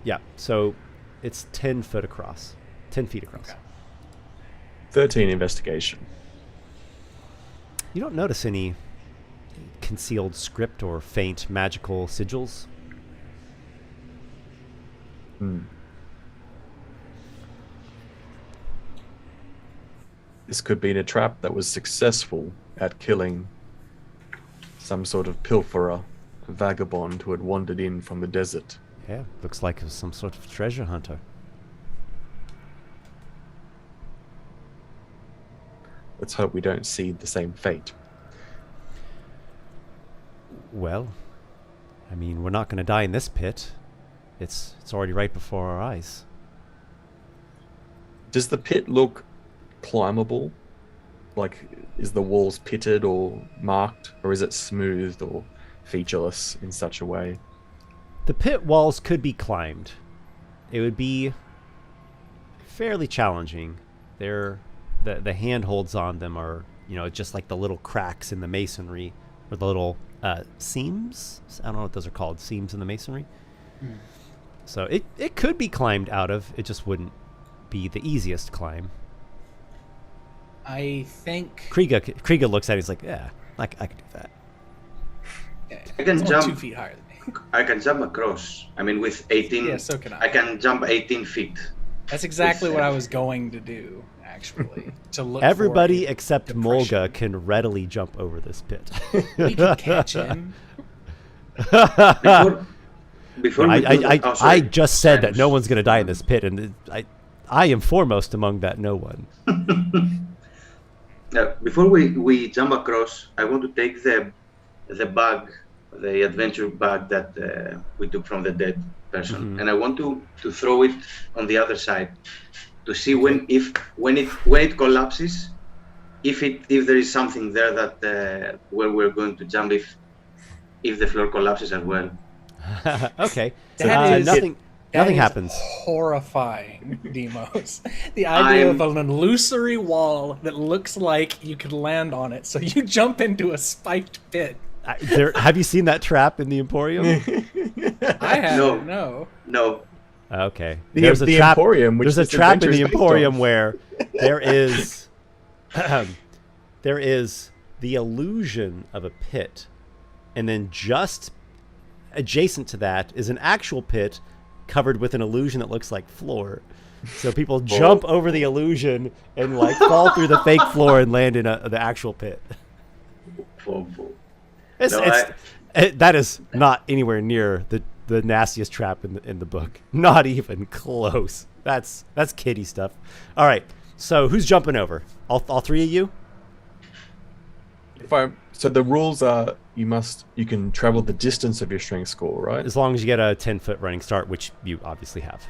Yeah, so it's 10 foot across. 10 feet across. Okay. 13 investigation. You don't notice any concealed script or faint magical sigils? This could be a trap that was successful at killing some sort of pilferer, a vagabond who had wandered in from the desert. Yeah, looks like it was some sort of treasure hunter. Let's hope we don't see the same fate. Well, I mean, we're not going to die in this pit. It's already right before our eyes. Does the pit look climbable? Like, is the walls pitted or marked, or is it smoothed or featureless in such a way? The pit walls could be climbed. It would be fairly challenging. The handholds on them are, just like the little cracks in the masonry, or the little seams. I don't know what those are called. Seams in the masonry. So it could be climbed out of. It just wouldn't be the easiest climb. I think Kriga looks at it. He's like, yeah, I could do that. I can it's jump 2 feet higher than me. I can jump across. I mean, with 18. Yeah, so can I. I can jump 18 feet. That's exactly what I was going to do, actually. To look. Everybody for except depression. Mulga can readily jump over this pit. We can catch him. Before I just said that no Cynus. one's going to die in this pit, and I am foremost among that no one. Before we jump across, I want to take the bag, the adventure bag that we took from the dead person, and I want to throw it on the other side to see when it collapses, if there is something there that where we're going to jump, if the floor collapses as well. Okay, That nothing is happens. Horrifying, Dimos. The idea of an illusory wall that looks like you could land on it, so you jump into a spiked pit. Have you seen that trap in the Emporium? I haven't. No. Okay. There's a trap. Emporium, which there's a this trap in adventure the is based Emporium on. where there is the illusion of a pit, and then just adjacent to that is an actual pit covered with an illusion that looks like floor. So people jump over the illusion and fall through the fake floor and land in the actual pit. That is not anywhere near the nastiest trap in the book. Not even close. That's kiddie stuff. All right. So who's jumping over? All three of you? So the rules are you can travel the distance of your strength score, right? As long as you get a 10-foot running start, which you obviously have.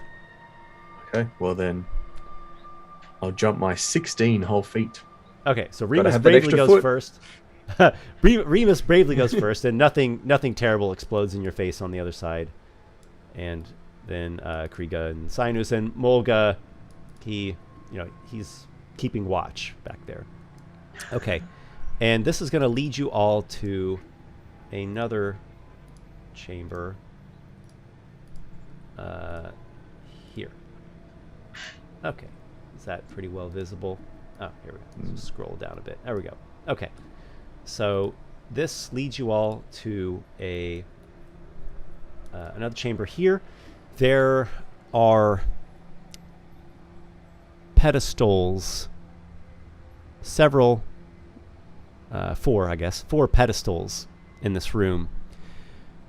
Okay, well then I'll jump my 16 whole feet. Okay, so Gotta Remus have that bravely extra goes foot. first. Remus bravely goes first, and nothing terrible explodes in your face on the other side. And then Kriga and Cynus and Mulga, he's keeping watch back there. Okay, and this is going to lead you all to another chamber here. Okay, is that pretty well visible? Oh, here we go. Let's scroll down a bit. There we go. Okay, so this leads you all to another chamber here. There are pedestals, four pedestals in this room.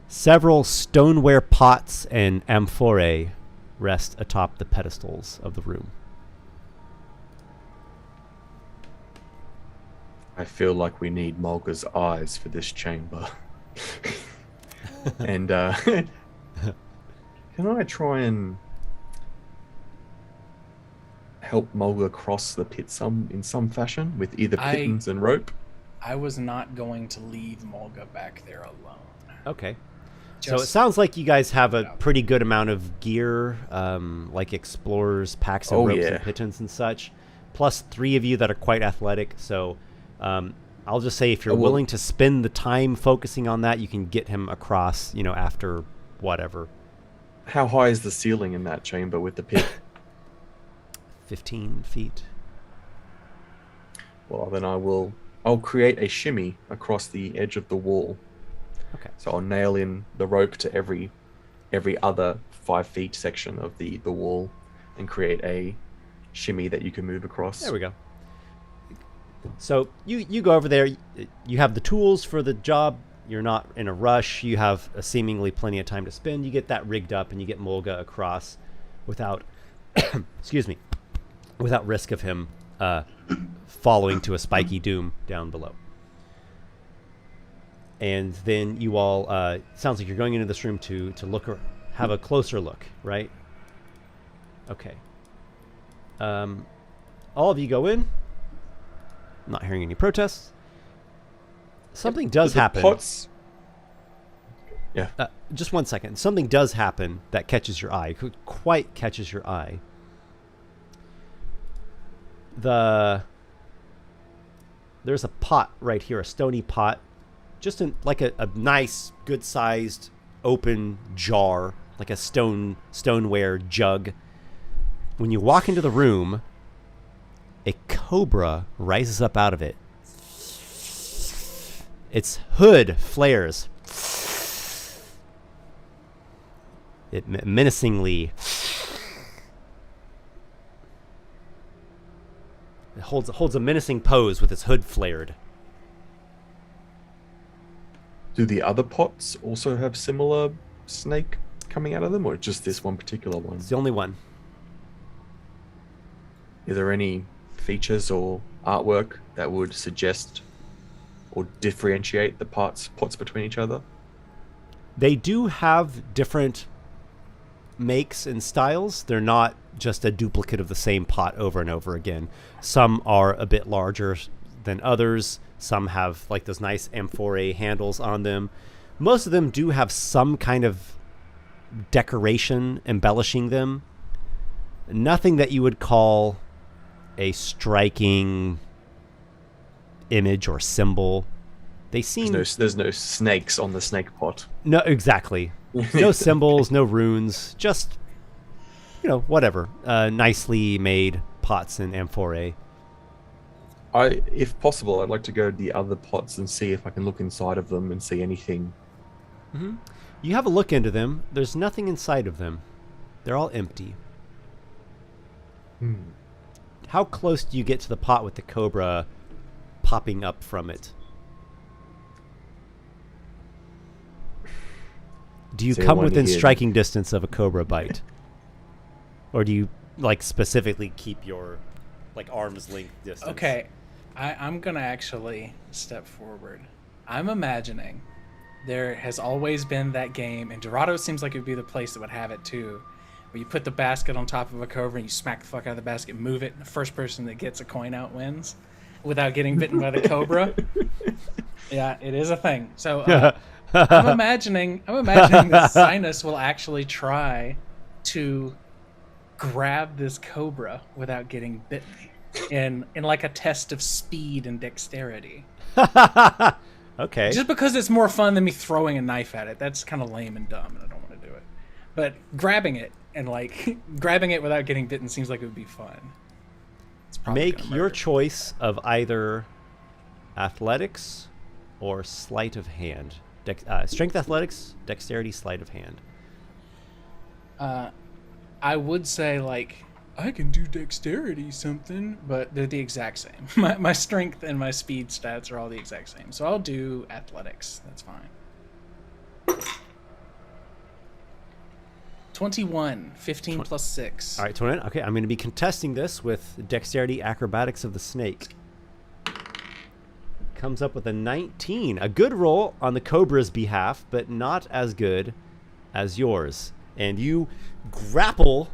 Several stoneware pots and amphorae rest atop the pedestals of the room. I feel like we need Mulga's eyes for this chamber. And can I try and help Mulga cross the pit in some fashion with either pittance and rope? I was not going to leave Mulga back there alone. Okay. So it sounds like you guys have a pretty good amount of gear, like explorers, packs of ropes and pittance and such. Plus 3 of you that are quite athletic. So I'll just say if you're willing to spend the time focusing on that, you can get him across, after whatever. How high is the ceiling in that chamber with the pit? 15 feet. Well, then I'll create a shimmy across the edge of the wall. Okay. So I'll nail in the rope to every other 5 feet section of the wall and create a shimmy that you can move across. There we go. So you go over there. You have the tools for the job. You're not in a rush. You have seemingly plenty of time to spend. You get that rigged up and you get Mulga across without, excuse me, without risk of him falling to a spiky doom down below. And then you all, sounds like you're going into this room to look or have a closer look, right? Okay. All of you go in. I'm not hearing any protests. Something does happen. Pots. Yeah. Just 1 second. Something does happen that catches your eye. Quite catches your eye. There's a pot right here, a stony pot. Just like a nice, good-sized, open jar, like a stoneware jug. When you walk into the room, a cobra rises up out of it. Its hood flares. It menacingly holds a menacing pose with its hood flared. Do the other pots also have similar snake coming out of them, or just this one particular one? It's the only one. Is there any features or artwork that would suggest or differentiate the pots between each other? They do have different makes and styles. They're not just a duplicate of the same pot over and over again. Some are a bit larger than others. Some have like those nice amphorae handles on them. Most of them do have some kind of decoration embellishing them. Nothing that you would call a striking image or symbol. They seem there's no snakes on the snake pot. No, exactly. No symbols, no runes, just whatever. Nicely made pots and amphorae. If possible, I'd like to go to the other pots and see if I can look inside of them and see anything. Mm-hmm. You have a look into them. There's nothing inside of them. They're all empty. How close do you get to the pot with the cobra popping up from it? Do you come within striking distance of a cobra bite? Or do you specifically keep your arm's length distance? Okay, I'm gonna actually step forward. I'm imagining there has always been that game, and Dorado seems like it would be the place that would have it too, where you put the basket on top of a cobra and you smack the fuck out of the basket, move it, and the first person that gets a coin out wins without getting bitten by the cobra. Yeah, it is a thing. So I'm imagining that Cynus will actually try to grab this cobra without getting bitten in like a test of speed and dexterity. Okay. Just because it's more fun than me throwing a knife at it. That's kind of lame and dumb, and I don't want to do it. But grabbing it and like grabbing it without getting bitten seems like it would be fun. Make your choice of either athletics or sleight of hand. Strength athletics, dexterity, sleight of hand. I would say like I can do dexterity something. but they're the exact same. My strength and my speed stats are all the exact same. So I'll do athletics. That's fine. 21, 15 plus 6. All right, 21. Okay, I'm going to be contesting this with dexterity acrobatics of the snake. Comes up with a 19. A good roll on the cobra's behalf, but not as good as yours. And you grab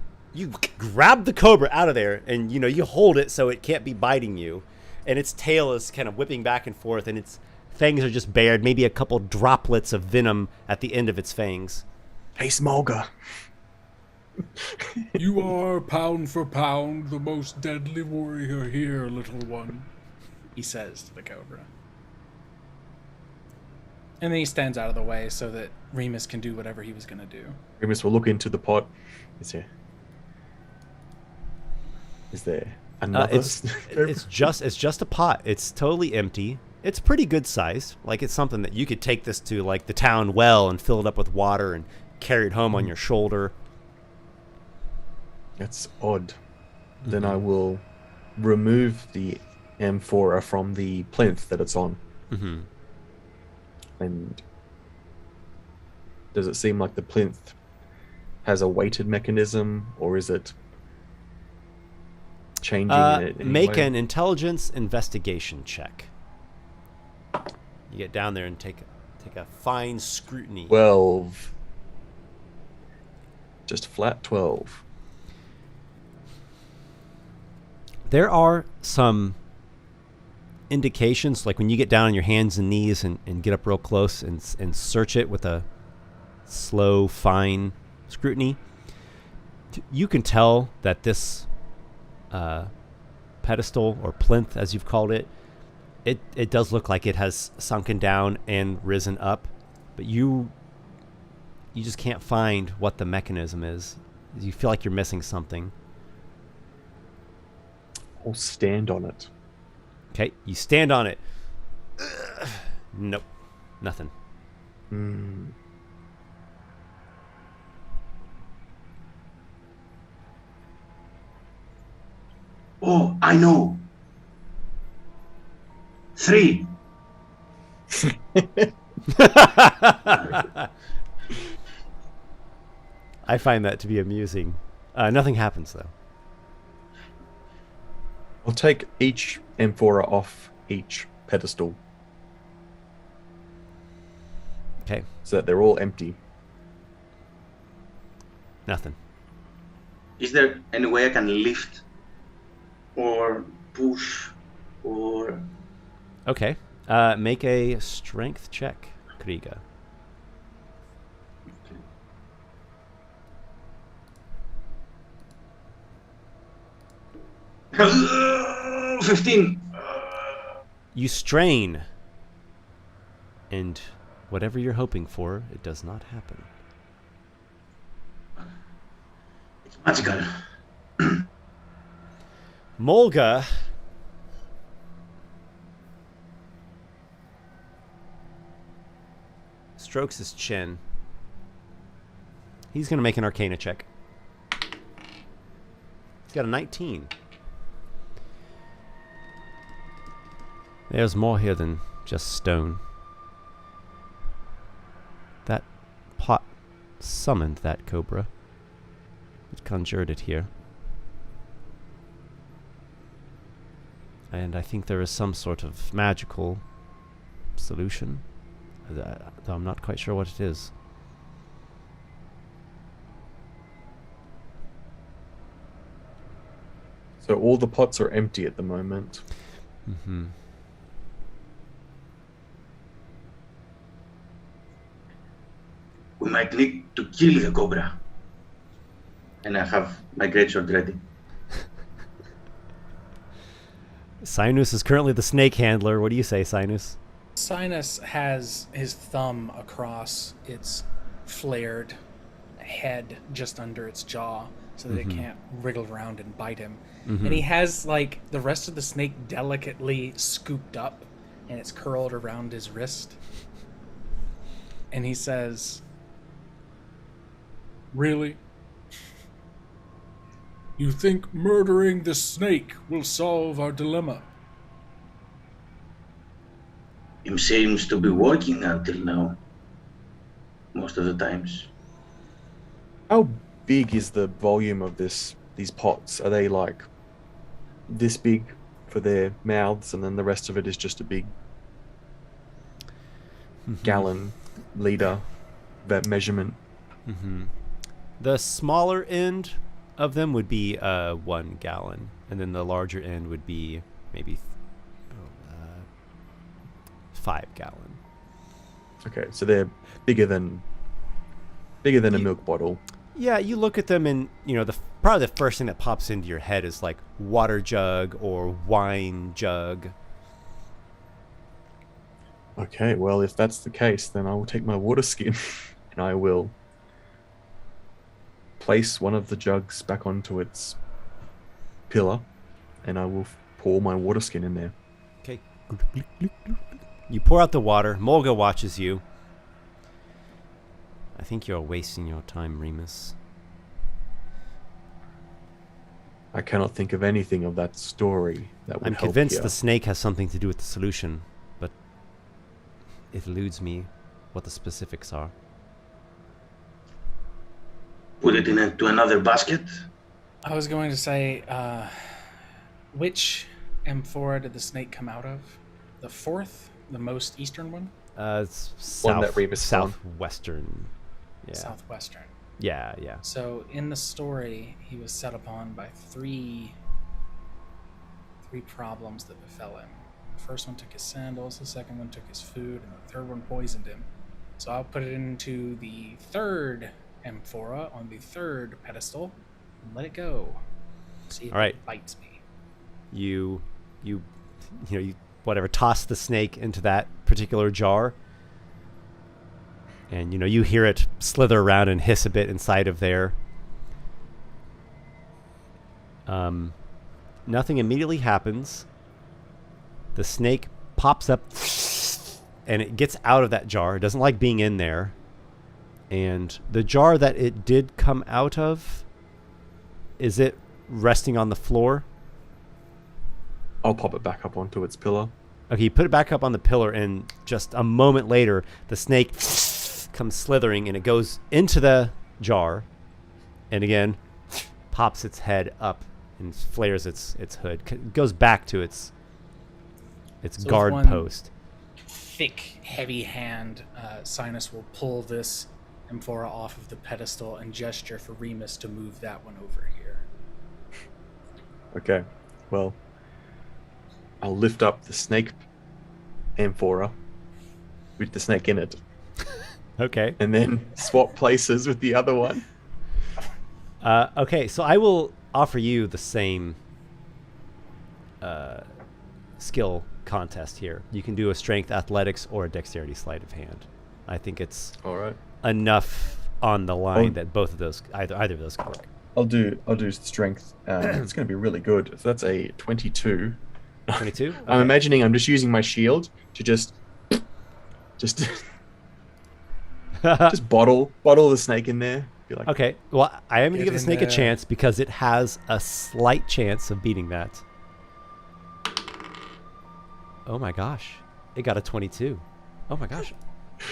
the cobra out of there, and you hold it so it can't be biting you. And its tail is kind of whipping back and forth, and its fangs are just bared, maybe a couple droplets of venom at the end of its fangs. Hey, Mulga. You are, pound for pound, the most deadly warrior here, little one. He says to the cobra. And then he stands out of the way so that Remus can do whatever he was going to do. Remus will look into the pot. Is there another? It's just a pot. It's totally empty. It's pretty good size. Like, it's something that you could take this to like the town well and fill it up with water and carry it home on your shoulder. That's odd. Then I will remove the amphora from the plinth that it's on. Mm-hmm. And does it seem like the plinth has a weighted mechanism, or is it changing in it? Make an intelligence investigation check. You get down there and take a fine scrutiny. 12. Just flat 12. There are some indications, like when you get down on your hands and knees and get up real close and search it with a slow, fine scrutiny, you can tell that this pedestal, or plinth as you've called it, it does look like it has sunken down and risen up, but you just can't find what the mechanism is. You feel like you're missing something. I'll stand on it. Okay, you stand on it. Nope, nothing. Oh, I know. 3. I find that to be amusing. Nothing happens, though. I'll take each amphora off each pedestal Okay, so that they're all empty. nothing. Is there any way I can lift or push or... Okay, make a strength check, Kriga. 15. You strain, and whatever you're hoping for, it does not happen. It's magical. Mulga strokes his chin. He's going to make an Arcana check. He's got a 19. There's more here than just stone. That pot summoned that cobra. It conjured it here. And I think there is some sort of magical solution, though I'm not quite sure what it is. So all the pots are empty at the moment. Mm-hmm. We might need to kill the cobra. And I have my greatsword ready. Cynus is currently the snake handler. What do you say, Cynus? Cynus has his thumb across its flared head just under its jaw so that it can't wriggle around and bite him. And he has, like, the rest of the snake delicately scooped up and it's curled around his wrist. And he says, Really? You think murdering the snake will solve our dilemma? It seems to be working until now. Most of the times. How big is the volume of these pots? Are they like this big for their mouths, and then the rest of it is just a big gallon liter that measurement? The smaller end of them would be 1 gallon, and then the larger end would be maybe 5 gallon. Okay, so they're bigger than a milk bottle. Yeah, you look at them and, you know, probably the first thing that pops into your head is like water jug or wine jug. Okay, well, if that's the case, then I will take my water skin and I will place one of the jugs back onto its pillar, and I will pour my water skin in there. Okay. You pour out the water. Mulga watches you. I think you're wasting your time, Remus. I cannot think of anything of that story that would I'm help convinced here. the snake has something to do with the solution, but it eludes me what the specifics are. Put it into another basket. I was going to say, which amphora did the snake come out of? The fourth? The most eastern one? It's One that Remus found. southwestern. Yeah. Southwestern. Yeah, yeah. So in the story, he was set upon by three problems that befell him. The first one took his sandals, the second one took his food, and the third one poisoned him. So I'll put it into the third amphora on the third pedestal and let it go. See if All right. it bites me. You toss the snake into that particular jar, and you hear it slither around and hiss a bit inside of there. Nothing immediately happens. The snake pops up and it gets out of that jar. It doesn't like being in there. And the jar that it did come out of, is it resting on the floor? I'll pop it back up onto its pillar. Okay, you put it back up on the pillar, and just a moment later, the snake comes slithering, and it goes into the jar, and again, pops its head up and flares its hood. Goes back to its So guard with one post. thick, heavy hand, Cynus will pull this amphora off of the pedestal and gesture for Remus to move that one over here. Okay, well, I'll lift up the snake amphora with the snake in it, Okay. and then swap places with the other one. Okay, so I will offer you the same skill contest here. You can do a strength athletics or a dexterity sleight of hand. I think it's All right. enough on the line that both of those, either of those can work. I'll do strength. It's going to be really good. So that's a 22. 22? I'm imagining I'm just using my shield to just bottle the snake in there. Be like, Okay, well, I am going to Get give the in snake a there. chance because it has a slight chance of beating that. Oh my gosh. It got a 22. Oh my gosh.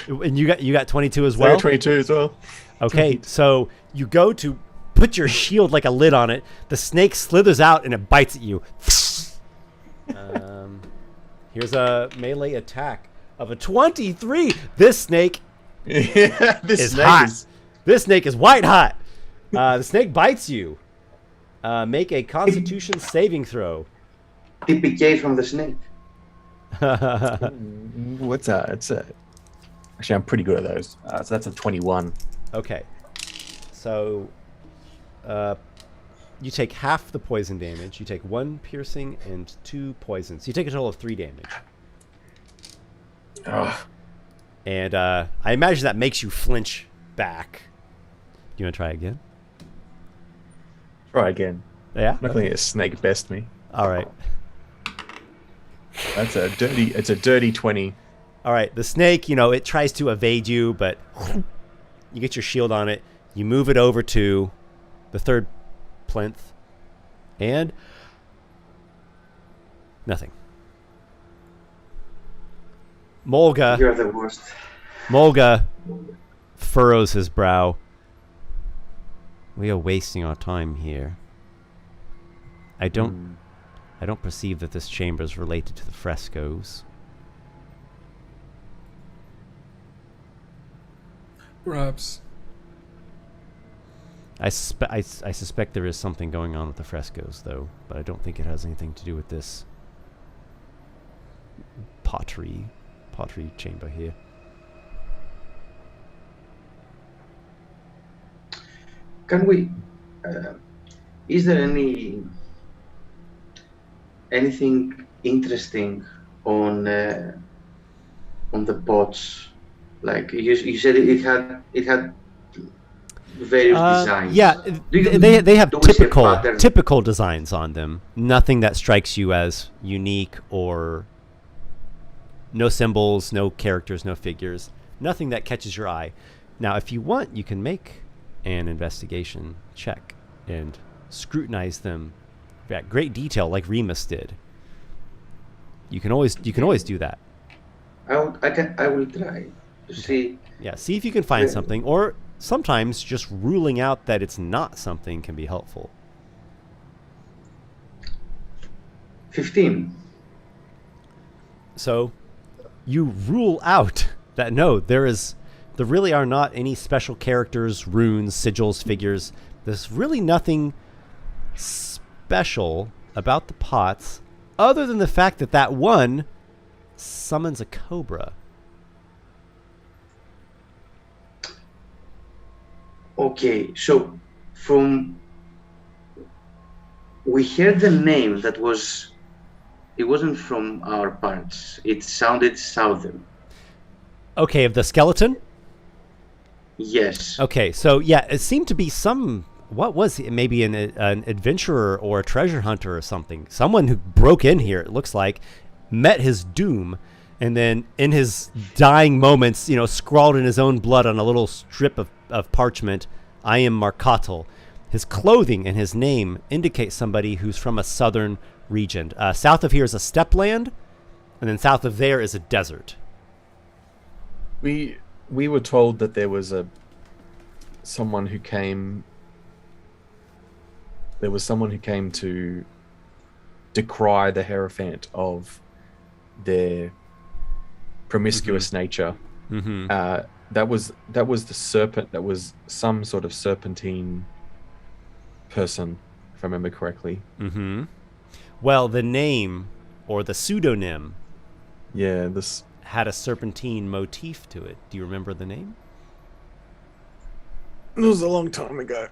And you got 22 as so I got well? 22 as well. Okay, so you go to put your shield like a lid on it. The snake slithers out and it bites at you. Here's a melee attack of a 23. This snake Yeah, this is snake hot. is. This snake is white hot. The snake bites you. Make a Constitution saving throw. TPK from the snake. What's that? It's a Actually, I'm pretty good at those. So that's a 21. Okay. So, you take half the poison damage. You take 1 piercing and 2 poisons. You take a total of 3 damage. Ugh. And I imagine that makes you flinch back. You want to try again? Try again. Yeah? I'm not going to let a snake best me. All right. It's a dirty 20. All right. The snake, it tries to evade you, but you get your shield on it. You move it over to the third plinth. And nothing. Mulga. You're the worst. Mulga furrows his brow. We are wasting our time here. I don't perceive that this chamber is related to the frescoes. Perhaps. I suspect there is something going on with the frescoes, though, but I don't think it has anything to do with this pottery chamber here. Can we? Is there anything interesting on the pots? Like you said, it had various designs. Yeah, they have do we see a pattern? typical designs on them. Nothing that strikes you as unique, or no symbols, no characters, no figures. Nothing that catches your eye. Now, if you want, you can make an investigation check and scrutinize them at great detail, like Remus did. You can always do that. I will try to see. Yeah, see if you can find something, or sometimes just ruling out that it's not something can be helpful. 15. So you rule out that no, there really are not any special characters, runes, sigils, figures. There's really nothing special about the pots other than the fact that one summons a cobra. Okay, so we heard the name it wasn't from our parts. It sounded southern. Okay, of the skeleton? Yes. Okay, so yeah, it seemed to be what was it? Maybe an adventurer or a treasure hunter or something. Someone who broke in here, it looks like, met his doom, and then in his dying moments, scrawled in his own blood on a little strip of parchment, "I am Markatl." His clothing and his name indicate somebody who's from a southern region. South of here is a steppe land, and then south of there is a desert. We were told that there was someone who came to decry the hierophant of their promiscuous nature. Mm-hmm. That was the serpent. That was some sort of serpentine person, if I remember correctly. Mm-hmm. Well, the name or the pseudonym, yeah, had a serpentine motif to it. Do you remember the name? It was a long time ago.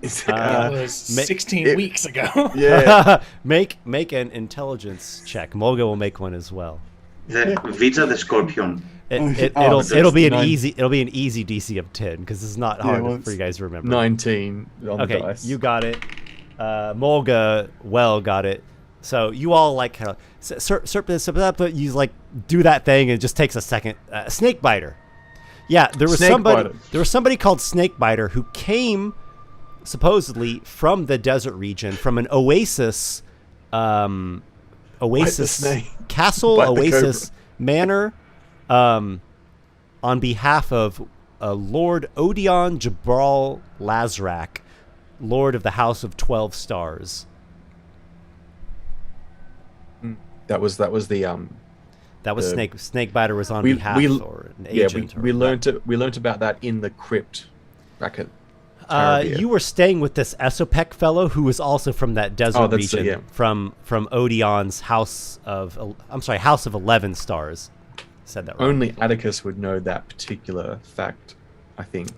It was 16 weeks ago. Yeah. Make an intelligence check. Mulga will make one as well. The Vita the Scorpion. It'll be an easy DC of 10 because it's not hard for you guys to remember. 19 on the dice. You got it. Mulga got it. So you all like kind of you like do that thing, and it just takes a second. Snakebiter. Yeah, there was somebody called Snakebiter who came supposedly from the desert region, from an oasis castle, oasis manor, on behalf of Lord Odeon Jabral Lazrak, Lord of the House of 12 Stars. That was the Snakebiter was on behalf or an agent. We learned about that in the crypt back at Tarabia. You were staying with this Esopec fellow who was also from that desert region, from Odeon's House of 11 Stars. said that wrong. Only Atticus would know that particular fact, I think,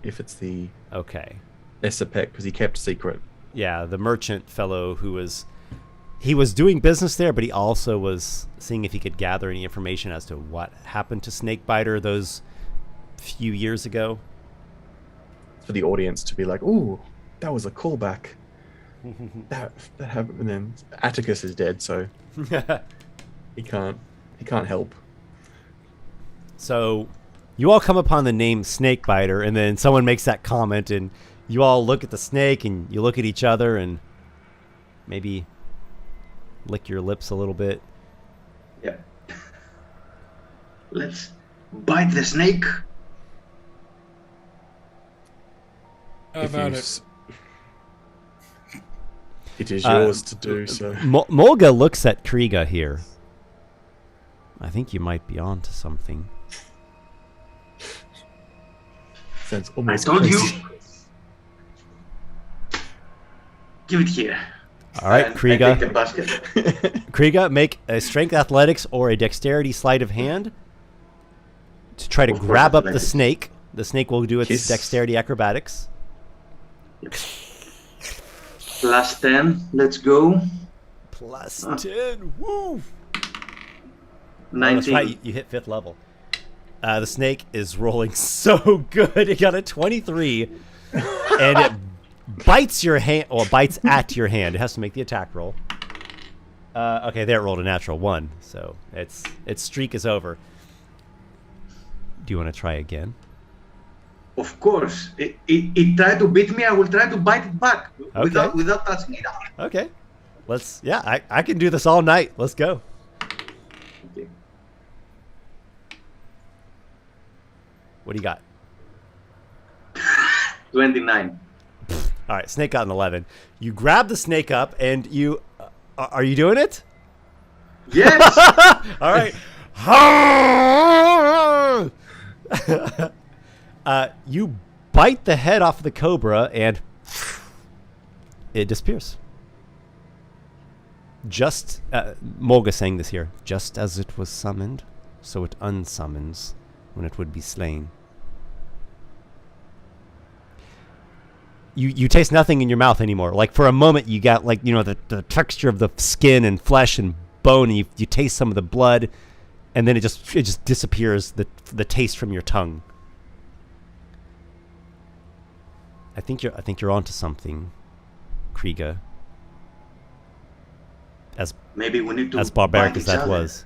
if it's the Okay. Esper, because he kept secret. Yeah, the merchant fellow who was doing business there, but he also was seeing if he could gather any information as to what happened to Snakebiter those few years ago. For the audience to be like, "Ooh, that was a callback." that happened, and then Atticus is dead, so he can't help. So you all come upon the name Snakebiter, and then someone makes that comment, and you all look at the snake, and you look at each other, and maybe lick your lips a little bit. Yeah. Let's bite the snake. How If about you it? s- It is yours to do so. Mulga looks at Kriga here. I think you might be on to something. Sounds I almost told you. crazy. Give it here. All right, And I Kriga. take the basket. Kriga, make a strength athletics or a dexterity sleight of hand to try to Of course, grab up the athletics. snake. The snake will do its Kiss. dexterity acrobatics. Plus 10. Let's go. Plus 10. Woo! 19. That's right, you hit 5th level. The snake is rolling so good. It got a 23. And it bites your hand, or bites at your hand. It has to make the attack roll. Okay, there it rolled a natural 1. So its streak is over. Do you want to try again? Of course. It tried to beat me. I will try to bite it back without touching it. Okay. I can do this all night. Let's go. Okay. What do you got? 29. All right, snake got an 11. You grab the snake up and you... are you doing it? Yes. All right. You bite the head off of the cobra and it disappears. Just... Mulga saying this here. Just as it was summoned, so it unsummons when it would be slain. You taste nothing in your mouth anymore. Like for a moment you got like, you know, the texture of the skin and flesh and bone, and you taste some of the blood, and then it just disappears, the taste from your tongue. I think you're onto something, Kriga. Maybe we need to As barbaric bite as each that other. was.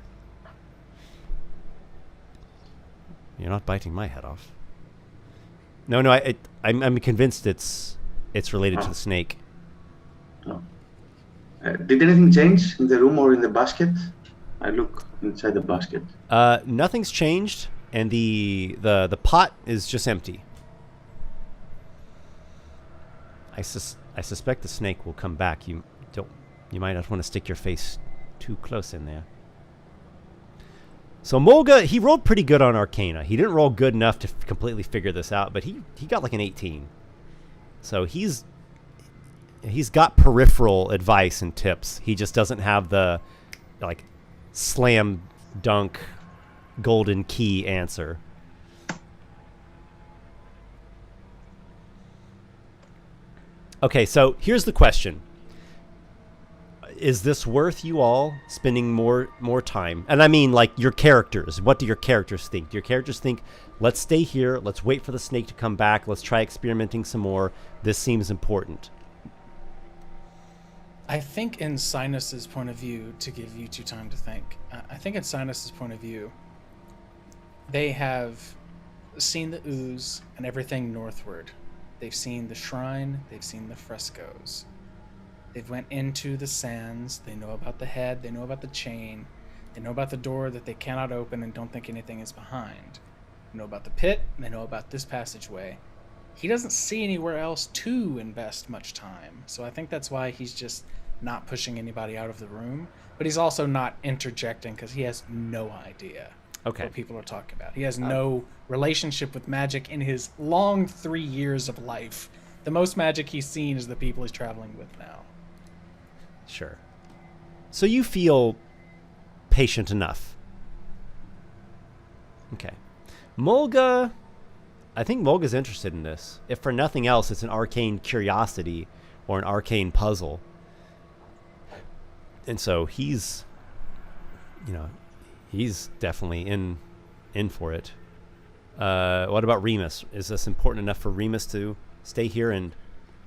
You're not biting my head off. No, I'm convinced it's related to the snake. Oh. Did anything change in the room or in the basket? I look inside the basket. Nothing's changed, and the pot is just empty. I suspect the snake will come back. You might not want to stick your face too close in there. So Mulga, he rolled pretty good on Arcana. He didn't roll good enough to completely figure this out, but he got like an 18. So he's got peripheral advice and tips. He just doesn't have the like slam dunk golden key answer. Okay, so here's the question. Is this worth you all spending more time? And I mean, like, your characters. What do your characters think? Do your characters think, let's stay here, let's wait for the snake to come back, let's try experimenting some more, this seems important? I think in Cynus's point of view, to give you two time to think, I think in Cynus's point of view, they have seen the ooze and everything northward. They've seen the shrine, they've seen the frescoes. They've went into the sands, they know about the head, they know about the chain, they know about the door that they cannot open and don't think anything is behind. They know about the pit, they know about this passageway. He doesn't see anywhere else to invest much time, so I think that's why he's just not pushing anybody out of the room, but he's also not interjecting because he has no idea what people are talking about. He has no relationship with magic in his long 3 years of life. The most magic he's seen is the people he's traveling with now. Sure. So you feel patient enough. Okay. Mulga, I think Mulga's interested in this. If for nothing else, it's an arcane curiosity or an arcane puzzle. And so he's, he's definitely in for it. What about Remus? Is this important enough for Remus to stay here and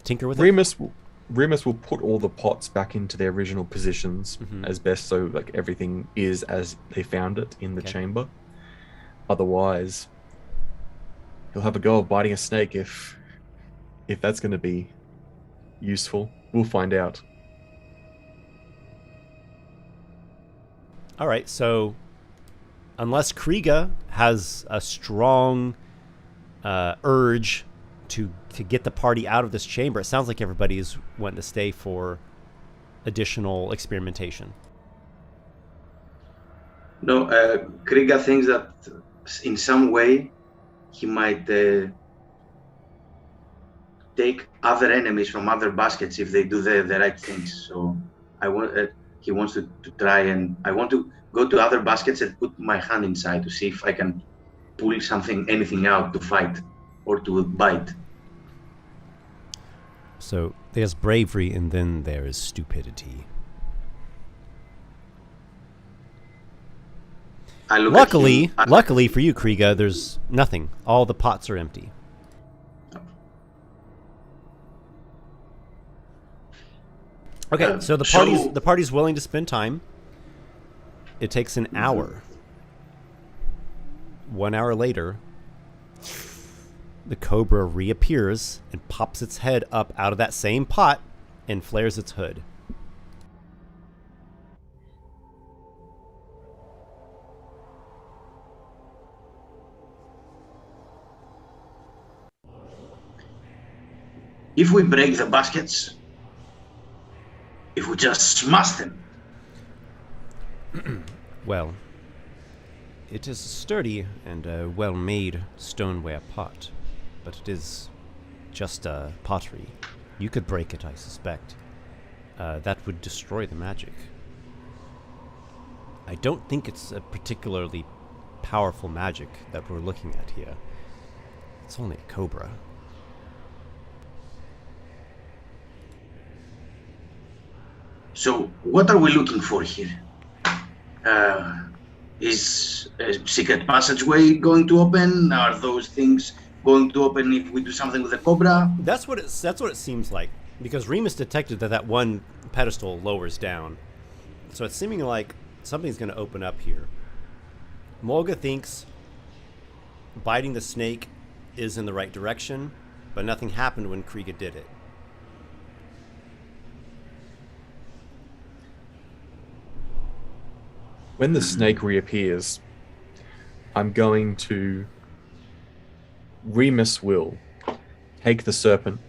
tinker with it? Remus will put all the pots back into their original positions as best, so like everything is as they found it in the chamber. Otherwise, he'll have a go of biting a snake if that's going to be useful. We'll find out. All right, so unless Kriga has a strong urge to get the party out of this chamber, it sounds like everybody is wanting to stay for additional experimentation. No, Kriga thinks that in some way he might take other enemies from other baskets if they do the right things. So he wants to try, and I want to go to other baskets and put my hand inside to see if I can pull anything out to fight or to bite. So there's bravery and then there is stupidity. Luckily for you, Kriga, there's nothing. All the pots are empty. Okay, so the party's willing to spend time. It takes an hour. 1 hour later, the cobra reappears and pops its head up out of that same pot and flares its hood. If we break the baskets, if we just smash them. Well, it is a sturdy and well-made stoneware pot, but it is just pottery. You could break it, I suspect. That would destroy the magic. I don't think it's a particularly powerful magic that we're looking at here. It's only a cobra. So, what are we looking for here? Is a secret passageway going to open? Are those things going to open if we do something with the cobra? That's what it seems like, because Remus detected that one pedestal lowers down. So it's seeming like something's going to open up here. Mulga thinks biting the snake is in the right direction, but nothing happened when Kriga did it. When the snake reappears, I'm going to... Remus will take the serpent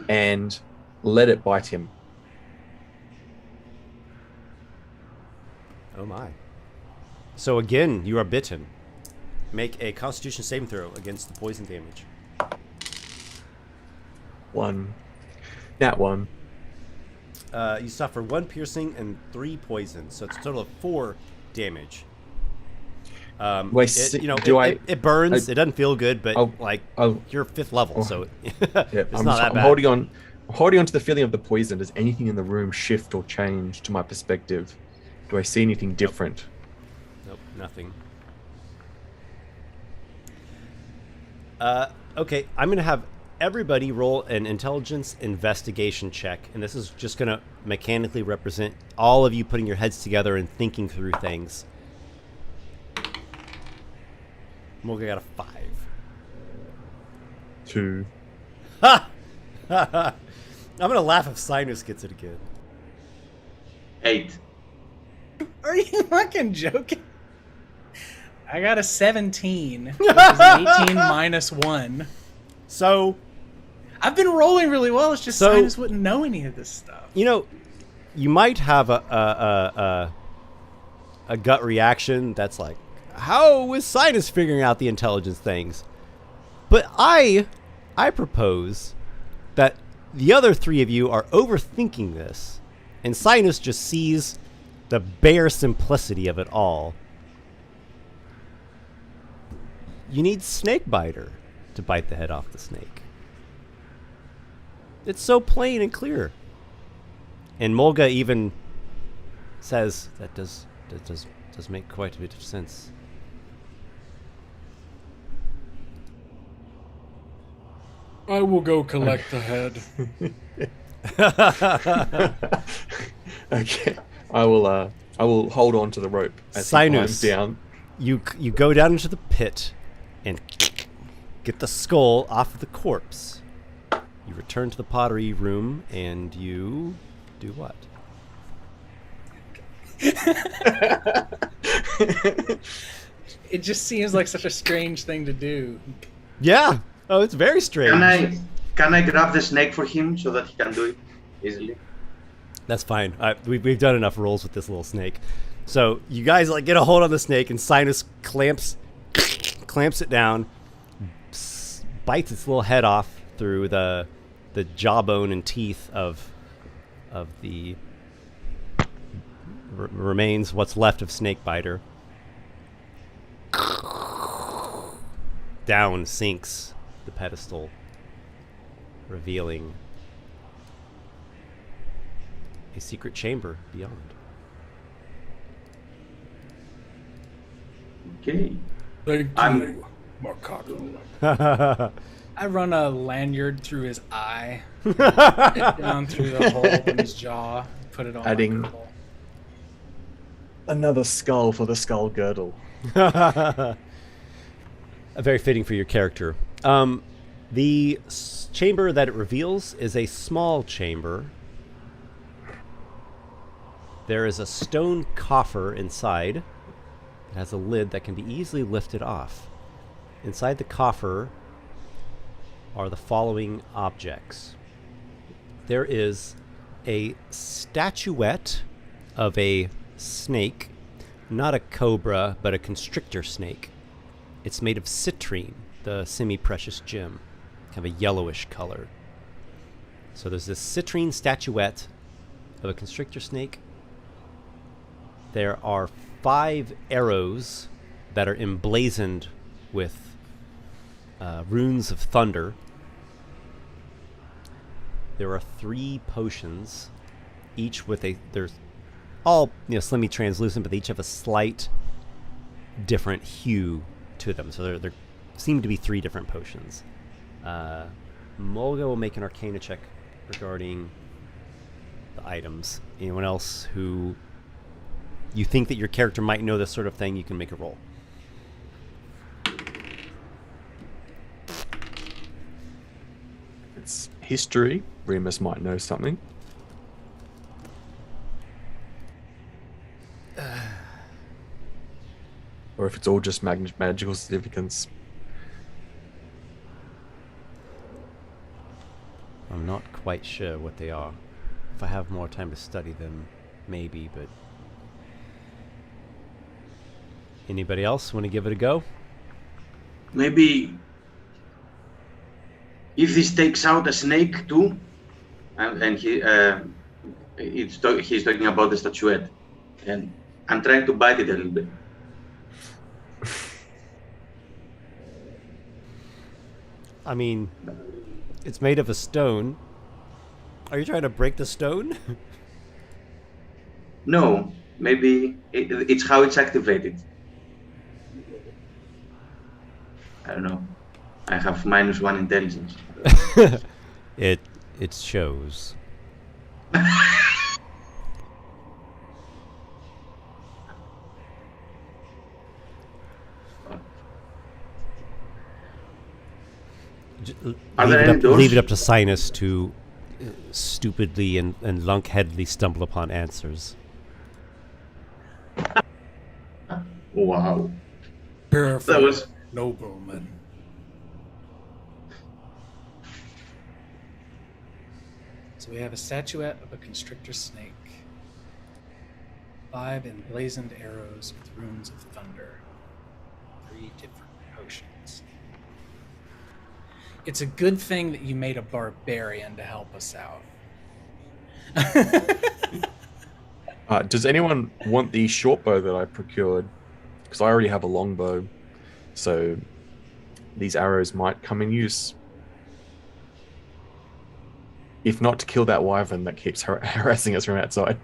and let it bite him. Oh my. So again, you are bitten. Make a Constitution saving throw against the poison damage. 1. Nat 1. You suffer 1 piercing and 3 poison, so it's a total of 4 damage. It burns. It doesn't feel good, but you're 5th level, so it's not that bad. I'm holding on to the feeling of the poison. Does anything in the room shift or change to my perspective? Do I see anything different? Nope, nothing. Okay, I'm gonna have everybody roll an intelligence investigation check, and this is just going to mechanically represent all of you putting your heads together and thinking through things. Mulga got a 5. 2. Ha! I'm going to laugh if Cynus gets it again. 8. Are you fucking joking? I got a 17, which is 18 minus 1. So... I've been rolling really well. It's just Cynus wouldn't know any of this stuff. You know, you might have a gut reaction that's like, how is Cynus figuring out the intelligence things? But I propose that the other 3 of you are overthinking this, and Cynus just sees the bare simplicity of it all. You need Snakebiter to bite the head off the snake. It's so plain and clear. And Mulga even says that does make quite a bit of sense. I will go collect the head. Okay. I will hold on to the rope as Cynus, he climbs down. You go down into the pit and get the skull off of the corpse. You return to the pottery room and you do what? It just seems like such a strange thing to do. Yeah. Oh, it's very strange. Can I grab the snake for him so that he can do it easily? That's fine. We've done enough rolls with this little snake. So you guys like get a hold on the snake, and Cynus clamps it down, bites its little head off through the jawbone and teeth of the remains, what's left of Snakebiter. Down sinks the pedestal, revealing a secret chamber beyond. Okay. Thank you, Mercado. I run a lanyard through his eye, down through the hole in his jaw, put it on Adding- my girdle. Another skull for the skull girdle. Very fitting for your character. The chamber that it reveals is a small chamber. There is a stone coffer inside. It has a lid that can be easily lifted off. Inside the coffer are the following objects. There is a statuette of a snake, not a cobra, but a constrictor snake. It's made of citrine, the semi-precious gem, kind of a yellowish color. So there's this citrine statuette of a constrictor snake. There are 5 arrows that are emblazoned with runes of thunder. There are 3 potions, each with they're all slightly translucent, but they each have a slight different hue to them. So there seem to be 3 different potions. Mulga will make an Arcana check regarding the items. Anyone else who you think that your character might know this sort of thing, you can make a roll. It's history. Remus might know something. Or if it's all just magical significance. I'm not quite sure what they are. If I have more time to study them, maybe, but... Anybody else want to give it a go? Maybe if this takes out a snake too, and he's talking about the statuette, and I'm trying to bite it a little bit. I mean, it's made of a stone. Are you trying to break the stone? No, maybe it's how it's activated. I don't know. I have -1 intelligence. It shows. Are there any doors? Leave it up to Cynus to stupidly and lunkheadedly stumble upon answers. Wow. Careful, That was nobleman. So we have a statuette of a constrictor snake, 5 emblazoned arrows with runes of thunder, 3 different potions. It's a good thing that you made a barbarian to help us out. Does anyone want the short bow that I procured? Because I already have a long bow. So these arrows might come in use. If not to kill that wyvern that keeps harassing us from outside.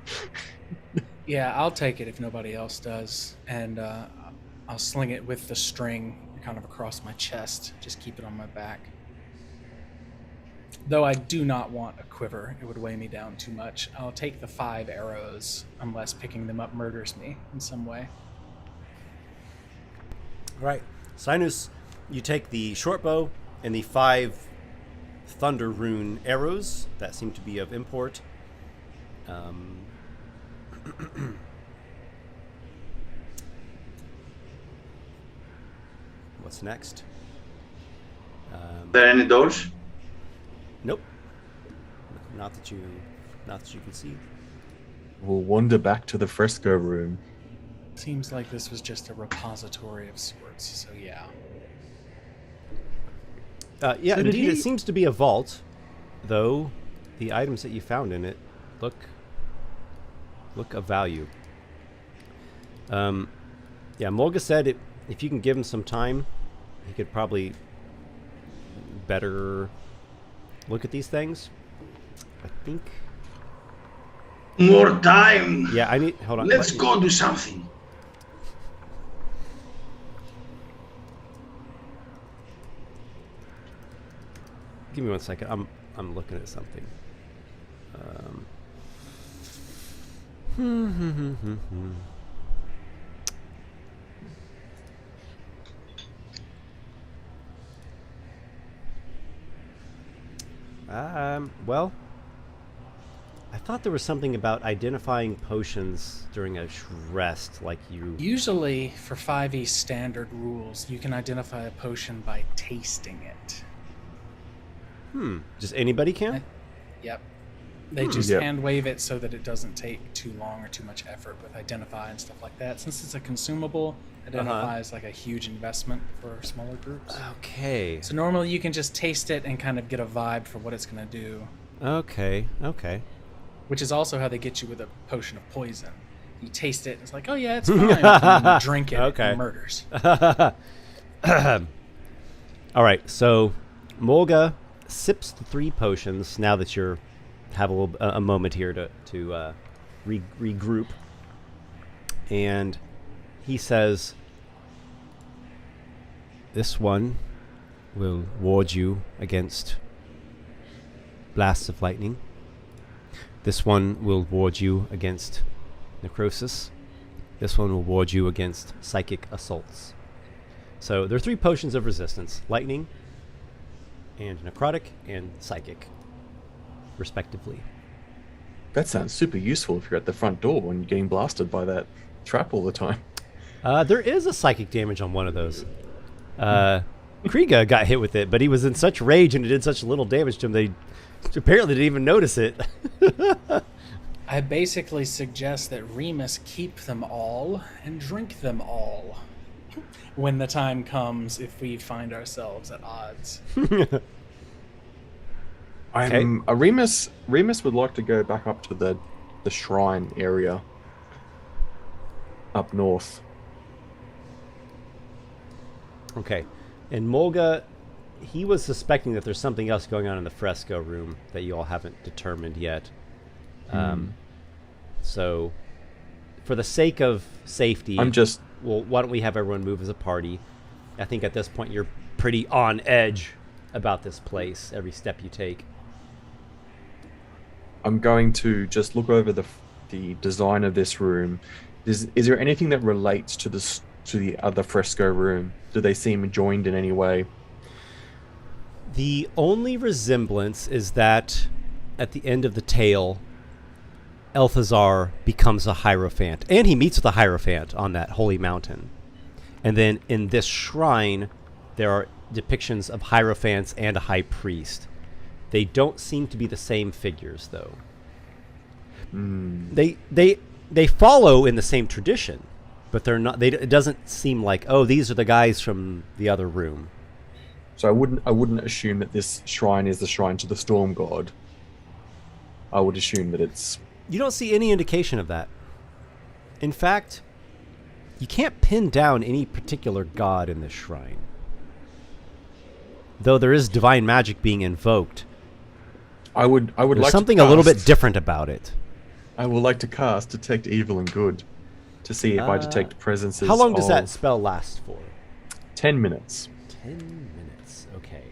Yeah, I'll take it if nobody else does. And I'll sling it with the string kind of across my chest. Just keep it on my back. Though I do not want a quiver. It would weigh me down too much. I'll take the 5 arrows unless picking them up murders me in some way. All right. Cynus, you take the short bow and the 5 thunder rune arrows that seem to be of import. What's next? There any doors? Nope. Not that you can see. We'll wander back to the fresco room. Seems like this was just a repository of sorts, so yeah. Yeah, So did indeed, it he- seems to be a vault, though the items that you found in it look of value. Yeah, Mulga said if you can give him some time, he could probably better look at these things. I think. More time. Yeah, I need. Hold on. Let's go do something. Give me 1 second. I'm looking at something. Well, I thought there was something about identifying potions during a rest, like you. Usually, for 5e standard rules, you can identify a potion by tasting it. Just anybody can? Yep. They just Yep. hand wave it so that it doesn't take too long or too much effort with identify and stuff like that. Since it's a consumable, identify is like a huge investment for smaller groups. Okay. So normally you can just taste it and kind of get a vibe for what it's going to do, Okay. which is also how they get you with a potion of poison. You taste it, and it's like, oh yeah, it's fine. And then you drink it, Okay. and murders. All right. So, Mulga sips the 3 potions. Now that you're have a moment here to regroup, and he says, "This one will ward you against blasts of lightning. This one will ward you against necrosis. This one will ward you against psychic assaults." So there are 3 potions of resistance: lightning, and necrotic, and psychic, respectively. That sounds super useful if you're at the front door and you're getting blasted by that trap all the time. There is a psychic damage on one of those. Kriga got hit with it, but he was in such rage and it did such little damage to him they apparently didn't even notice it. I basically suggest that Remus keep them all and drink them all when the time comes if we find ourselves at odds. Remus would like to go back up to the shrine area up north. Okay. And Mulga, he was suspecting that there's something else going on in the fresco room that you all haven't determined yet. So, for the sake of safety, well, why don't we have everyone move as a party? I think at this point you're pretty on edge about this place, every step you take. I'm going to just look over the design of this room. Is there anything that relates to the other fresco room? Do they seem joined in any way? The only resemblance is that at the end of the tale, Elthazar becomes a hierophant, and he meets with a hierophant on that holy mountain. And then in this shrine, there are depictions of hierophants and a high priest. They don't seem to be the same figures, though. They follow in the same tradition, but they're not. It doesn't seem like, oh, these are the guys from the other room. So I wouldn't assume that this shrine is the shrine to the storm god. I would assume that it's... You don't see any indication of that. In fact, you can't pin down any particular god in this shrine. though there is divine magic being invoked, I would there's like something to a little bit cast- different about it. I would like to cast Detect Evil and Good to see if I detect presences. How long does that of spell last for? 10 minutes. 10 minutes. Okay.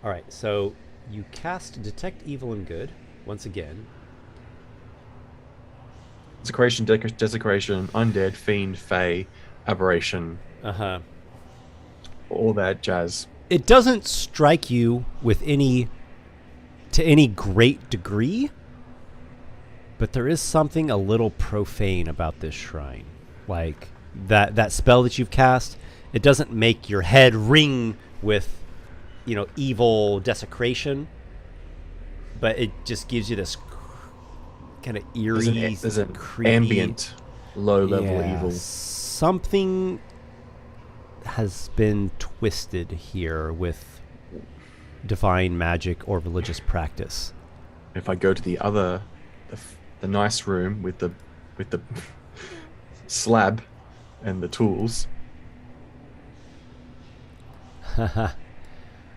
All right. So you cast Detect Evil and Good once again. Desecration, desecration, undead, fiend, fey, aberration, all that jazz. It doesn't strike you with to any great degree, but there is something a little profane about this shrine. Like that spell that you've cast, it doesn't make your head ring with, evil desecration, but it just gives you this kind of eerie, there's an creepy, ambient, low-level evil. Something has been twisted here with divine magic or religious practice. If I go to the nice room with the slab and the tools, does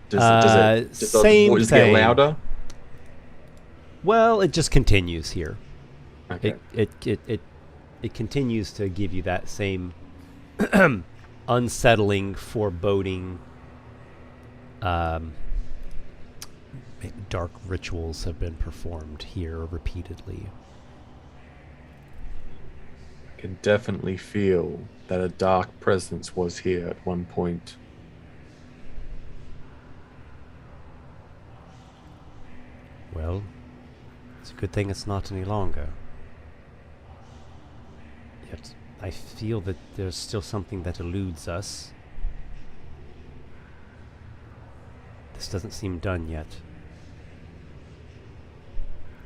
the same voice thing. get louder? Well, it just continues here. Okay. It continues to give you that same unsettling, foreboding. Dark rituals have been performed here repeatedly. I can definitely feel that a dark presence was here at one point. Well, it's a good thing it's not any longer. Yet, I feel that there's still something that eludes us. This doesn't seem done yet.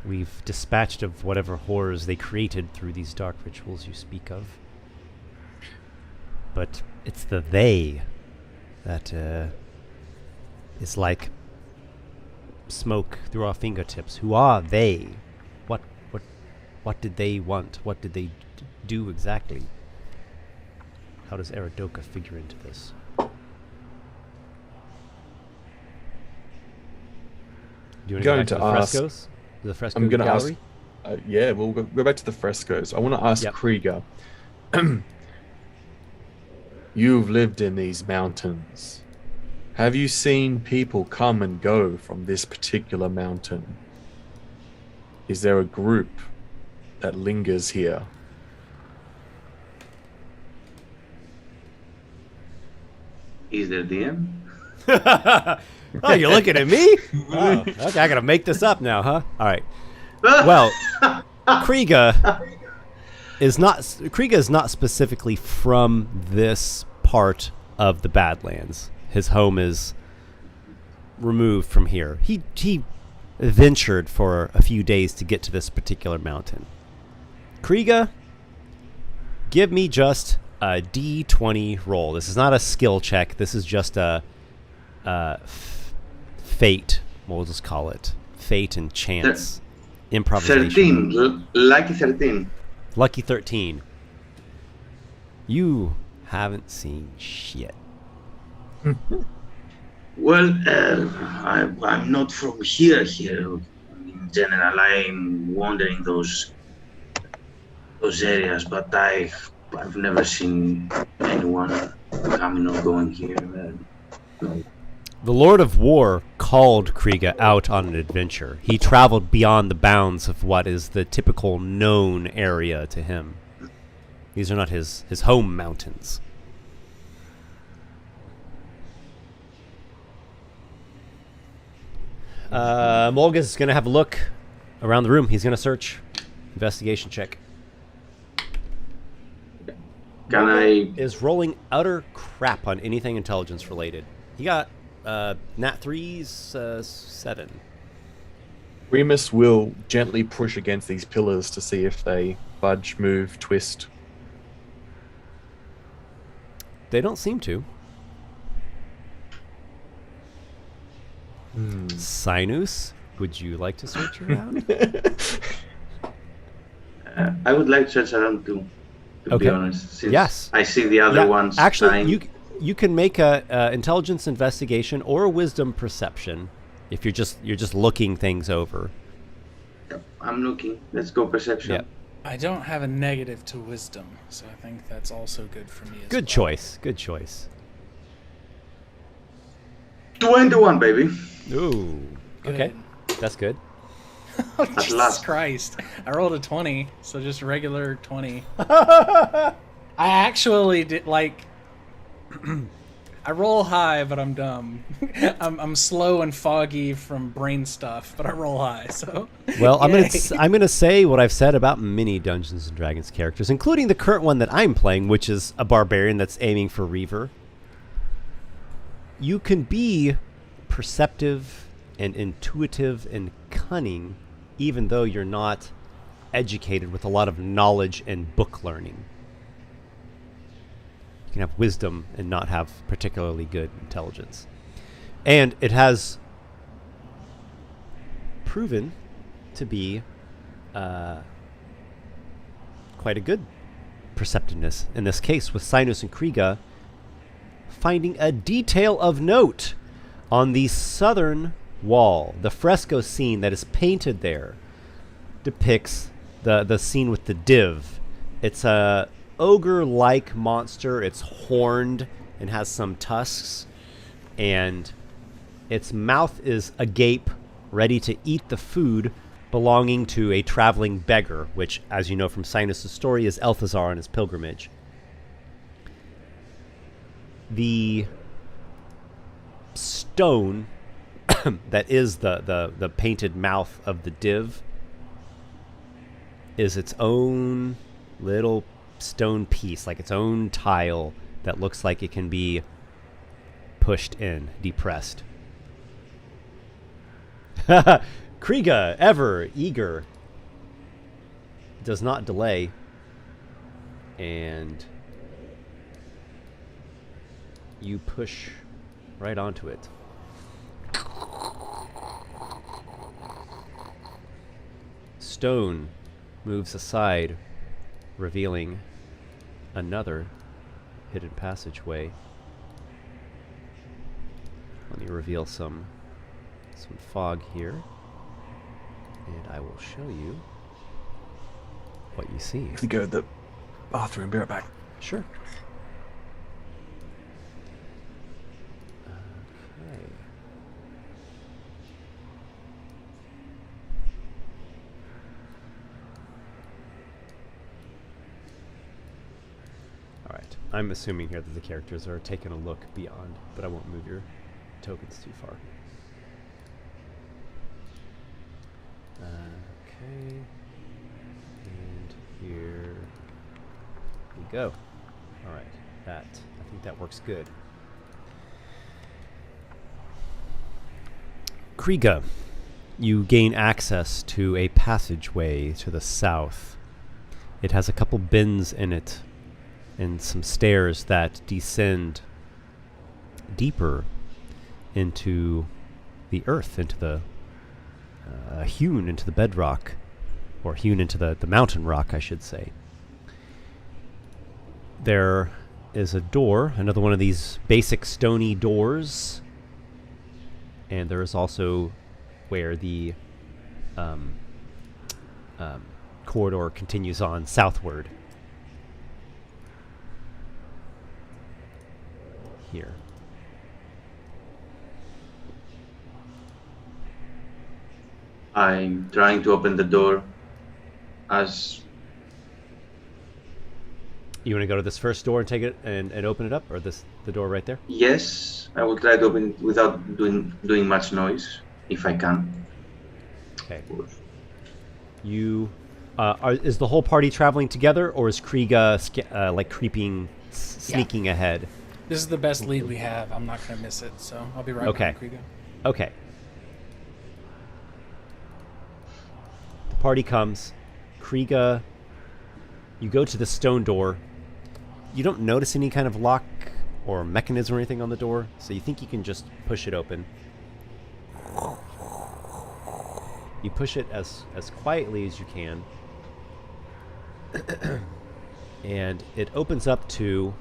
We've dispatched of whatever horrors they created through these dark rituals you speak of. But it's the they that is like smoke through our fingertips. Who are they? What did they want? What did they do exactly? How does Aradoka figure into this? Do you want to go back to the frescoes? The fresco I'm going to ask. gallery? Yeah, we'll go back to the frescoes. I want to ask Krieger. You've lived in these mountains. Have you seen people come and go from this particular mountain? Is there a group that lingers here? Is there DM? Oh, you're looking at me? Oh, okay, I gotta make this up now, huh? All right. Well, Krieger is not specifically from this part of the Badlands. His home is removed from here. He ventured for a few days to get to this particular mountain. Krieger, give me just a D20 roll. This is not a skill check. This is just a fate. We'll just call it fate and chance. Improvisation. 13. Lucky 13. Lucky 13. You haven't seen shit. Well, I'm not from here. In general, I'm wandering those areas, but I've never seen anyone coming or going here. No. The Lord of War called Krieger out on an adventure. He traveled beyond the bounds of what is the typical known area to him. These are not his home mountains. Mulga is going to have a look around the room. He's going to search. Investigation check. Can I... Is rolling utter crap on anything intelligence related. He got nat 3's 7. Remus will gently push against these pillars to see if they budge, move, twist. They don't seem to. Cynus, would you like to search around? I would like to search around too, to be honest. Since Yes. I see the other ones. Actually, You can make a intelligence investigation or a wisdom perception if you're just looking things over. Yep, I'm looking. Let's go perception. Yep. I don't have a negative to wisdom, so I think that's also good for me as Good well. choice. Good choice. 21, baby. Ooh. Good. Okay. That's good. Oh, Jesus last. Christ. I rolled a 20, so just a regular 20. I actually did, like... I roll high, but I'm dumb. I'm slow and foggy from brain stuff, but I roll high, so... Well, I'm Yay. gonna say what I've said about many Dungeons and Dragons characters, including the current one that I'm playing, which is a barbarian that's aiming for Reaver. You can be perceptive and intuitive and cunning, even though you're not educated with a lot of knowledge and book learning. You can have wisdom and not have particularly good intelligence. And it has proven to be quite a good perceptiveness in this case, with Cynus and Kriga finding a detail of note on the southern wall. The fresco scene that is painted there depicts the scene with the div. It's a ogre-like monster. It's horned and has some tusks, and its mouth is agape, ready to eat the food belonging to a traveling beggar, which, as you know from Cynus' story, is Elthazar on his pilgrimage. The stone that is the painted mouth of the div is its own little stone piece, like its own tile that looks like it can be pushed in, depressed. Kriga, ever eager, does not delay, and you push right onto it. Stone moves aside, revealing another hidden passageway. Let me reveal some fog here, and I will show you what you see. If we go to the bathroom, be right back. Sure. Okay. All right. I'm assuming here that the characters are taking a look beyond, but I won't move your tokens too far. Okay. And here we go. All right. I think that works good. Kriga, you gain access to a passageway to the south. It has a couple bins in it and some stairs that descend deeper into the earth, into the hewn into the bedrock, or hewn into the mountain rock, I should say. There is a door, another one of these basic stony doors, and there is also where the corridor continues on southward. Here. I'm trying to open the door as... You want to go to this first door and take it and open it up, or the door right there? Yes, I will try to open it without doing much noise, if I can. Okay. You is the whole party traveling together, or is Kriga like creeping, sneaking ahead? This is the best lead we have. I'm not going to miss it, so I'll be right back, Kriga. Okay. The party comes. Kriga, you go to the stone door. You don't notice any kind of lock or mechanism or anything on the door, so you think you can just push it open. You push it as quietly as you can. And it opens up to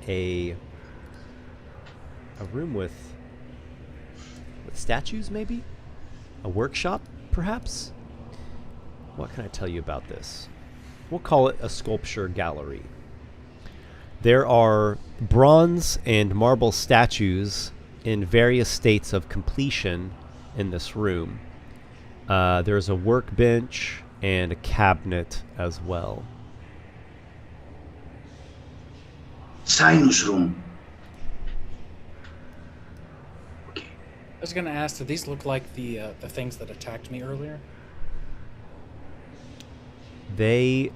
a a room with statues, maybe? A workshop, perhaps? What can I tell you about this? We'll call it a sculpture gallery. There are bronze and marble statues in various states of completion in this room. There's a workbench and a cabinet as well. Cynus room. Okay. I was gonna ask, do these look like the things that attacked me earlier? They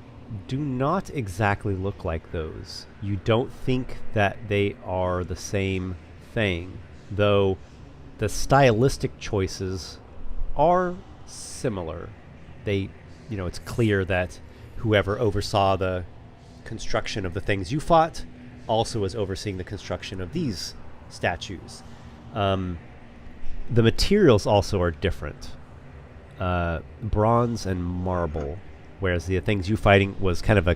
do not exactly look like those. You don't think that they are the same thing, though the stylistic choices are similar. They, it's clear that whoever oversaw the construction of the things you fought also was overseeing the construction of these statues. The materials also are different. Bronze and marble, whereas the things you fighting was kind of a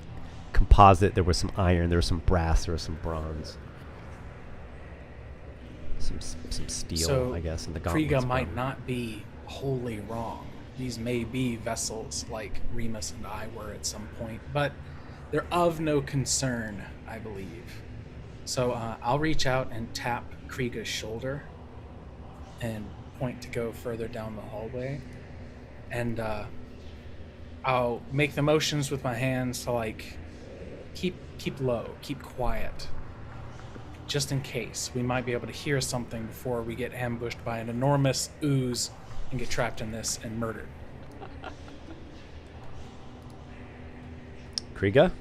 composite. There was some iron, there was some brass, there was some bronze. Some steel, So, I guess, in the gauntlets. Kriga might not be wholly wrong. These may be vessels like Remus and I were at some point, but they're of no concern, I believe. So I'll reach out and tap Kriga's shoulder and point to go further down the hallway. And I'll make the motions with my hands to, like, keep low, keep quiet. Just in case. We might be able to hear something before we get ambushed by an enormous ooze and get trapped in this and murdered. Kriga?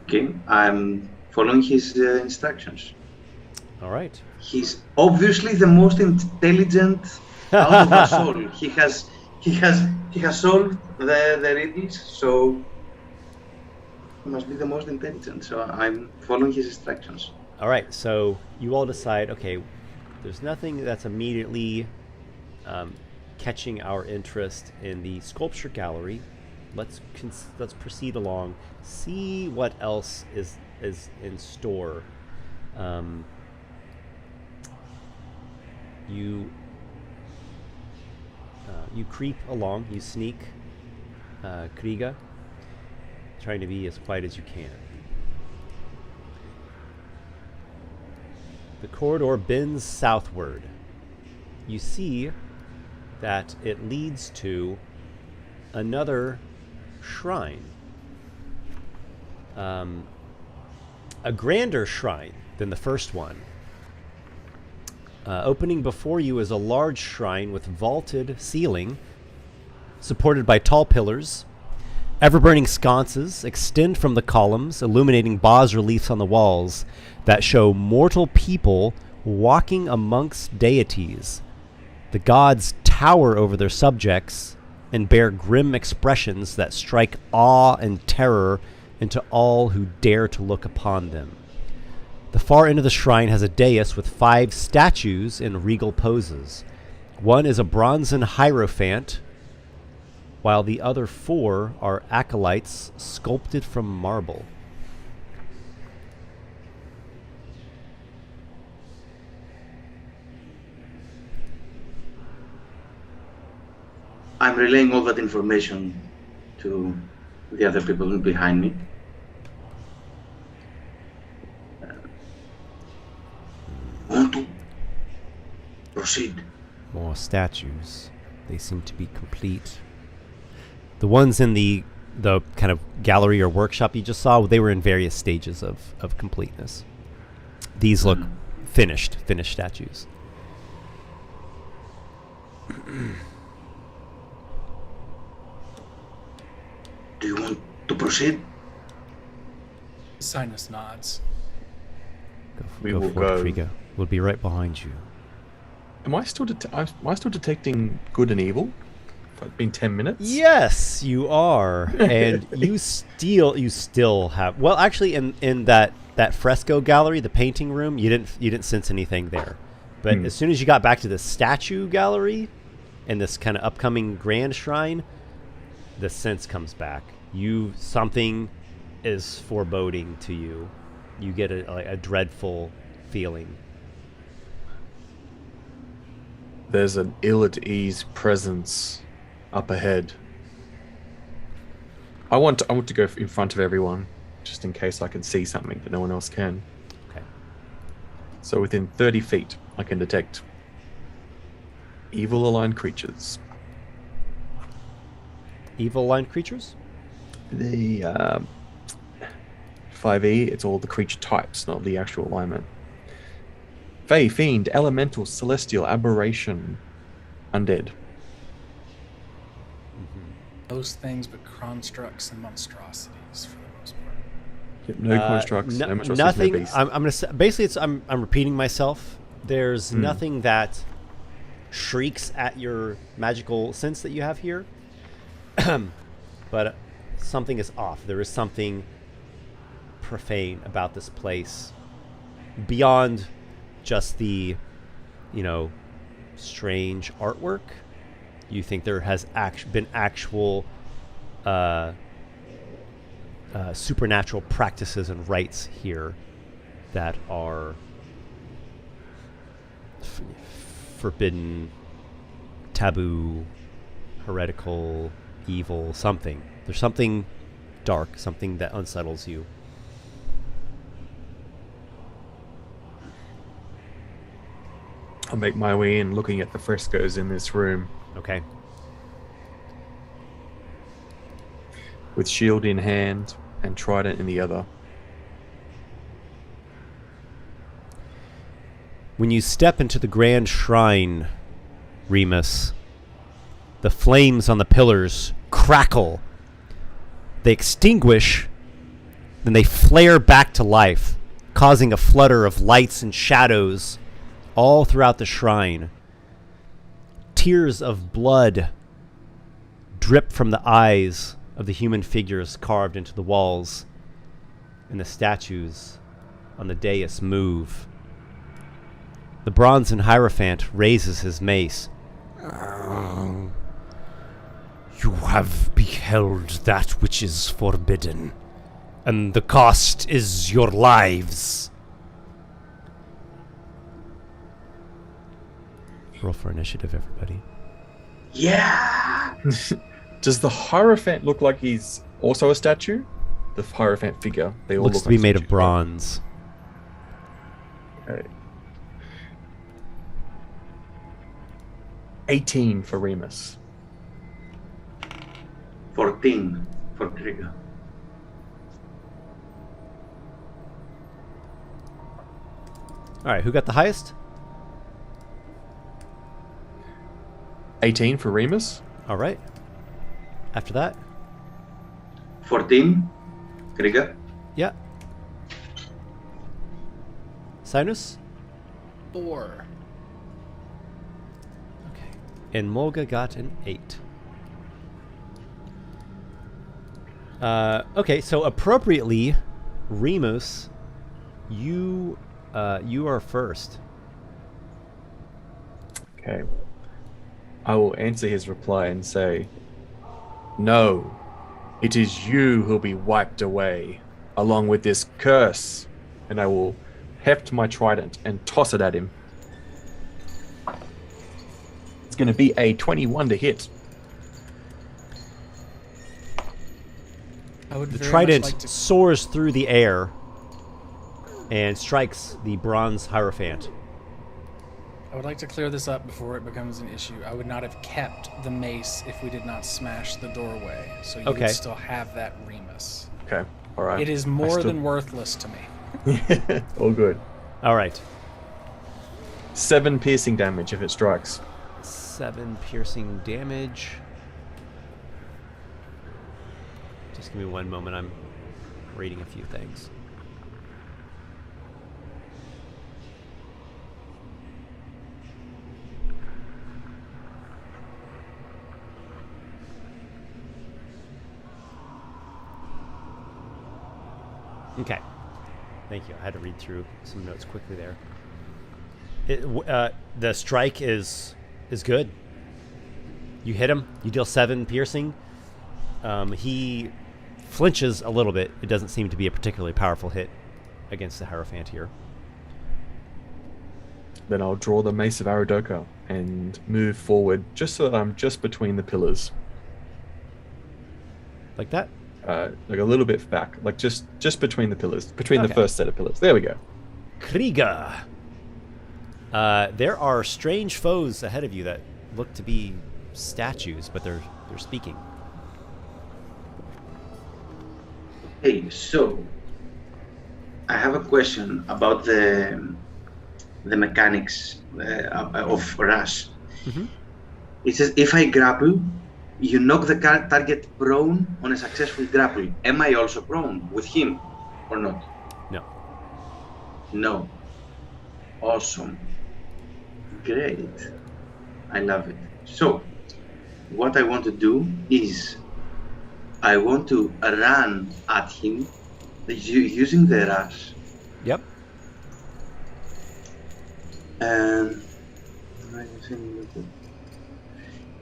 Okay, I'm following his instructions. All right. He's obviously the most intelligent out of us all. He has solved the riddles, so he must be the most intelligent. So I'm following his instructions. All right, so you all decide, okay, there's nothing that's immediately catching our interest in the sculpture gallery. Let's proceed along, see what else is in store. You creep along, you sneak, Kriga, trying to be as quiet as you can. The corridor bends southward. You see that it leads to another shrine. A grander shrine than the first one. Opening before you is a large shrine with vaulted ceiling, supported by tall pillars. Ever-burning sconces extend from the columns, illuminating bas-reliefs on the walls that show mortal people walking amongst deities. The gods tower over their subjects and bear grim expressions that strike awe and terror into all who dare to look upon them. The far end of the shrine has a dais with 5 statues in regal poses. One is a bronzen hierophant, while the other 4 are acolytes sculpted from marble. I'm relaying all that information to the other people behind me. Want to proceed? More statues. They seem to be complete. The ones in the kind of gallery or workshop you just saw, they were in various stages of completeness. These look finished statues. Do you want to proceed? Cynus nods. We Go will for it, go. Kriga. We'll be right behind you. Am I still detecting good and evil? It's been 10 minutes. Yes, you are, and you still have. Well, actually, in that fresco gallery, the painting room, you didn't sense anything there. But as soon as you got back to the statue gallery, and this kind of upcoming grand shrine, the sense comes back. Something is foreboding to you. You get a dreadful feeling There's an ill-at-ease presence up ahead. I want to go in front of everyone, just in case I can see something that no one else can. Okay. So within 30 feet, I can detect evil-aligned creatures. Evil-aligned creatures? The 5e, it's all the creature types, not the actual alignment. Fey, fiend, elemental, celestial, aberration, undead. Those things, but constructs and monstrosities for the most part. Yep, no constructs, no monstrosities, nothing. no beasts. I'm gonna say, basically I'm repeating myself. There's nothing that shrieks at your magical sense that you have here, but something is off. There is something profane about this place beyond just the, strange artwork. You think there has been actual supernatural practices and rites here that are forbidden, taboo, heretical, evil, something. There's something dark, something that unsettles you. I'll make my way in, looking at the frescoes in this room. Okay. With shield in hand and trident in the other. When you step into the grand shrine, Remus, the flames on the pillars crackle. They extinguish, then they flare back to life, causing a flutter of lights and shadows all throughout the shrine. Tears of blood drip from the eyes of the human figures carved into the walls, and the statues on the dais move. The bronze hierophant raises his mace. You have beheld that which is forbidden, and the cost is your lives. Roll for initiative, everybody. Yeah! Does the hierophant look like he's also a statue? The hierophant figure. They all Looks look to be like made of statues, bronze. right? Okay. 18 for Remus. 14 for Kriga. All right, who got the highest? 18 for Remus. All right. After that? 14 Kriga. Yeah. Cynus? 4. Okay. And Mulga got an 8. Okay, so appropriately, Remus, you are first. Okay. I will answer his reply and say, no, it is you who'll be wiped away, along with this curse. And I will heft my trident and toss it at him. It's going to be a 21 to hit. I would The very trident much like to. soars through the air and strikes the bronze hierophant. I would like to clear this up before it becomes an issue. I would not have kept the mace if we did not smash the doorway. So you Okay. would still have that Remus. Okay, all right. It is more than worthless to me. All good. All right. 7 piercing damage if it strikes. 7 piercing damage. Just give me one moment. I'm reading a few things. Okay. Thank you. I had to read through some notes quickly there. The strike is good. You hit him. You deal 7 piercing. He flinches a little bit. It doesn't seem to be a particularly powerful hit against the hierophant here. Then I'll draw the Mace of Aradoko and move forward just so that I'm just between the pillars. Like that? Like a little bit back, like just between the pillars, between the Okay. first set of pillars. There we go. Kriga. There are strange foes ahead of you that look to be statues, but they're speaking. Hey, so I have a question about the mechanics of Rush. Mm-hmm. It says if I grapple, you knock the target prone on a successful grapple. Am I also prone with him or not? No. No. Awesome. Great. I love it. So, what I want to do is I want to run at him using the rush. Yep.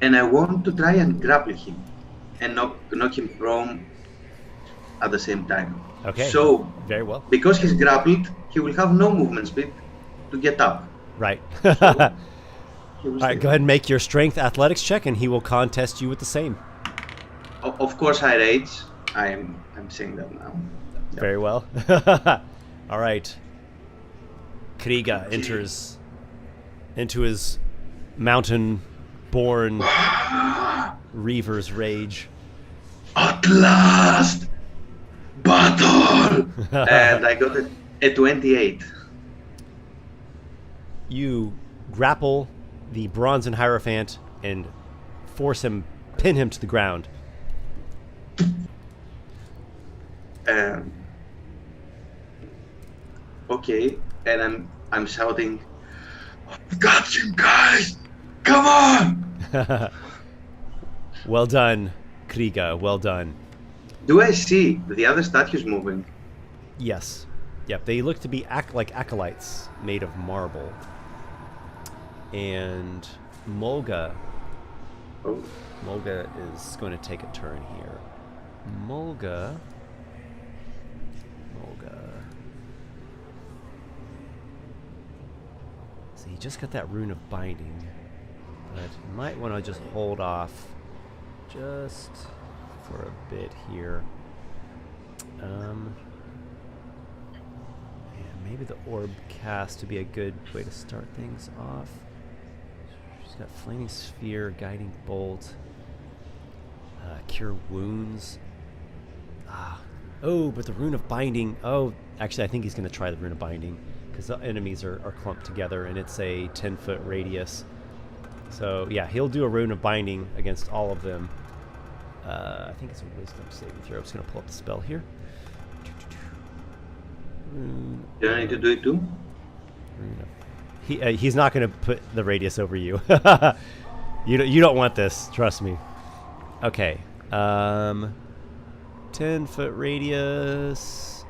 And I want to try and grapple him and knock him prone at the same time. Okay. So, very well. because he's grappled, he will have no movement speed to get up. Right. He will All right, stay. go ahead and make your strength athletics check, and he will contest you with the same. Of course, I rage. I'm saying that now. Yeah. Very well. All right. Kriga enters into his mountain-born Reaver's rage. At last, battle! And I got a 28. You grapple the bronzen hierophant and pin him to the ground. Okay, and I'm shouting, "Got him, guys! Come on!" Well done, Kriga. Well done. Do I see the other statues moving? Yes. Yep, they look to be like acolytes made of marble. And Mulga Oh, is going to take a turn here. Mulga. So he just got that rune of binding, but you might want to just hold off just for a bit here. Yeah, maybe the orb cast to be a good way to start things off. She's got flaming sphere, guiding bolt, cure wounds. Oh, but the rune of binding. Oh, actually, I think he's going to try the rune of binding because the enemies are clumped together, and it's a 10-foot radius. So yeah, he'll do a rune of binding against all of them. I think it's a wisdom saving throw. I'm just going to pull up the spell here. Rune. do I need to do it too? He's not going to put the radius over you. You don't want this. Trust me. Okay. 10-foot radius.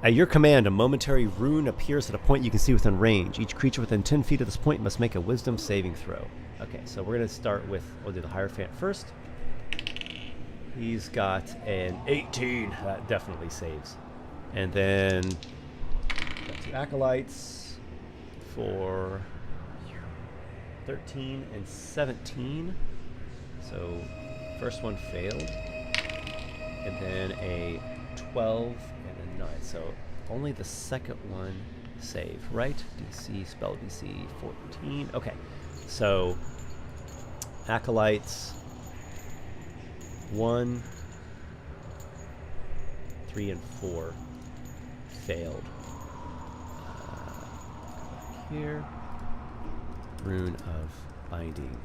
At your command, a momentary rune appears at a point you can see within range. Each creature within 10 feet of this point must make a wisdom saving throw. Okay, so we're going to start with, we'll do the Hierophant first. He's got an 18. That definitely saves. And then got 2 Acolytes for 13 and 17. So first one failed. And then a 12 and a 9. So only the second one save, right? DC, spell DC 14. Okay, so Acolytes 1, 3, and 4 failed. Here, rune of binding,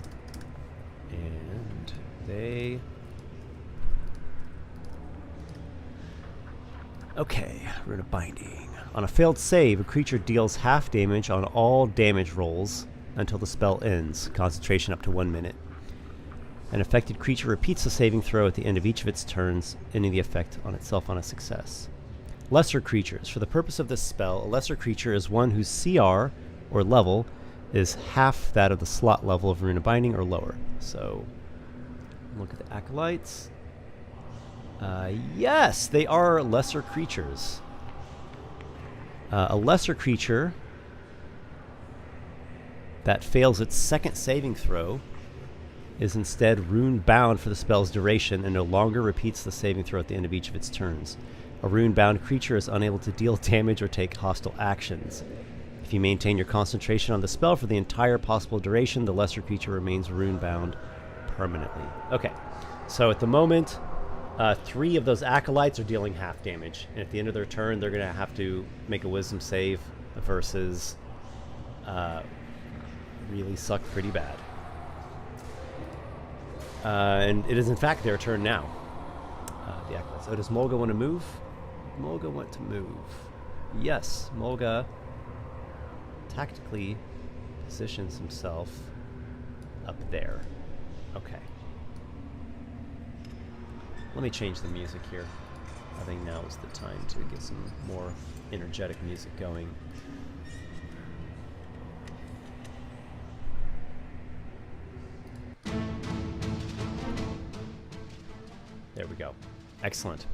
and they. Okay, rune of binding. On a failed save, a creature deals half damage on all damage rolls until the spell ends. Concentration up to 1 minute. An affected creature repeats the saving throw at the end of each of its turns, ending the effect on itself on a success. Lesser creatures. For the purpose of this spell, a lesser creature is one whose CR, or level, is half that of the slot level of Rune of Binding or lower. So, look at the Acolytes. Yes, they are lesser creatures. A lesser creature that fails its second saving throw is instead rune-bound for the spell's duration and no longer repeats the saving throw at the end of each of its turns. A rune-bound creature is unable to deal damage or take hostile actions. If you maintain your concentration on the spell for the entire possible duration, the lesser creature remains rune-bound permanently. Okay, so at the moment, 3 of those acolytes are dealing half damage, and at the end of their turn, they're going to have to make a wisdom save versus really suck pretty bad. And it is in fact their turn now. The acolytes. Oh, does Mulga want to move? Mulga want to move. Yes, Mulga tactically positions himself up there. Okay. Let me change the music here. I think now is the time to get some more energetic music going. There we go. Excellent.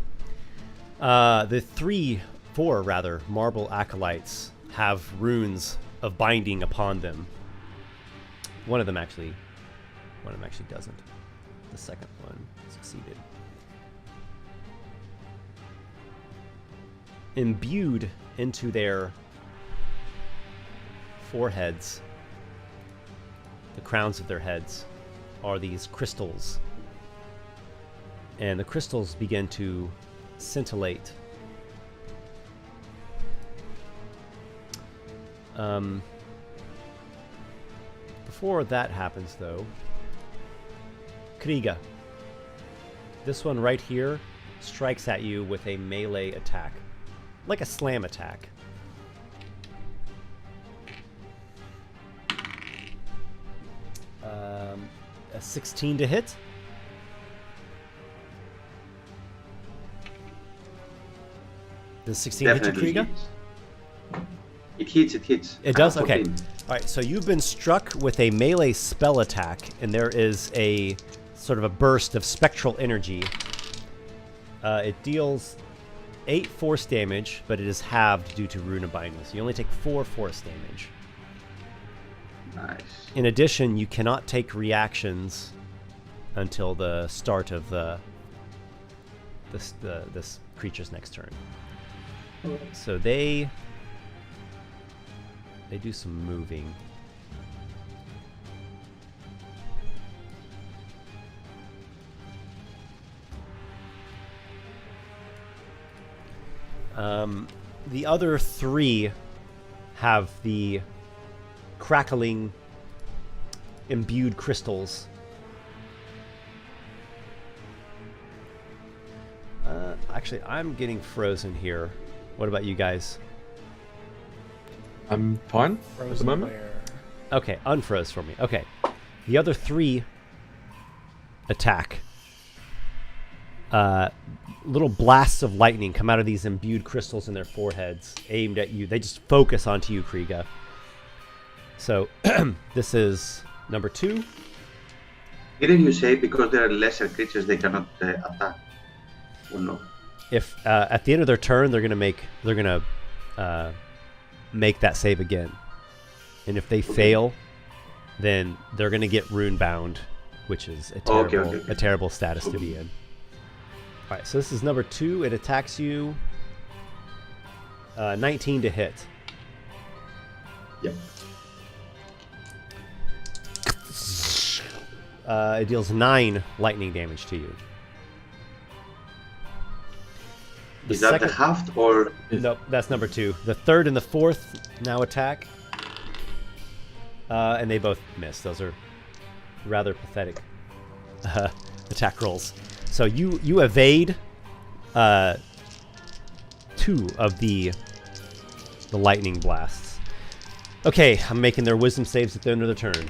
The 4 marble acolytes have runes of binding upon them. One of them actually doesn't. The second one succeeded. Imbued into their foreheads, the crowns of their heads, are these crystals. And the crystals begin to scintillate. Before that happens, though, Kriga, this one right here, strikes at you with a melee attack, like a slam attack. A 16 to hit. Does 16 hit you, Kriga? It hits. It does? Okay. Alright, so you've been struck with a melee spell attack, and there is a sort of a burst of spectral energy. It deals 8 force damage, but it is halved due to rune binding, so you only take 4 force damage. Nice. In addition, you cannot take reactions until the start of this creature's next turn. So they do some moving. The other 3 have the crackling imbued crystals. Actually, I'm getting frozen here. What about you guys? I'm fine at the moment. Okay, unfroze for me. Okay. The other 3 attack. Little blasts of lightning come out of these imbued crystals in their foreheads, aimed at you. They just focus onto you, Kriga. So, this is number 2. Didn't you say because they are lesser creatures they cannot attack? Or no? If at the end of their turn they're gonna make that save again, and if they fail, then they're gonna get rune bound, which is a terrible status to be in. All right, so this is number 2. It attacks you. 19 to hit. Yep. It deals 9 lightning damage to you. Is that the halved or? Nope, that's number 2. The 3rd and the 4th now attack. And they both miss. Those are rather pathetic attack rolls. So you evade 2 of the lightning blasts. Okay, I'm making their wisdom saves at the end of the turn.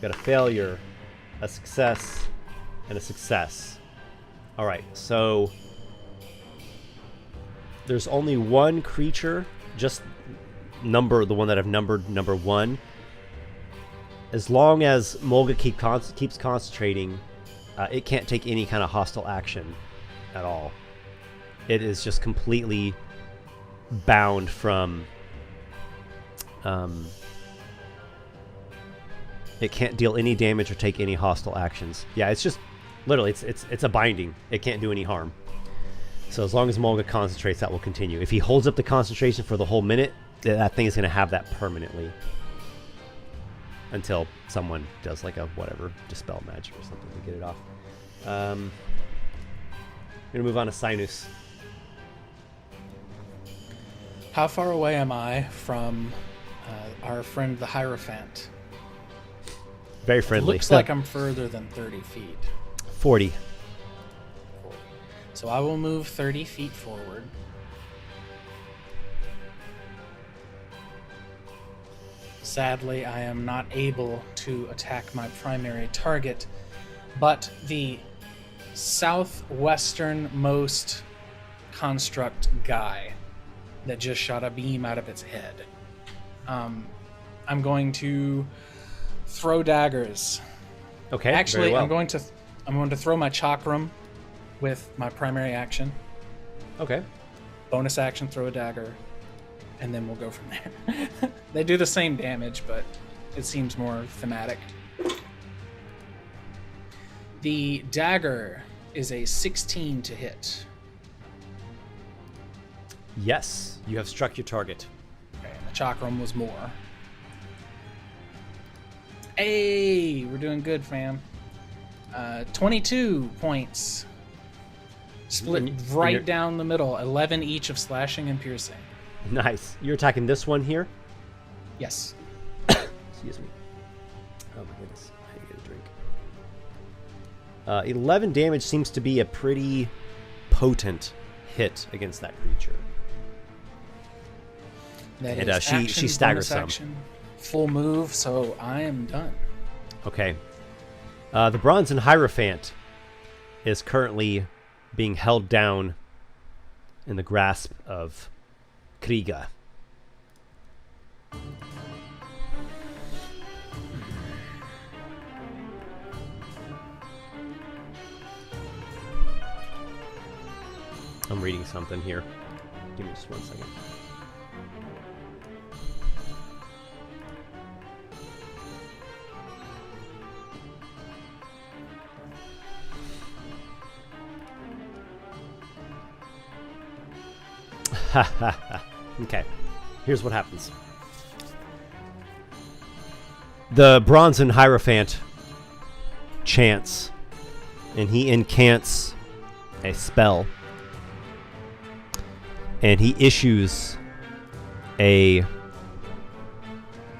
Got a failure, a success, and a success. Alright, so there's only one creature, just the one that I've numbered, number 1. As long as Mulga keeps concentrating, it can't take any kind of hostile action at all. It is just completely bound from It can't deal any damage or take any hostile actions. Yeah, it's just literally it's a binding. It can't do any harm. So as long as Mulga concentrates, that will continue. If he holds up the concentration for the whole minute, that thing is going to have that permanently until someone does like a whatever dispel magic or something to get it off. I'm gonna move on to Cynus. How far away am I from our friend the Hierophant? Very friendly. Looks like I'm further than 30 feet. 40. So I will move 30 feet forward. Sadly, I am not able to attack my primary target, but the southwesternmost construct guy that just shot a beam out of its head. I'm going to throw daggers. Okay. Actually, very well. I'm going to throw my chakram with my primary action. Okay. Bonus action, throw a dagger, and then we'll go from there. They do the same damage, but it seems more thematic. The dagger is a 16 to hit. Yes, you have struck your target. Okay, and the chakram was more. Hey, we're doing good, fam. 22 points. Split right down the middle. 11 each of slashing and piercing. Nice. You're attacking this one here? Yes. Excuse me. Oh my goodness. I need to get a drink. 11 damage seems to be a pretty potent hit against that creature. That And is she action, staggers bonus some. action, full move, so I am done. Okay. The Bronzen Hierophant is currently being held down in the grasp of Kriga. I'm reading something here. Give me just 1 second. Okay, here's what happens. The Bronzen Hierophant chants, and he incants a spell, and he issues a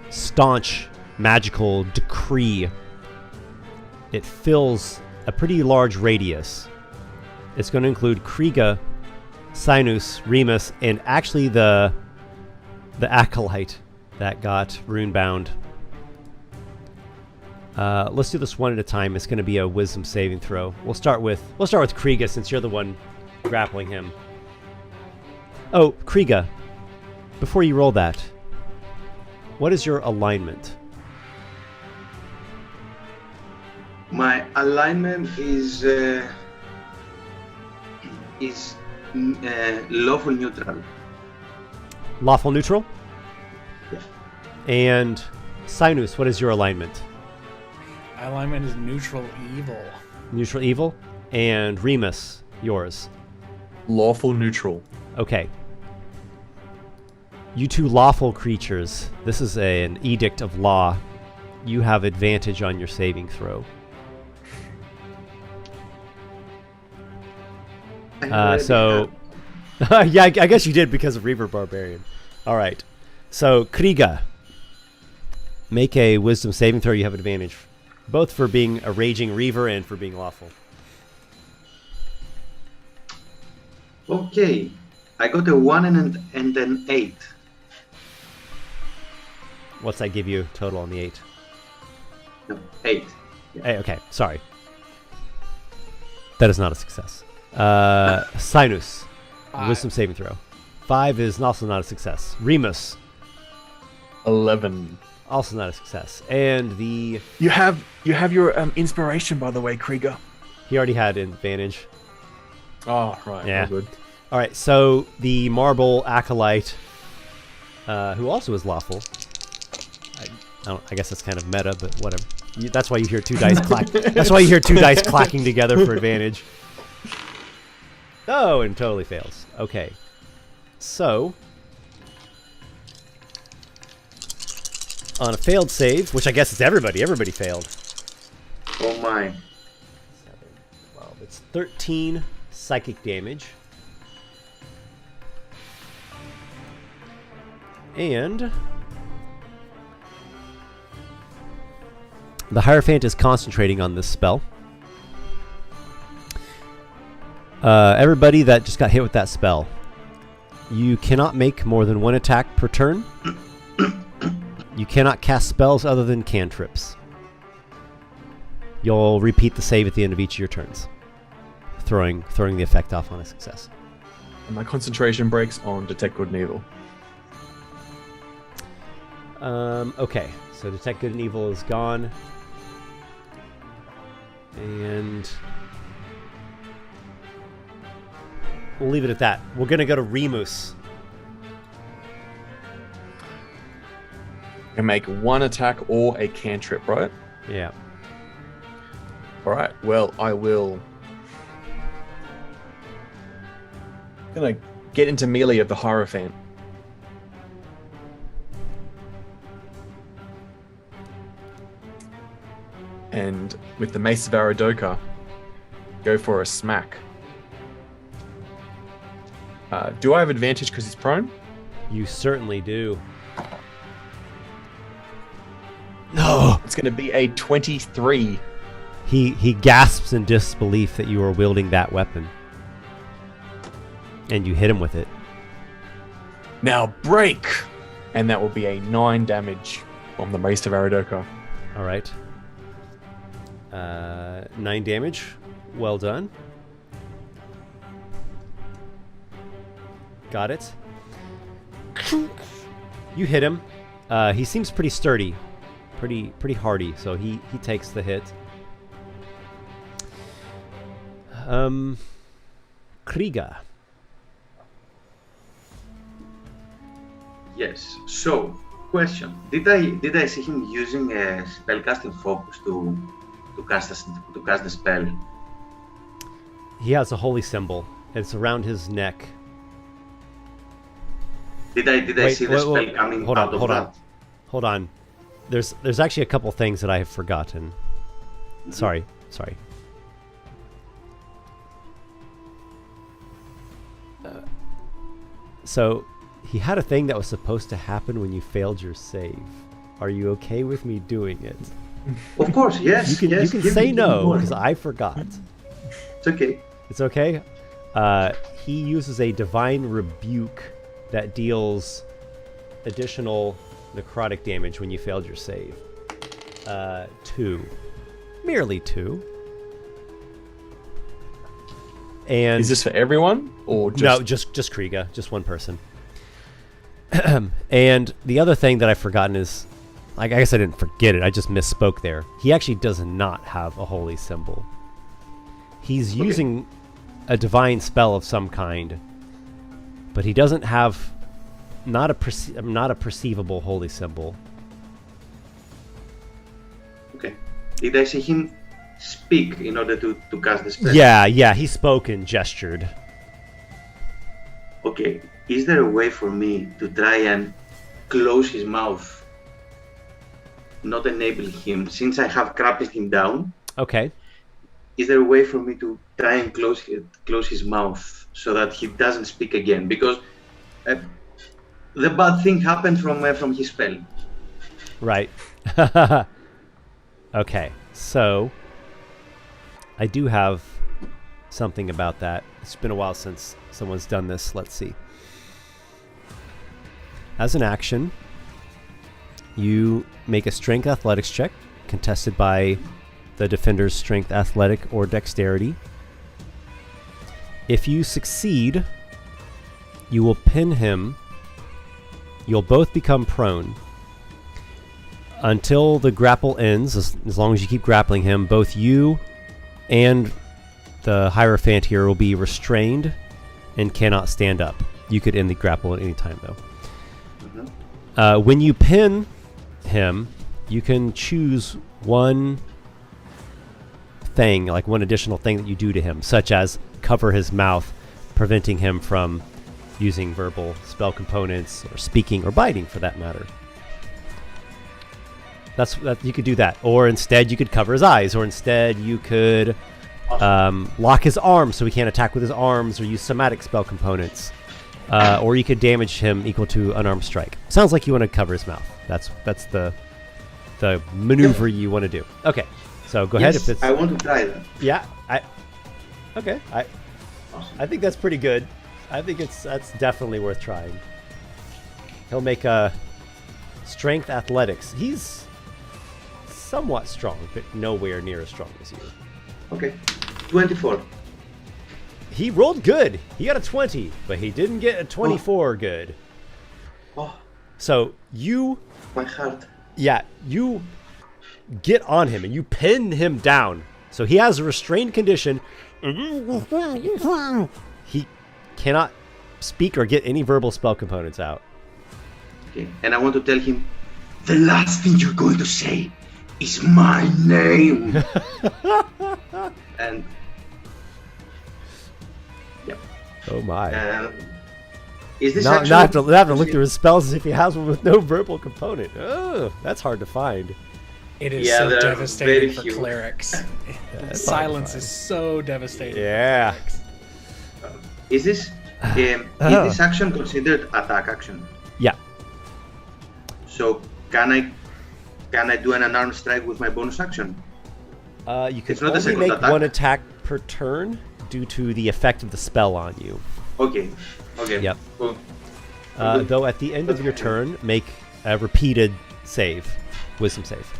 staunch magical decree. It fills a pretty large radius. It's going to include Kriga, Cynus, Remus, and actually the acolyte that got rune-bound. Let's do this one at a time. It's going to be a wisdom saving throw. We'll start with Kriga, since you're the one grappling him. Oh, Kriga, before you roll that, what is your alignment? My alignment is lawful neutral. Lawful neutral? Yeah. And Cynus, what is your alignment? My alignment is neutral evil. Neutral evil. And Remus, yours. Lawful neutral. Okay. You two lawful creatures, this is an edict of law. You have advantage on your saving throw. So, yeah, I guess you did because of Reaver Barbarian. All right. So, Kriga, make a wisdom saving throw. You have advantage, both for being a raging Reaver and for being lawful. Okay, I got a 1 and an 8. What's that give you total on the 8? No, 8. Hey, okay, sorry. That is not a success. Cynus, wisdom saving throw. 5 is also not a success. Remus, 11. also not a success. And the... You have your inspiration, by the way, Kriga. He already had advantage. Oh, right. Yeah. Oh, good. All right, so the marble acolyte, who also is lawful. I guess that's kind of meta, but whatever. That's why you hear 2 dice clack. That's why you hear 2 dice clacking together for advantage. Oh, and totally fails. Okay. So, on a failed save, which I guess is everybody failed. Oh my. 7, 12. It's 13 psychic damage. And the Hierophant is concentrating on this spell. Everybody that just got hit with that spell, you cannot make more than 1 attack per turn. You cannot cast spells other than cantrips. You'll repeat the save at the end of each of your turns, throwing the effect off on a success. And my concentration breaks on Detect Good and Evil. Okay, so Detect Good and Evil is gone. And we'll leave it at that. We're going to go to Remus. You can make 1 attack or a cantrip, right? Yeah. Alright, well, I will... gonna get into melee of the Hierophant. And with the Mace of Aradoka, go for a smack. Do I have advantage because he's prone? You certainly do. No! It's going to be a 23. He gasps in disbelief that you are wielding that weapon. And you hit him with it. Now break! And that will be a 9 damage on the Mace of Aradoka. All right. 9 damage. Well done. Got it. You hit him. He seems pretty sturdy. Pretty hardy, so he takes the hit. Kriga. Yes. So, question: Did I see him using a spellcasting focus to cast the spell? He has a holy symbol. It's around his neck. Did I see the spell coming out of that? Hold on. There's actually a couple things that I have forgotten. Mm-hmm. Sorry. So, he had a thing that was supposed to happen when you failed your save. Are you okay with me doing it? Of course, yes. You can say no, because I forgot. It's okay. It's okay? He uses a divine rebuke that deals additional necrotic damage when you failed your save. 2. Merely 2. And is this for everyone? Or just... No, just Kriga. Just one person. And the other thing that I've forgotten is, I guess I didn't forget it, I just misspoke there. He actually does not have a holy symbol. He's using a divine spell of some kind, but he doesn't have not a perceivable holy symbol. Okay. Did I see him speak in order to cast the spell? Yeah, he spoke and gestured. Okay. Is there a way for me to try and close his mouth? Not enable him, since I have crappled him down. Okay. Is there a way for me to try and close his mouth so that he doesn't speak again? Because the bad thing happened from his spell. Right. Okay, so I do have something about that. It's been a while since someone's done this. Let's see. As an action, you make a strength athletics check, contested by the defender's strength athletic or dexterity. If you succeed, you will pin him. You'll both become prone. Until the grapple ends, as long as you keep grappling him, both you and the Hierophant here will be restrained and cannot stand up. You could end the grapple at any time, though. When you pin him, you can choose one thing, like one additional thing that you do to him, such as cover his mouth, preventing him from using verbal spell components or speaking or biting for that matter. That you could do that, or instead you could cover his eyes, or instead you could lock his arms so he can't attack with his arms, or use somatic spell components, or you could damage him equal to unarmed strike. Sounds like you want to cover his mouth. That's the maneuver you want to do. Okay, so go ahead if it's. I want to try that. Yeah, I think that's pretty good. I think that's definitely worth trying. He'll make a strength athletics. He's somewhat strong, but nowhere near as strong as you. Okay, 24. He rolled good. He got a 20, but he didn't get a 24 good. Oh, So you, my heart. yeah, you get on him and you pin him down. So he has a restrained condition. He cannot speak or get any verbal spell components out. Okay, and I want to tell him, the last thing you're going to say is my name. And yep. Oh my. Is this Now actually... I have to look through his spells as if he has one with no verbal component. Oh, that's hard to find. It is Yeah, so they're devastating very for few. clerics. That's Silence hard is to so devastating. Yeah. For clerics. Is this is this action considered attack action? Yeah. So can I do an unarmed strike with my bonus action? You can It's not a only second make attack. one attack per turn due to the effect of the spell on you. Okay. Okay. Yep. Cool. Though at the end of your turn, make a repeated save, wisdom save.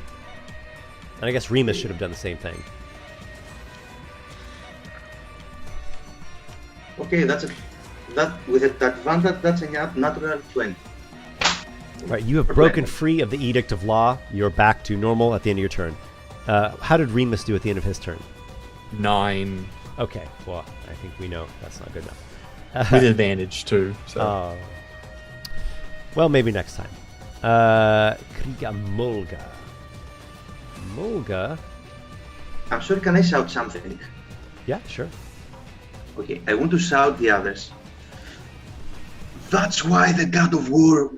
And I guess Remus should have done the same thing. Okay, that with advantage, that's a natural 20. All right, you have Or broken 20. free of the Edict of Law. You're back to normal at the end of your turn. How did Remus do at the end of his turn? 9 Okay, well, I think we know that's not good enough. with advantage too. So Oh. Well, maybe next time. Kriga Mulga. Mulga. I'm sorry, can I shout something? Yeah, sure. Okay, I want to shout the others. That's why the God of War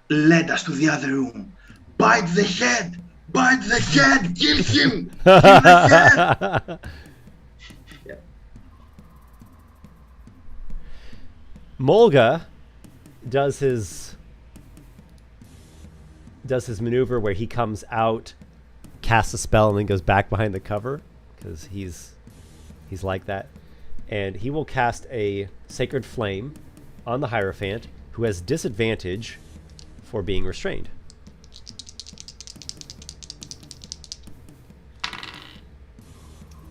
led us to the other room. Bite the head! Bite the head! Kill him! Kill the head! Yeah. Mulga does his maneuver where he comes out, casts a spell, and then goes back behind the cover because he's like that. And he will cast a Sacred Flame on the Hierophant, who has disadvantage for being restrained.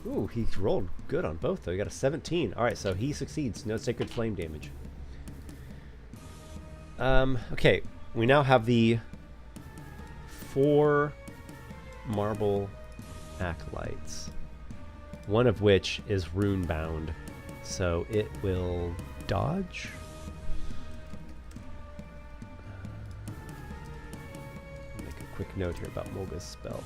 Ooh, he rolled good on both, though. He got a 17. All right, so he succeeds. No Sacred Flame damage. Okay, we now have the 4 marble acolytes, one of which is rune bound, so it will dodge. Make a quick note here about Mulga's spell.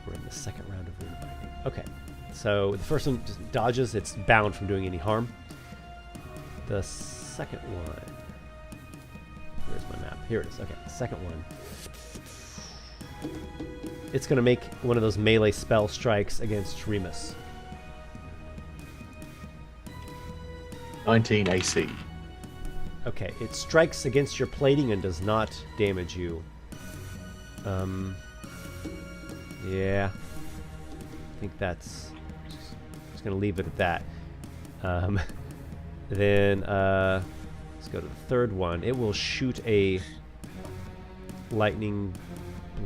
We're in the second round of rune binding. Okay, so the first one just dodges. It's bound from doing any harm. The second one. Where's my map? Here it is. Okay, the second one. It's going to make one of those melee spell strikes against Remus. 19 AC. Okay, it strikes against your plating and does not damage you. Yeah. I think that's... Just going to leave it at that. Then, let's go to the third one. It will shoot a lightning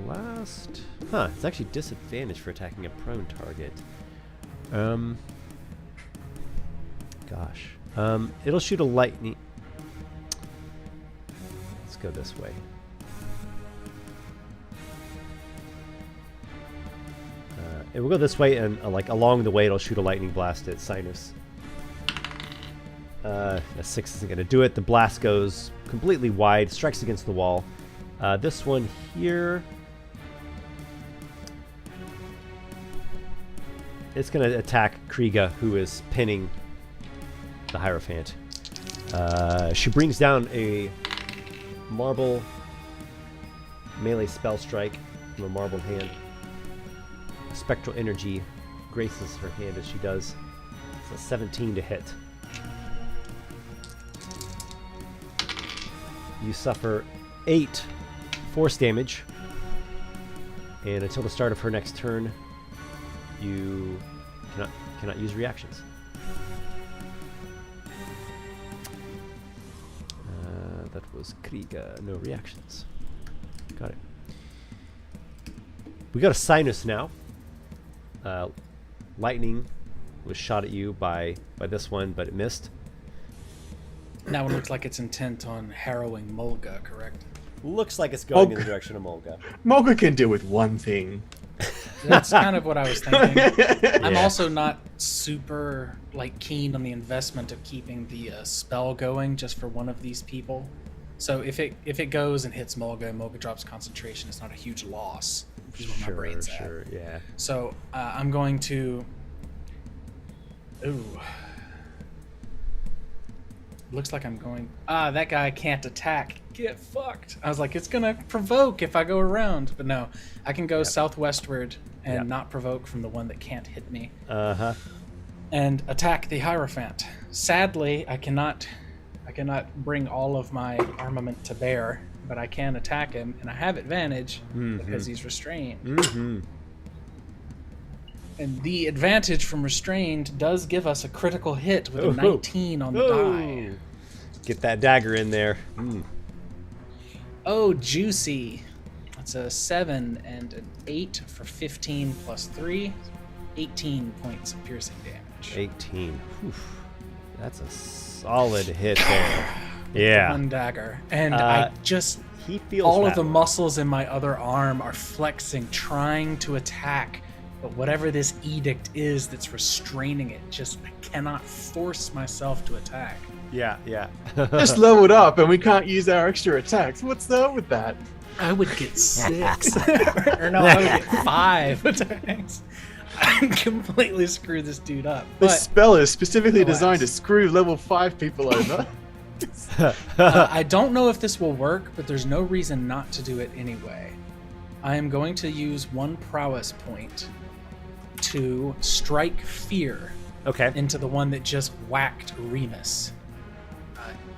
blast. Huh, it's actually disadvantaged for attacking a prone target. Gosh. It'll shoot a lightning... Let's go this way. It will go this way, and like along the way, it'll shoot a lightning blast at Cynus. A 6 isn't going to do it. The blast goes completely wide, strikes against the wall. This one here, it's going to attack Kriga, who is pinning the Hierophant. She brings down a marble melee spell strike from a marble hand. Spectral energy graces her hand as she does. It's a 17 to hit. You suffer 8 force damage, and until the start of her next turn, you cannot use reactions. That was Kriga. No reactions. Got it. We got a Cynus now. Lightning was shot at you by this one, but it missed. That one looks like it's intent on harrowing Mulga, correct? Looks like it's going in the direction of Mulga. Mulga can deal with one thing. That's kind of what I was thinking. I'm Yeah. also not super keen on the investment of keeping the spell going just for one of these people. So if it goes and hits Mulga and Mulga drops concentration, it's not a huge loss. Is where my brain's at. Sure, yeah. So I'm going to. Ooh. Looks like I'm going. That guy can't attack. Get fucked. I was like, it's gonna provoke if I go around, but no, I can go southwestward and not provoke from the one that can't hit me. And attack the Hierophant. Sadly, I cannot bring all of my armament to bear, but I can attack him, and I have advantage because he's restrained. And the advantage from restrained does give us a critical hit with a 19 on the die. Get that dagger in there. Oh, juicy. That's a 7 and an 8 for 15 plus 3. 18 points of piercing damage. 18. Oof. That's a solid hit there. Yeah. One dagger. And I just... He feels all of that the one. muscles in my other arm are flexing, trying to attack. But whatever this edict is that's restraining it, just I cannot force myself to attack. Yeah. Just leveled up and we can't use our extra attacks. What's up with that? I would get 6. Or no, I would get 5 attacks. I completely screw this dude up. This But spell is specifically designed to alas. screw level 5 people over. I don't know if this will work, but there's no reason not to do it anyway. I am going to use 1 prowess point to strike fear Okay. into the one that just whacked Remus.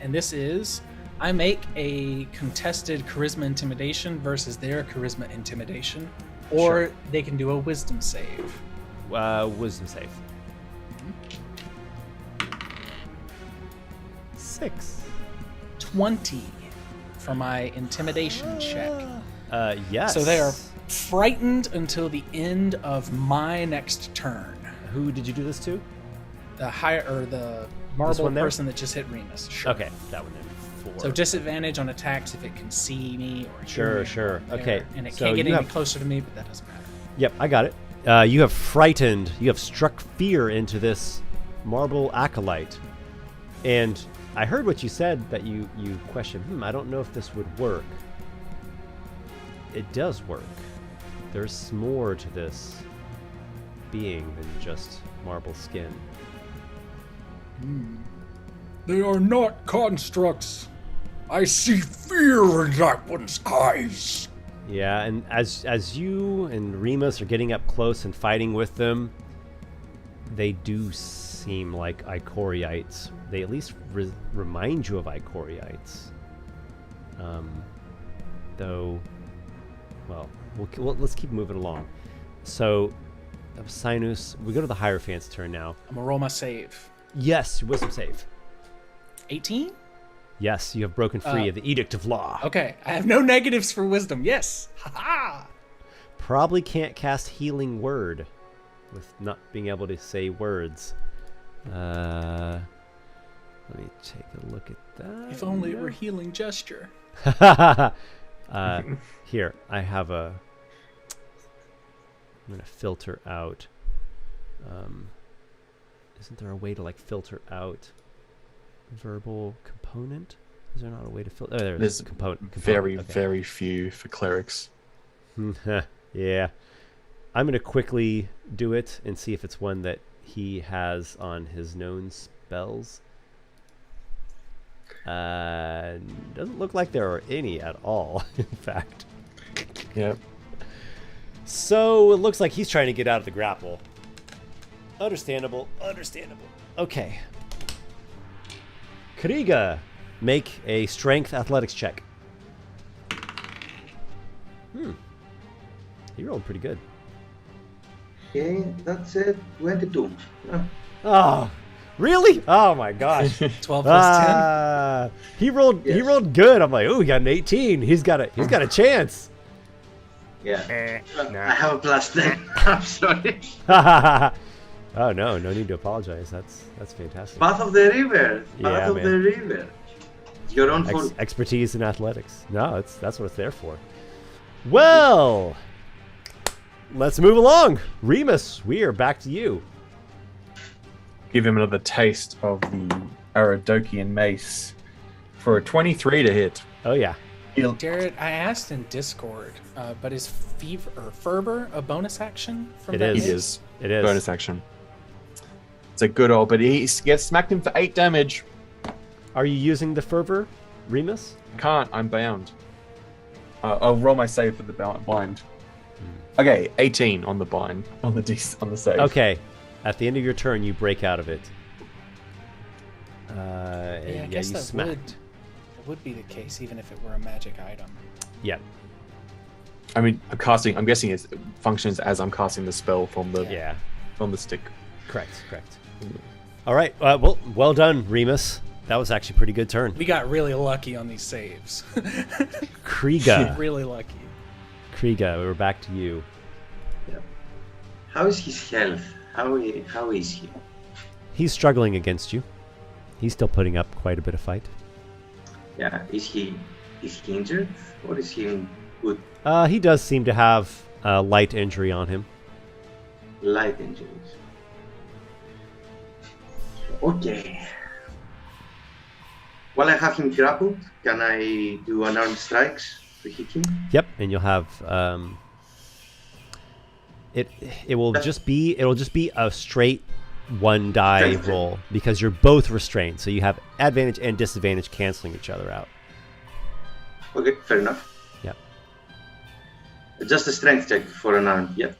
And this is, I make a contested charisma intimidation versus their charisma intimidation, or Sure. they can do a wisdom save. Wisdom save. 6. 20 for my intimidation check. Yes. So they are frightened until the end of my next turn. Who did you do this to? The marble one there? person that just hit Remus. Sure. Okay, that one then. 4. So disadvantage on attacks if it can see me or hear me Sure. from there. Okay, And it so can't get you any have- closer to me, but that doesn't matter. Yep, I got it. You have frightened, you have struck fear into this marble acolyte. And I heard what you said, that you questioned, I don't know if this would work. It does work. There's more to this being than just marble skin. They are not constructs. I see fear in that one's eyes. Yeah, and as you and Remus are getting up close and fighting with them, they do seem like Ichoriites. They at least remind you of Ichoriites. Though, well, let's keep moving along. So, Cynus, we go to the Hierophant's turn now. I'm gonna roll my save. Yes, wisdom save. 18? Yes, you have broken free of the Edict of Law. Okay, I have no negatives for wisdom. Yes. Ha Probably can't cast Healing Word with not being able to say words. Let me take a look at that. If only it were healing gesture. Here, I have a... I'm going to filter out... isn't there a way to, filter out Verbal component? Is there not a way to fill? Oh, There's a component. very, Okay. very few for clerics. Yeah. I'm going to quickly do it and see if it's one that he has on his known spells. Doesn't look like there are any at all, in fact. Yep. So it looks like he's trying to get out of the grapple. Understandable. Okay. Kriga, make a strength athletics check. He rolled pretty good. Okay, that's it. 22. Oh, really? Oh my gosh. 12 plus 10. He rolled. He Yes. rolled good. I'm like, oh, he got an 18. He's got a chance. Yeah. I have a plus 10. I'm sorry. Oh no need to apologize. That's fantastic. Path of the river. Yeah, Path of man. the river. Your own fault. Expertise in athletics. No, that's what it's there for. Well, let's move along. Remus, we are back to you. Give him another taste of the Aradokian mace for a 23 to hit. Oh yeah. Jared, I asked in Discord, but is Fervor a bonus action from It that is. It mace? is. It is. Bonus action. It's a good old, but he gets smacked him for 8 damage. Are you using the fervor, Remus? Can't. I'm bound. I'll roll my save for the blind. Okay, 18 on the bind on the save. Okay. At the end of your turn, you break out of it. Yeah, I And guess you that smack. would be the case, even if it were a magic item. Yeah. I mean, I'm guessing it functions as I'm casting the spell from the Yeah. from the stick. Correct. All right. Well done, Remus. That was actually a pretty good turn. We got really lucky on these saves. Kriga. Really lucky. Kriga, we're back to you. How is his health? How is he? He's struggling against you. He's still putting up quite a bit of fight. Yeah, is he injured or is he in good He does seem to have a light injury on him. light injuries? Okay. While I have him grappled, can I do unarmed strikes to hit him? Yep, and you'll have it'll just be a straight one die Okay. roll because you're both restrained, so you have advantage and disadvantage canceling each other out. Okay, fair enough. Yep. Just a strength check for unarmed, yeah.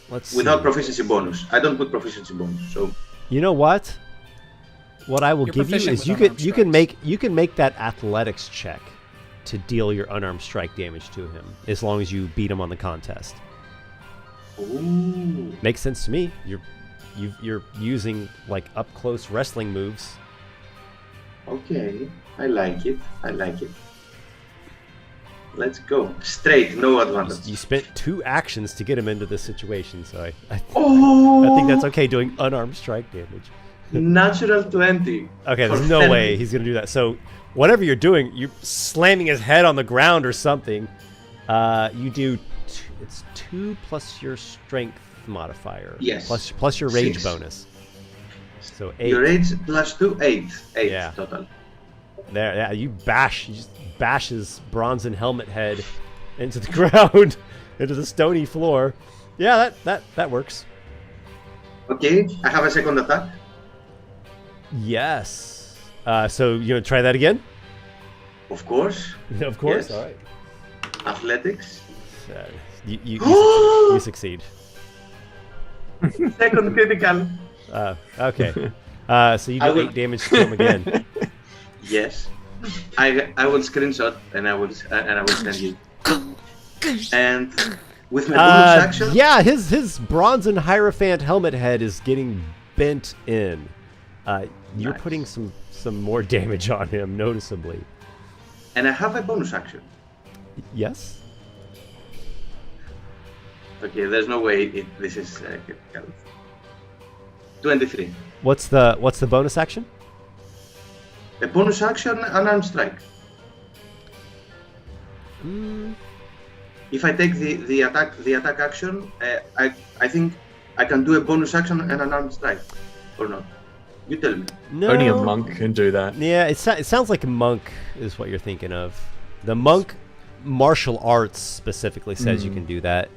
Let's Without see. proficiency bonus. I don't put proficiency bonus, so You know what? What I will You're give you proficient is with you unarmed can make that athletics check to deal your unarmed strike damage to him as long as you beat him on the contest. ooh. Makes sense to me. You're using like up close wrestling moves. Okay, I like it. Let's go. Straight, no advantage. You spent 2 actions to get him into this situation, so I Oh! think that's okay doing unarmed strike damage. Natural 20. Okay, there's For no 30. way he's gonna do that. So whatever you're doing, you're slamming his head on the ground or something. You do it's 2 plus your strength modifier. Yes. Plus your rage 6. bonus. So 8. Your age plus 2, 8. 8 Yeah. total. There, yeah, you just bash his bronzen helmet head into the ground, into the stony floor. Yeah, that works. Okay, I have a second attack. Yes. So you gonna try that again? Of course. Of course. Yes. All right. Athletics. You succeed. Second critical. Okay. So you I do will- 8 damage to him again. Yes. I will screenshot and I will send you. And with my bonus action, Yeah, his bronzen hierophant helmet head is getting bent in. You're Nice. putting some more damage on him noticeably. and I have a bonus action. Yes. Okay, there's no way this is critical. 23. What's the bonus action? A bonus action, unarmed strike. If I take the attack action, I think I can do a bonus action and an armed strike, or not? You tell me. No. Only a monk can do that. Yeah, it sounds like a monk is what you're thinking of. The monk martial arts specifically says you can do that.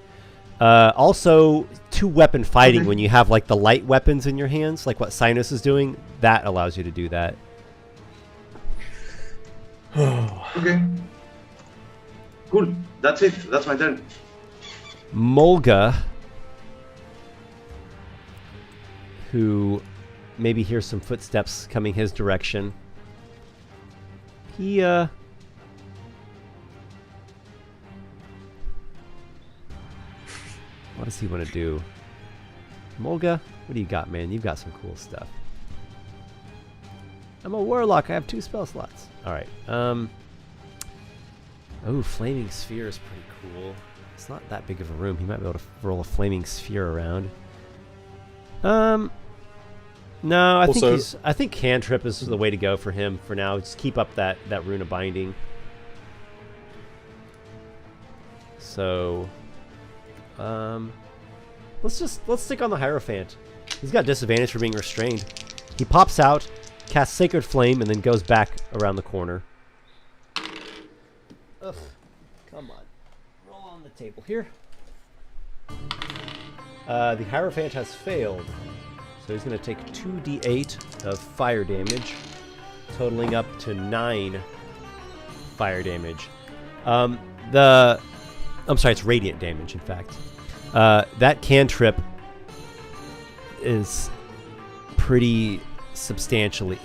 Also, 2-weapon fighting when you have like the light weapons in your hands, like what Cynus is doing, that allows you to do that. Okay. Cool. That's it. That's my turn. Mulga, who maybe hears some footsteps coming his direction. He what does he want to do? Mulga, what do you got, man? You've got some cool stuff. I'm a warlock. I have 2 spell slots. All right. Oh, flaming sphere is pretty cool. It's not that big of a room. He might be able to roll a flaming sphere around. No, I think cantrip is the way to go for him for now. Just keep up that rune of binding. So, let's stick on the hierophant. He's got disadvantage for being restrained. He pops out, casts Sacred Flame, and then goes back around the corner. Ugh, come on, roll on the table here. The hierophant has failed. So he's going to take 2d8 of fire damage, totaling up to 9 fire damage. I'm sorry, it's radiant damage, in fact. That cantrip is pretty substantially...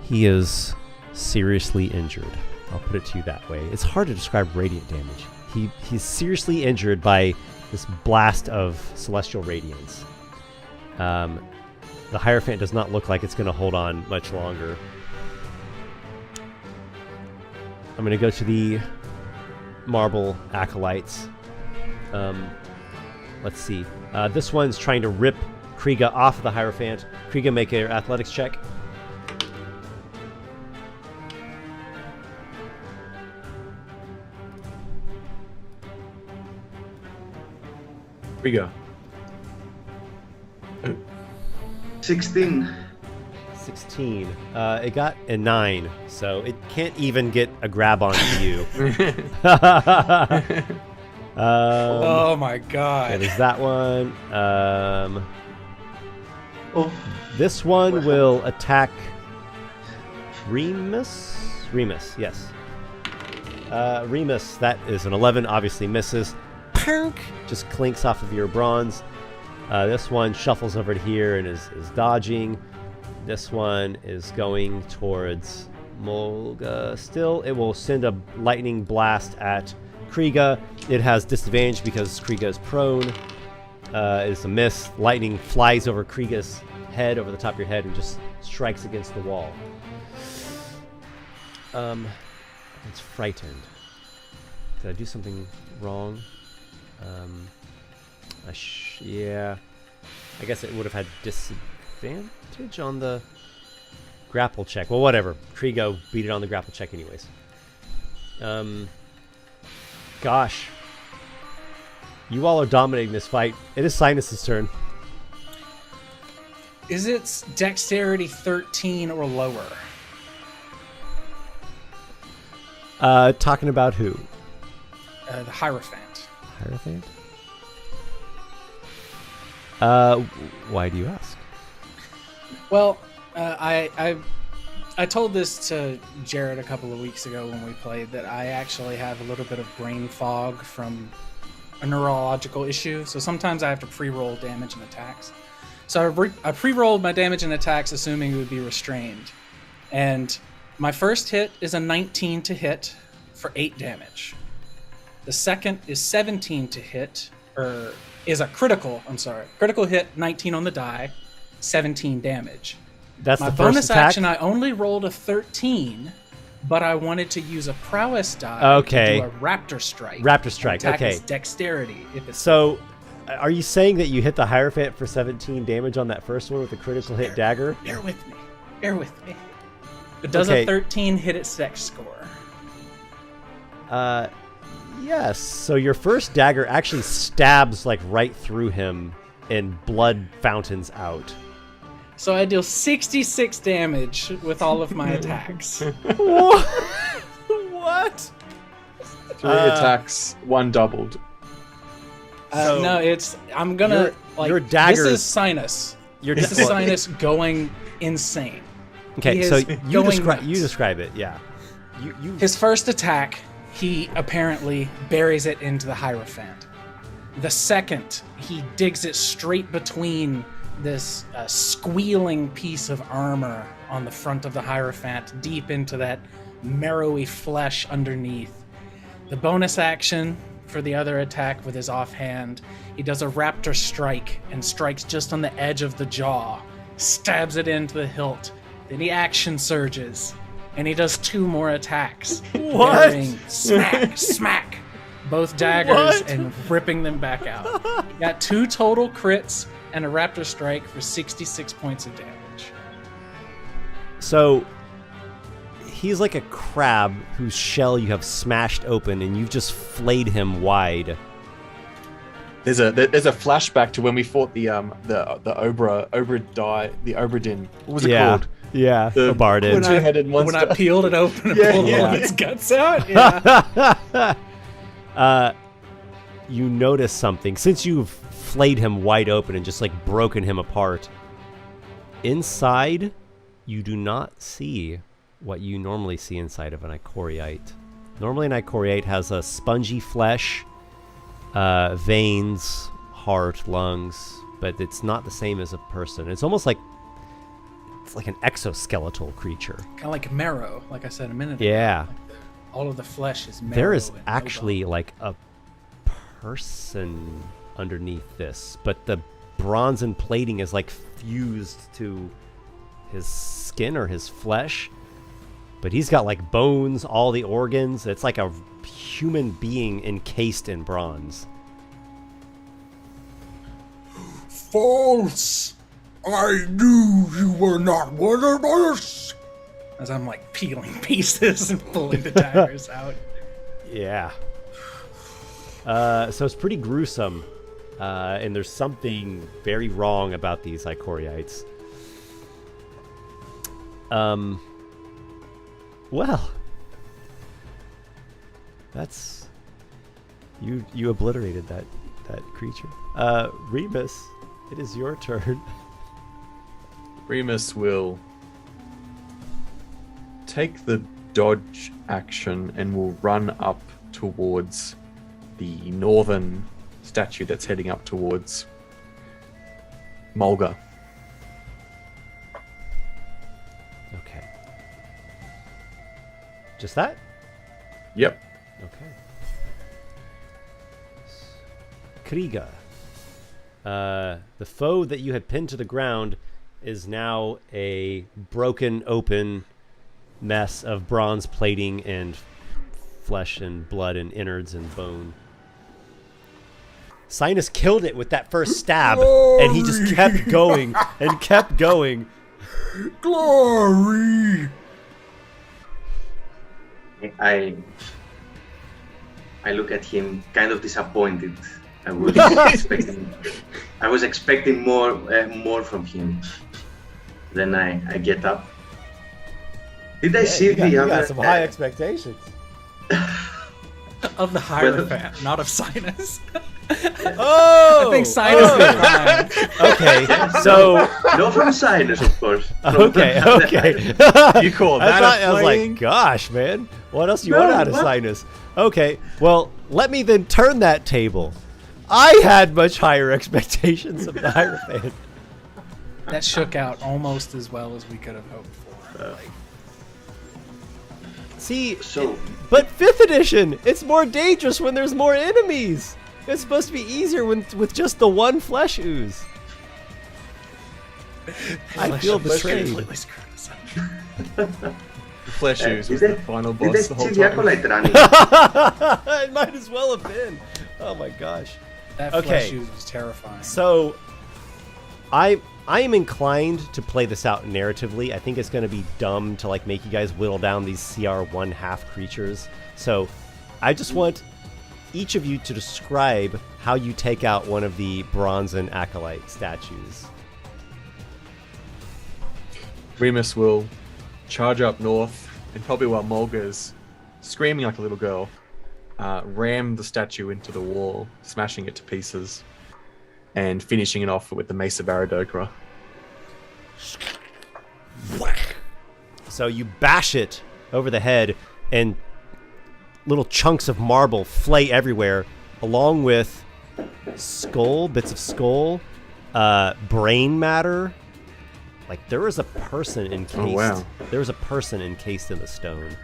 He is seriously injured. I'll put it to you that way. It's hard to describe radiant damage. He's seriously injured by this blast of celestial radiance. The hierophant does not look like it's going to hold on much longer. I'm going to go to the marble acolytes. Let's see. This one's trying to rip Kriga off of the hierophant. Kriga, make an athletics check. We go. 16. 16. It got a 9, so it can't even get a grab on you. Oh my god. There's that one. Oh. This one will attack Remus. Remus, yes. Remus, that is an 11, obviously misses. Just clinks off of your bronze. This one shuffles over to here and is dodging. This one is going towards Mulga still. It will send a lightning blast at Kriga. It has disadvantage because Kriga is prone. It's a miss. Lightning flies over Kriga's head, over the top of your head, and just strikes against the wall. It's frightened. Did I do something wrong? Yeah. I guess it would have had disadvantage on the grapple check. Well, whatever. Kriga beat it on the grapple check anyways. Gosh. You all are dominating this fight. It is Cynus's turn. Is it dexterity 13 or lower? Talking about who? The hierophant. Hierophant? Why do you ask? Well, I told this to Jared a couple of weeks ago when we played that I actually have a little bit of brain fog from a neurological issue. So sometimes I have to pre-roll damage and attacks. So I pre-rolled my damage and attacks assuming it would be restrained. And my first hit is a 19 to hit for 8 damage. The second is 17 to hit, or is a critical, critical hit, 19 on the die, 17 damage. That's my the bonus first attack? action, I only rolled a 13, but I wanted to use a prowess die to do a raptor strike. Raptor strike, attack okay. its dexterity. If it's So, are you saying that you hit the hierophant for 17 damage on that first one with a critical hit dagger? Bear with me. Bear with me. It does Okay. a 13 hit its dex score. Yes. So your first dagger actually stabs like right through him, and blood fountains out. So I deal 66 damage with all of my attacks. What? 3 attacks, 1 doubled. So no, I'm gonna your dagger. This is Cynus. This is Cynus going insane. Okay, He so is you going nuts. describe it. Yeah. You. His first attack, he apparently buries it into the hierophant. The second, he digs it straight between this squealing piece of armor on the front of the hierophant, deep into that marrowy flesh underneath. The bonus action for the other attack with his offhand, he does a raptor strike and strikes just on the edge of the jaw, stabs it into the hilt. Then he action surges, and he does 2 more attacks. What? Burying, smack, smack, both daggers What? and ripping them back out. Got 2 total crits and a raptor strike for 66 points of damage. So he's like a crab whose shell you have smashed open, and you've just flayed him wide. There's a flashback to when we fought the Obradin. What was it called? Yeah, The Bardin. two-headed monster. When I peeled it open and Yeah, pulled all yeah. of its guts out? Yeah. You notice something. Since you've flayed him wide open and just like broken him apart, inside you do not see what you normally see inside of an Ichoriite. Normally an Ichoriite has a spongy flesh, veins, heart, lungs, but it's not the same as a person. It's almost like it's like an exoskeletal creature. Kind of like marrow, like I said a minute ago. Yeah. All of the flesh is marrow. There is and no actually bone. like a person underneath this, but the bronze and plating is like fused to his skin or his flesh. But he's got like bones, all the organs. It's like a human being encased in bronze. False! I knew you were not one of us! As I'm like peeling pieces and pulling the daggers out. Yeah. So it's pretty gruesome. And there's something very wrong about these Ichoriites. Well, that's you obliterated that creature. Remus, it is your turn. Remus will take the dodge action and will run up towards the northern statue that's heading up towards Mulga. Okay. Just that? Yep. Okay. Kriga. The foe that you had pinned to the ground is now a broken open mess of bronze plating and flesh and blood and innards and bone. Cynus killed it with that first stab, and he just kept going and kept going. Glory! I look at him, kind of disappointed. I was expecting more from him. Then I get up. Did I see the You other? got some high expectations. Of the Hierophant, not of Cynus. Oh! I think Cynus is fine. Okay, so... No, from Cynus, of course. Okay. You call I that thought, a I was flaying? like, gosh, man. What else do you No, want out of what? Cynus? Okay, well, let me then turn that table. I had much higher expectations of the Hierophant. That shook out almost as well as we could have hoped for. See, So- but 5th edition, it's more dangerous when there's more enemies. It's supposed to be easier with just the one flesh ooze. I feel betrayed. Completely screwed us up. Flesh ooze was Did the they- final Did boss I the whole see the time. acolyte running? It might as well have been. Oh my gosh. That Okay. flesh ooze was terrifying. So, I am inclined to play this out narratively. I think it's going to be dumb to like make you guys whittle down these CR 1/2 creatures. So, I just want each of you to describe how you take out one of the bronzen acolyte statues. Remus will charge up north, and probably while Mulga's screaming like a little girl, ram the statue into the wall, smashing it to pieces, and finishing it off with the Mace of Aradokra. So you bash it over the head, and little chunks of marble flay everywhere, along with bits of skull, brain matter. Like there was a person encased. Oh, wow. There was a person encased in the stone.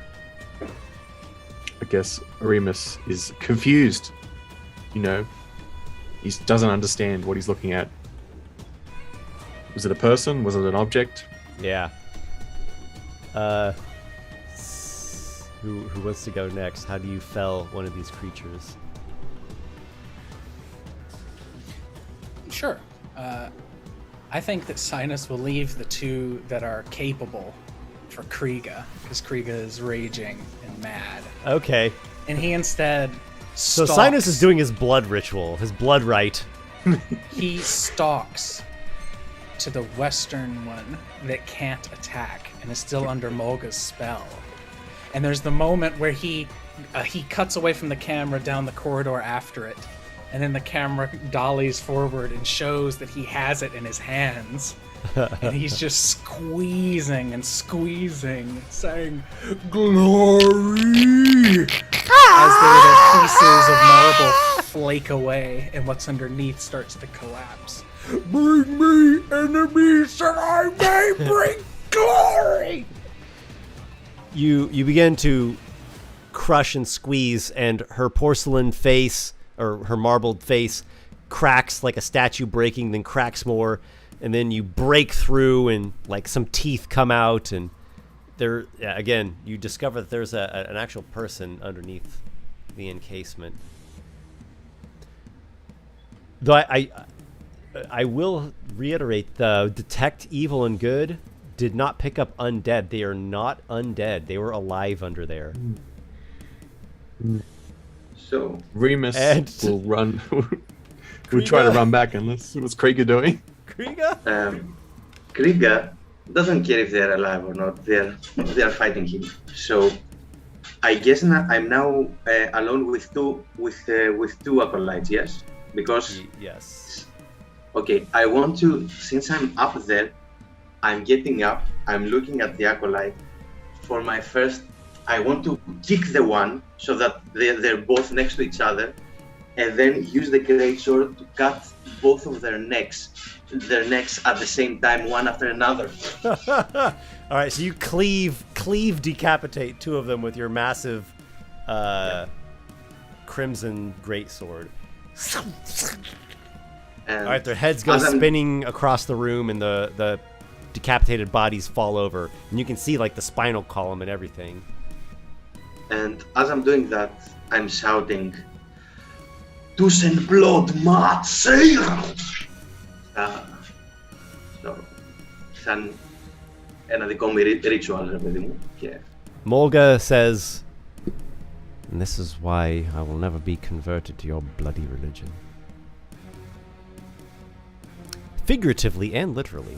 I guess Remus is confused. He doesn't understand what he's looking at. Was it a person? Was it an object? Yeah. Who wants to go next? How do you fell one of these creatures? Sure. I think that Cynus will leave the two that are capable for Kriga, because Kriga is raging and mad. Okay. And he instead So stalks. Cynus is doing his blood ritual, his blood rite. He stalks to the western one that can't attack and is still under Mulga's spell. And there's the moment where he cuts away from the camera down the corridor after it, and then the camera dollies forward and shows that he has it in his hands. And he's just squeezing and squeezing, saying, "Glory!" As the little pieces of marble flake away and what's underneath starts to collapse. "Bring me enemies that I may bring glory!" You begin to crush and squeeze, and her porcelain face, or her marbled face, cracks like a statue breaking, then cracks more, and then you break through, and like some teeth come out, and there again you discover that there's an actual person underneath the encasement. Though I will reiterate, the detect evil and good did not pick up undead. They are not undead. They were alive under there. So Remus will run. We'll try to run back unless what's Kriga doing? Kriga? Kriga doesn't care if they're alive or not. They're fighting him. So I guess I'm now alone with two acolytes. Yes, because yes. Okay, I want to, since I'm up there, I'm getting up. I'm looking at the acolyte. For my first, I want to kick the one so that they're both next to each other, and then use the greatsword to cut both of their necks at the same time, one after another. All right, so you cleave, decapitate two of them with your massive crimson greatsword. All right, their heads go spinning across the room, and the decapitated bodies fall over, and you can see like the spinal column and everything. And as I'm doing that, I'm shouting, "Tusen blood mat sailor!" So, σαν ένα δικό μου ritual, ρε παιδί μου. Και... Mulga says, "And this is why I will never be converted to your bloody religion." Figuratively and literally.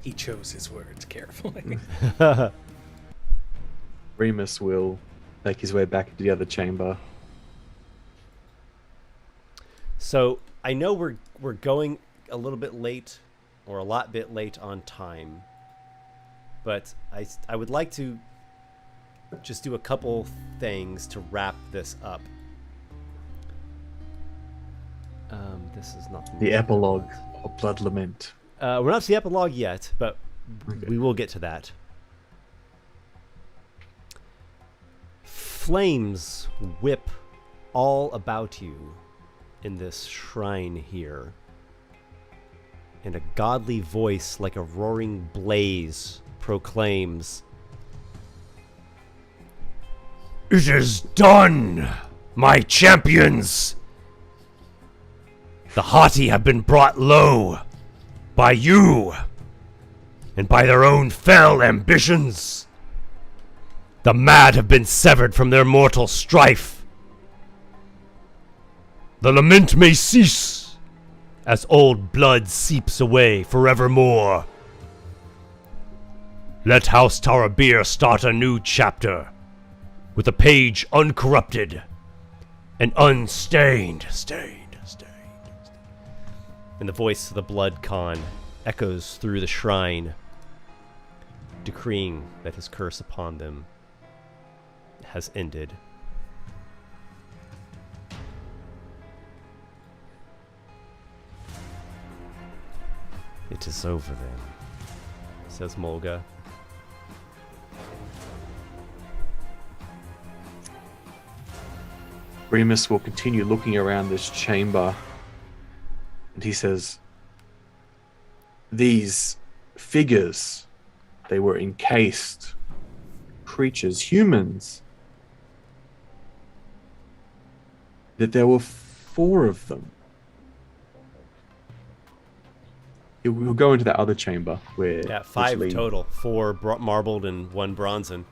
He chose his words carefully. Remus will make his way back into the other chamber. So I know we're going a little bit late, or a lot bit late on time, but I would like to just do a couple things to wrap this up. This is not the epilogue of Blood Lament. We're not to the epilogue yet, but we will get to that. Flames whip all about you in this shrine here, and a godly voice like a roaring blaze proclaims, "It is done, my champions! The haughty have been brought low by you and by their own fell ambitions. The mad have been severed from their mortal strife. The lament may cease as old blood seeps away forevermore. Let House Tarabir start a new chapter with a page uncorrupted and unstained. And the voice of the Blood Khan echoes through the shrine, decreeing that his curse upon them has ended. It is over then, says Mulga. Remus will continue looking around this chamber, and he says, these figures, they were encased creatures, humans, that there were 4 of them. We'll go into that other chamber where... Yeah, 5 total. 4 marbled and 1 bronzen.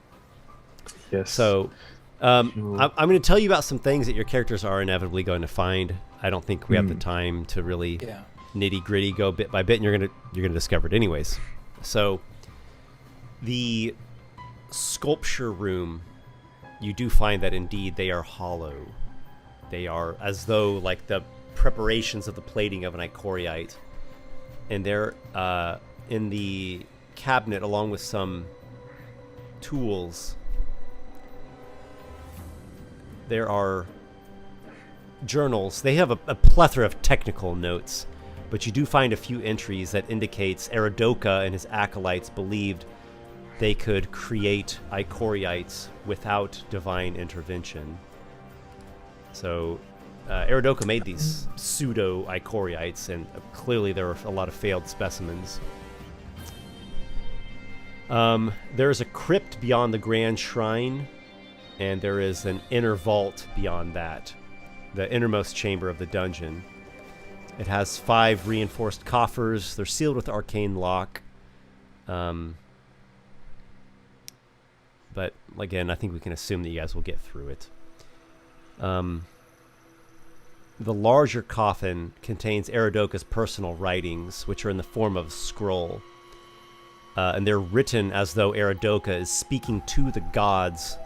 Yes. So, I'm going to tell you about some things that your characters are inevitably going to find. I don't think we have the time to really nitty gritty go bit by bit, and you're gonna discover it anyways. So, the sculpture room, you do find that indeed they are hollow. They are as though like the preparations of the plating of an Ichoriite, and they're in the cabinet along with some tools. There are journals. They have a plethora of technical notes, but you do find a few entries that indicates Eridoka and his acolytes believed they could create Ichoriites without divine intervention. So Eridoka made these pseudo Ichoriites, and clearly there are a lot of failed specimens. There is a crypt beyond the grand shrine, and there is an inner vault beyond that, the innermost chamber of the dungeon. It has 5 reinforced coffers. They're sealed with arcane lock. But again, I think we can assume that you guys will get through it. The larger coffin contains Eridoka's personal writings, which are in the form of a scroll. And they're written as though Eridoka is speaking to the gods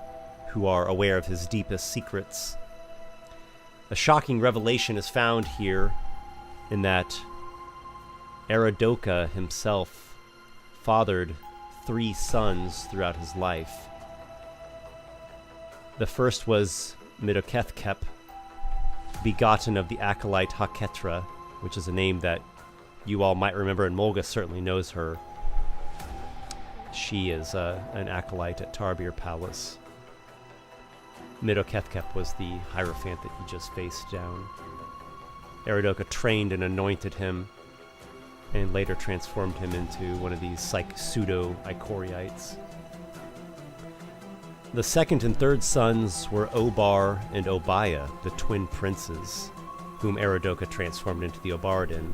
who are aware of his deepest secrets. A shocking revelation is found here in that Eridoka himself fathered 3 sons throughout his life. The first was Midokethkep, begotten of the acolyte Haketra, which is a name that you all might remember, and Mulga certainly knows her. She is an acolyte at Tarabir Palace. Midokethkep was the hierophant that you just faced down. Eridoka trained and anointed him, and later transformed him into one of these pseudo-Ichoriites. The second and third sons were Obar and Obaya, the twin princes, whom Eridoka transformed into the Obardin.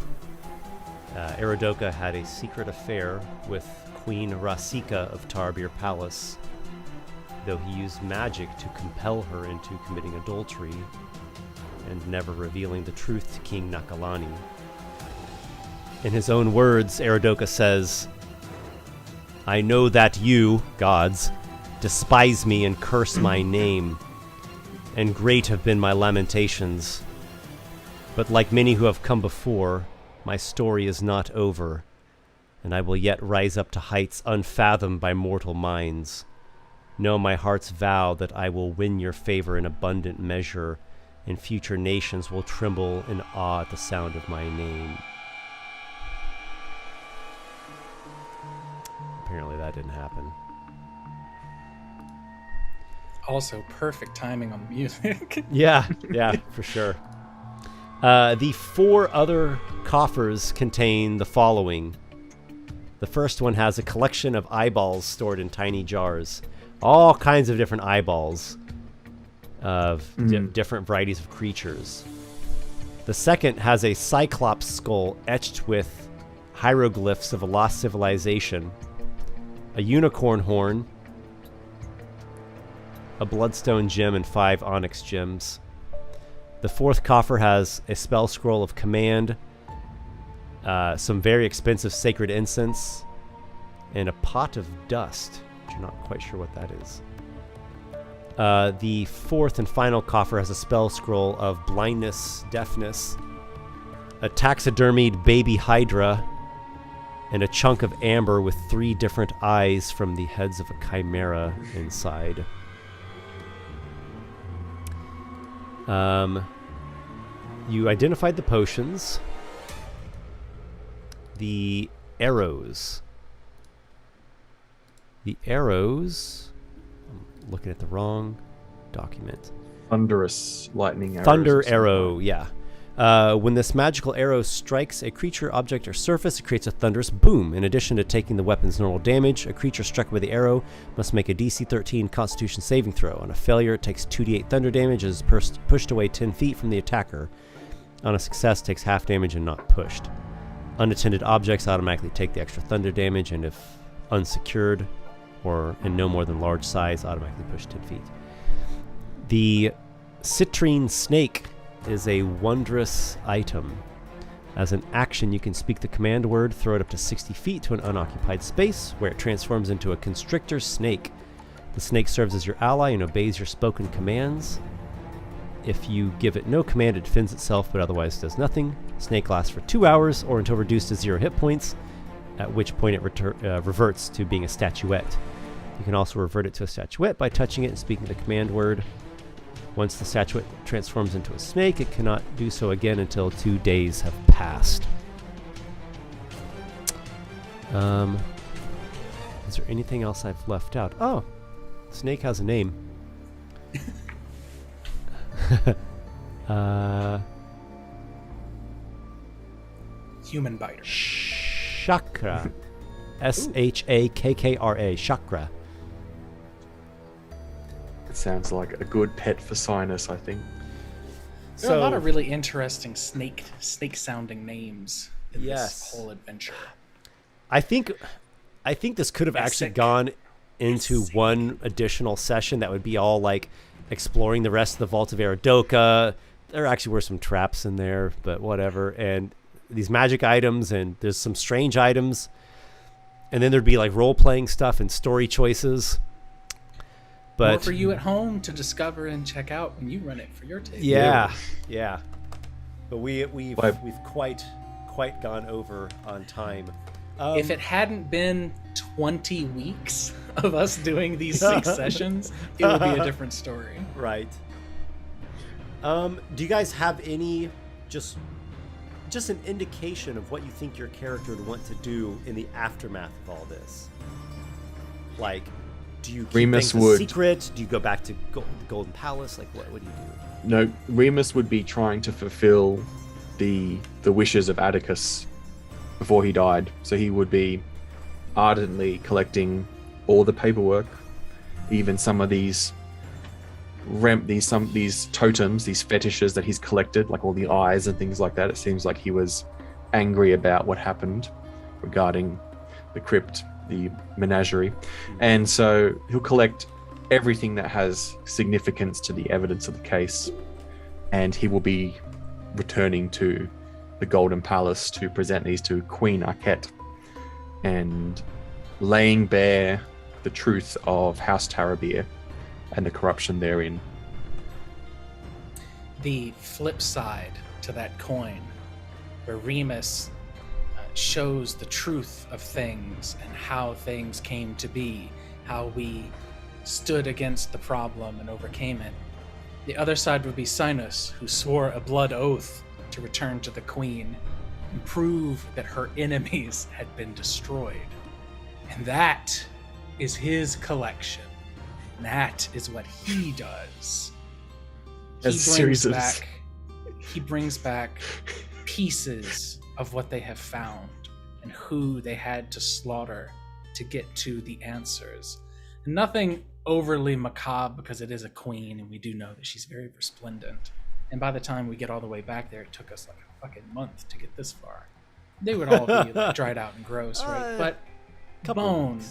Eridoka had a secret affair with Queen Rasika of Tarabir Palace, though he used magic to compel her into committing adultery and never revealing the truth to King Nakalani. In his own words, Eridoka says, "I know that you, gods, despise me and curse my name, and great have been my lamentations. But like many who have come before, my story is not over, and I will yet rise up to heights unfathomed by mortal minds. Know my heart's vow that I will win your favor in abundant measure, and future nations will tremble in awe at the sound of my name." Apparently that didn't happen. Also, perfect timing on the music. Yeah, for sure. The 4 other coffers contain the following. The first one has a collection of eyeballs stored in tiny jars. All kinds of different eyeballs of different varieties of creatures. The second has a cyclops skull etched with hieroglyphs of a lost civilization, a unicorn horn, a bloodstone gem, and 5 onyx gems. The 4th coffer has a spell scroll of command, some very expensive sacred incense, and a pot of dust, which I'm not quite sure what that is. The 4th and final coffer has a spell scroll of blindness, deafness, a taxidermied baby hydra, and a chunk of amber with 3 different eyes from the heads of a chimera inside. You identified the potions. The arrows. I'm looking at the wrong document. Thunderous lightning arrows. Thunder arrow, yeah. When this magical arrow strikes a creature, object, or surface, it creates a thunderous boom. In addition to taking the weapon's normal damage, a creature struck by the arrow must make a DC 13 Constitution saving throw. On a failure, it takes 2d8 thunder damage and is pushed away 10 feet from the attacker. On a success, it takes half damage and not pushed. Unattended objects automatically take the extra thunder damage, and if unsecured or in no more than large size, automatically push 10 feet. The citrine snake is a wondrous item. As an action, you can speak the command word, throw it up to 60 feet to an unoccupied space, where it transforms into a constrictor snake. The snake serves as your ally and obeys your spoken commands. If you give it no command, it defends itself, but otherwise does nothing. Snake lasts for 2 hours, or until reduced to 0 hit points, at which point it reverts to being a statuette. You can also revert it to a statuette by touching it and speaking the command word. Once the statuette transforms into a snake, it cannot do so again until 2 days have passed. Is there anything else I've left out? Oh, snake has a name. Human biter. Chakra. Shakkra. Chakra. It sounds like a good pet for Cynus, I think. There are a lot of really interesting snake-sounding names in this whole adventure. I think this could have actually gone into one additional session that would be all like exploring the rest of the Vault of Eridoka. There actually were some traps in there, but whatever. And these magic items, and there's some strange items. And then there'd be like role-playing stuff and story choices. But more for you at home to discover and check out when you run it for your table. Yeah. But we've quite gone over on time. If it hadn't been 20 weeks of us doing these 6 sessions, it would be a different story. Right. Do you guys have any just an indication of what you think your character would want to do in the aftermath of all this? Like, do you keep things a secret? Do you go back to the Golden Palace? Like, what do you do? No, Remus would be trying to fulfill the wishes of Atticus before he died. So he would be ardently collecting all the paperwork, even some of these totems, these fetishes that he's collected, like all the eyes and things like that. It seems like he was angry about what happened regarding the crypt, the menagerie. And so he'll collect everything that has significance to the evidence of the case, and he will be returning to the Golden Palace to present these to Queen Arquette and laying bare the truth of House Tarabir and the corruption therein. The flip side to that coin, where Remus shows the truth of things and how things came to be, how we stood against the problem and overcame it. The other side would be Cynus, who swore a blood oath to return to the Queen and prove that her enemies had been destroyed. And that is his collection. And that is what he does. He brings back pieces of what they have found and who they had to slaughter to get to the answers. And nothing overly macabre, because it is a queen and we do know that she's very resplendent. And by the time we get all the way back there, it took us like a fucking month to get this far. They would all be like dried out and gross, right? But bone,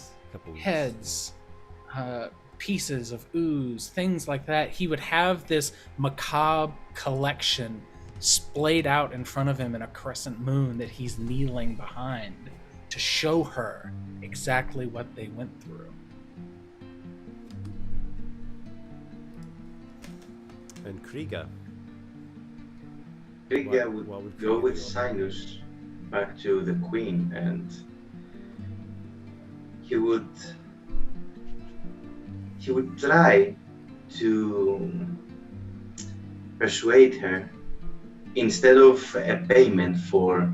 heads, pieces of ooze, things like that. He would have this macabre collection splayed out in front of him in a crescent moon that he's kneeling behind to show her exactly what they went through. And Kriga. Kriga What would would go Kriga with do? Cynus back to the queen, and he would try to persuade her, instead of a payment for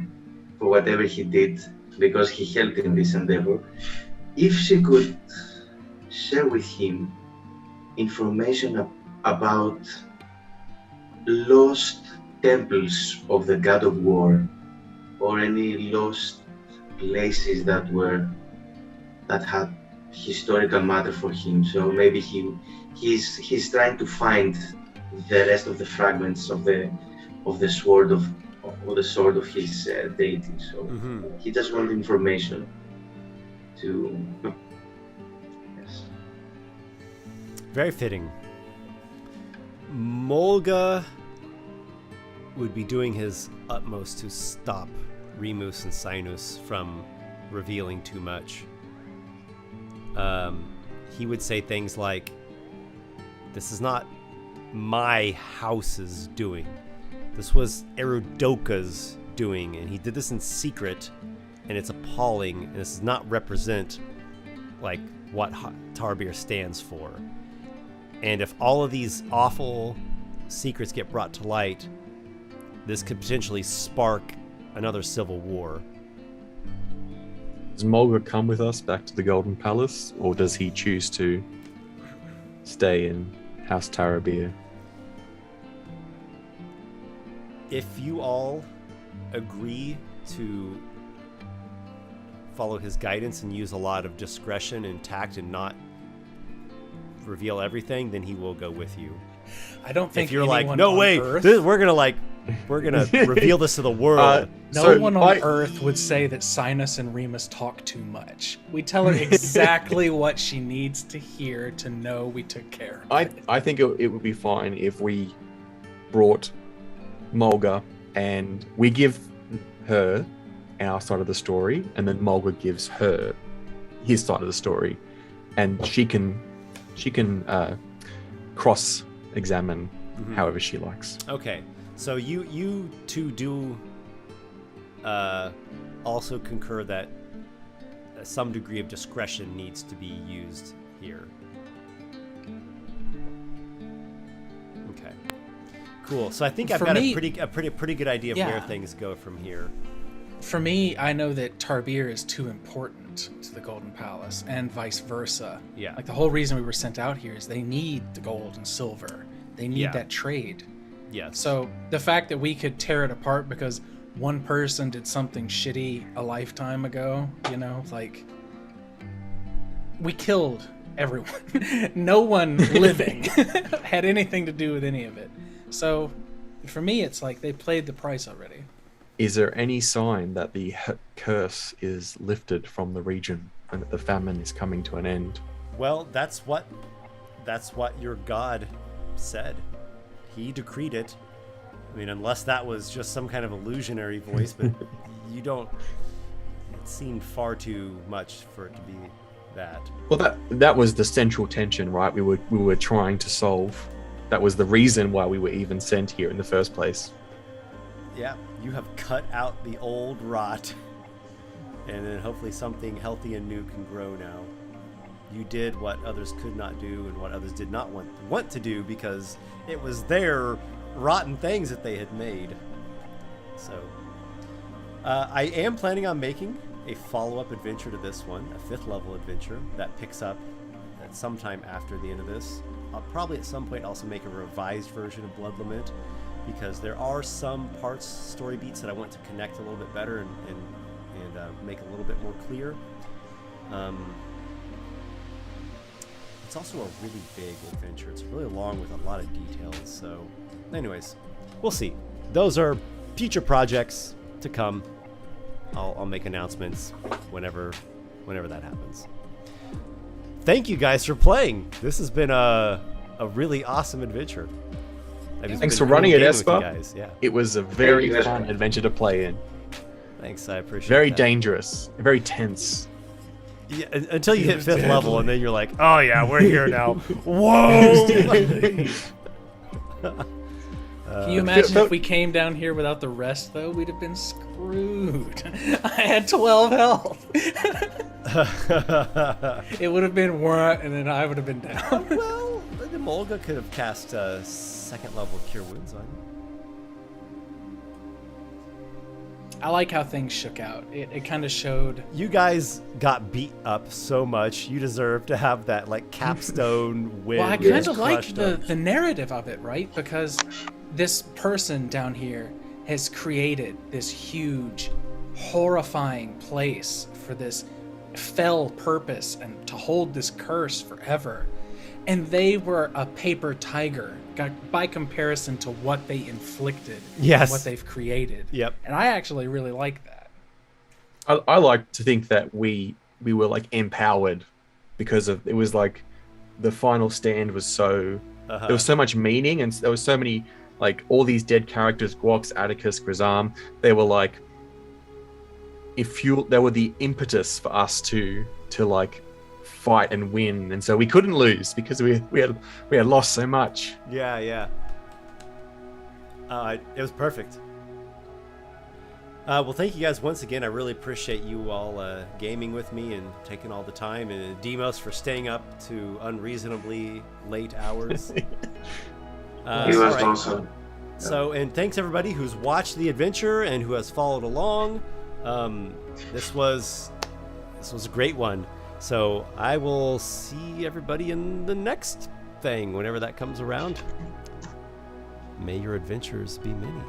whatever he did, because he helped in this endeavor, if she could share with him information about lost temples of the god of war, or any lost places that had historical matter for him. So maybe he's trying to find the rest of the fragments of the sword of his deity. So he just wants information to. Yes. Very fitting. Mulga would be doing his utmost to stop Remus and Cynus from revealing too much. He would say things like, "This is not my house's doing. This was Erudoka's doing, and he did this in secret, and it's appalling, and this does not represent like what Tarbir stands for. And if all of these awful secrets get brought to light, this could potentially spark another civil war." Does Mulga come with us back to the Golden Palace, or does he choose to stay in House Tarbir? If you all agree to follow his guidance and use a lot of discretion and tact and not reveal everything, then he will go with you. I don't think If you're like, anyone no on way, Earth, we're gonna reveal this to the world. no one on Earth would say that Cynus and Remus talk too much. We tell her exactly what she needs to hear to know we took care of it. I think it would be fine if we brought Mulga and we give her our side of the story, and then Mulga gives her his side of the story, and she can cross-examine however she likes. Okay, so you two do also concur that some degree of discretion needs to be used here. Okay, cool. So I think I've got a pretty good idea of where things go from here. For me, I know that Tarbir is too important to the Golden Palace, and vice versa. Yeah. Like, the whole reason we were sent out here is they need the gold and silver. They need that trade. Yes. So the fact that we could tear it apart because one person did something shitty a lifetime ago, like, we killed everyone. No one living had anything to do with any of it. So for me, it's like they played the price already. Is there any sign that the curse is lifted from the region and that the famine is coming to an end? Well, that's what your god said. He decreed it. I mean, unless that was just some kind of illusionary voice, but you don't. It seemed far too much for it to be that. Well, that was the central tension, right? We were trying to solve. That was the reason why we were even sent here in the first place. Yeah, you have cut out the old rot, and then hopefully something healthy and new can grow now. You did what others could not do and what others did not want to do because it was their rotten things that they had made. So, I am planning on making a follow-up adventure to this one, a 5th level adventure that picks up at sometime after the end of this. I'll probably at some point also make a revised version of Blood Lament, because there are some parts, story beats, that I want to connect a little bit better and make a little bit more clear. It's also a really big adventure. It's really long with a lot of details. So, anyways, we'll see. Those are future projects to come. I'll make announcements whenever that happens. thank you guys for playing. This has been a really awesome adventure. Thanks for running it, Esper. Guys. Yeah. It was a very fun adventure to play in. Thanks, I appreciate it. Very dangerous, very tense. Yeah, until you hit 5th level, and then you're like, oh yeah, we're here now. Whoa! Can you imagine if we came down here without the rest, though? We'd have been screwed. I had 12 health. It would have been what, and then I would have been down. Well, the Mulga could have cast 2nd level Cure Wounds on you. I like how things shook out. It kind of showed. You guys got beat up so much. You deserve to have that like capstone win. Well, I kind of like the narrative of it, right? Because this person down here has created this huge, horrifying place for this fell purpose and to hold this curse forever. And they were a paper tiger by comparison to what they inflicted, yes, and what they've created. Yep. And I actually really like that. I like to think that we were like empowered because of it was like the final stand was so there was so much meaning and there was so many like all these dead characters, Gwox, Atticus, Grazam. They were like they were the impetus for us to like fight and win, and so we couldn't lose because we had lost so much. Yeah. It was perfect. Well, thank you guys once again. I really appreciate you all gaming with me and taking all the time, and Dimos for staying up to unreasonably late hours. He was awesome. So, and thanks everybody who's watched the adventure and who has followed along. This was a great one. So I will see everybody in the next thing whenever that comes around. May your adventures be many.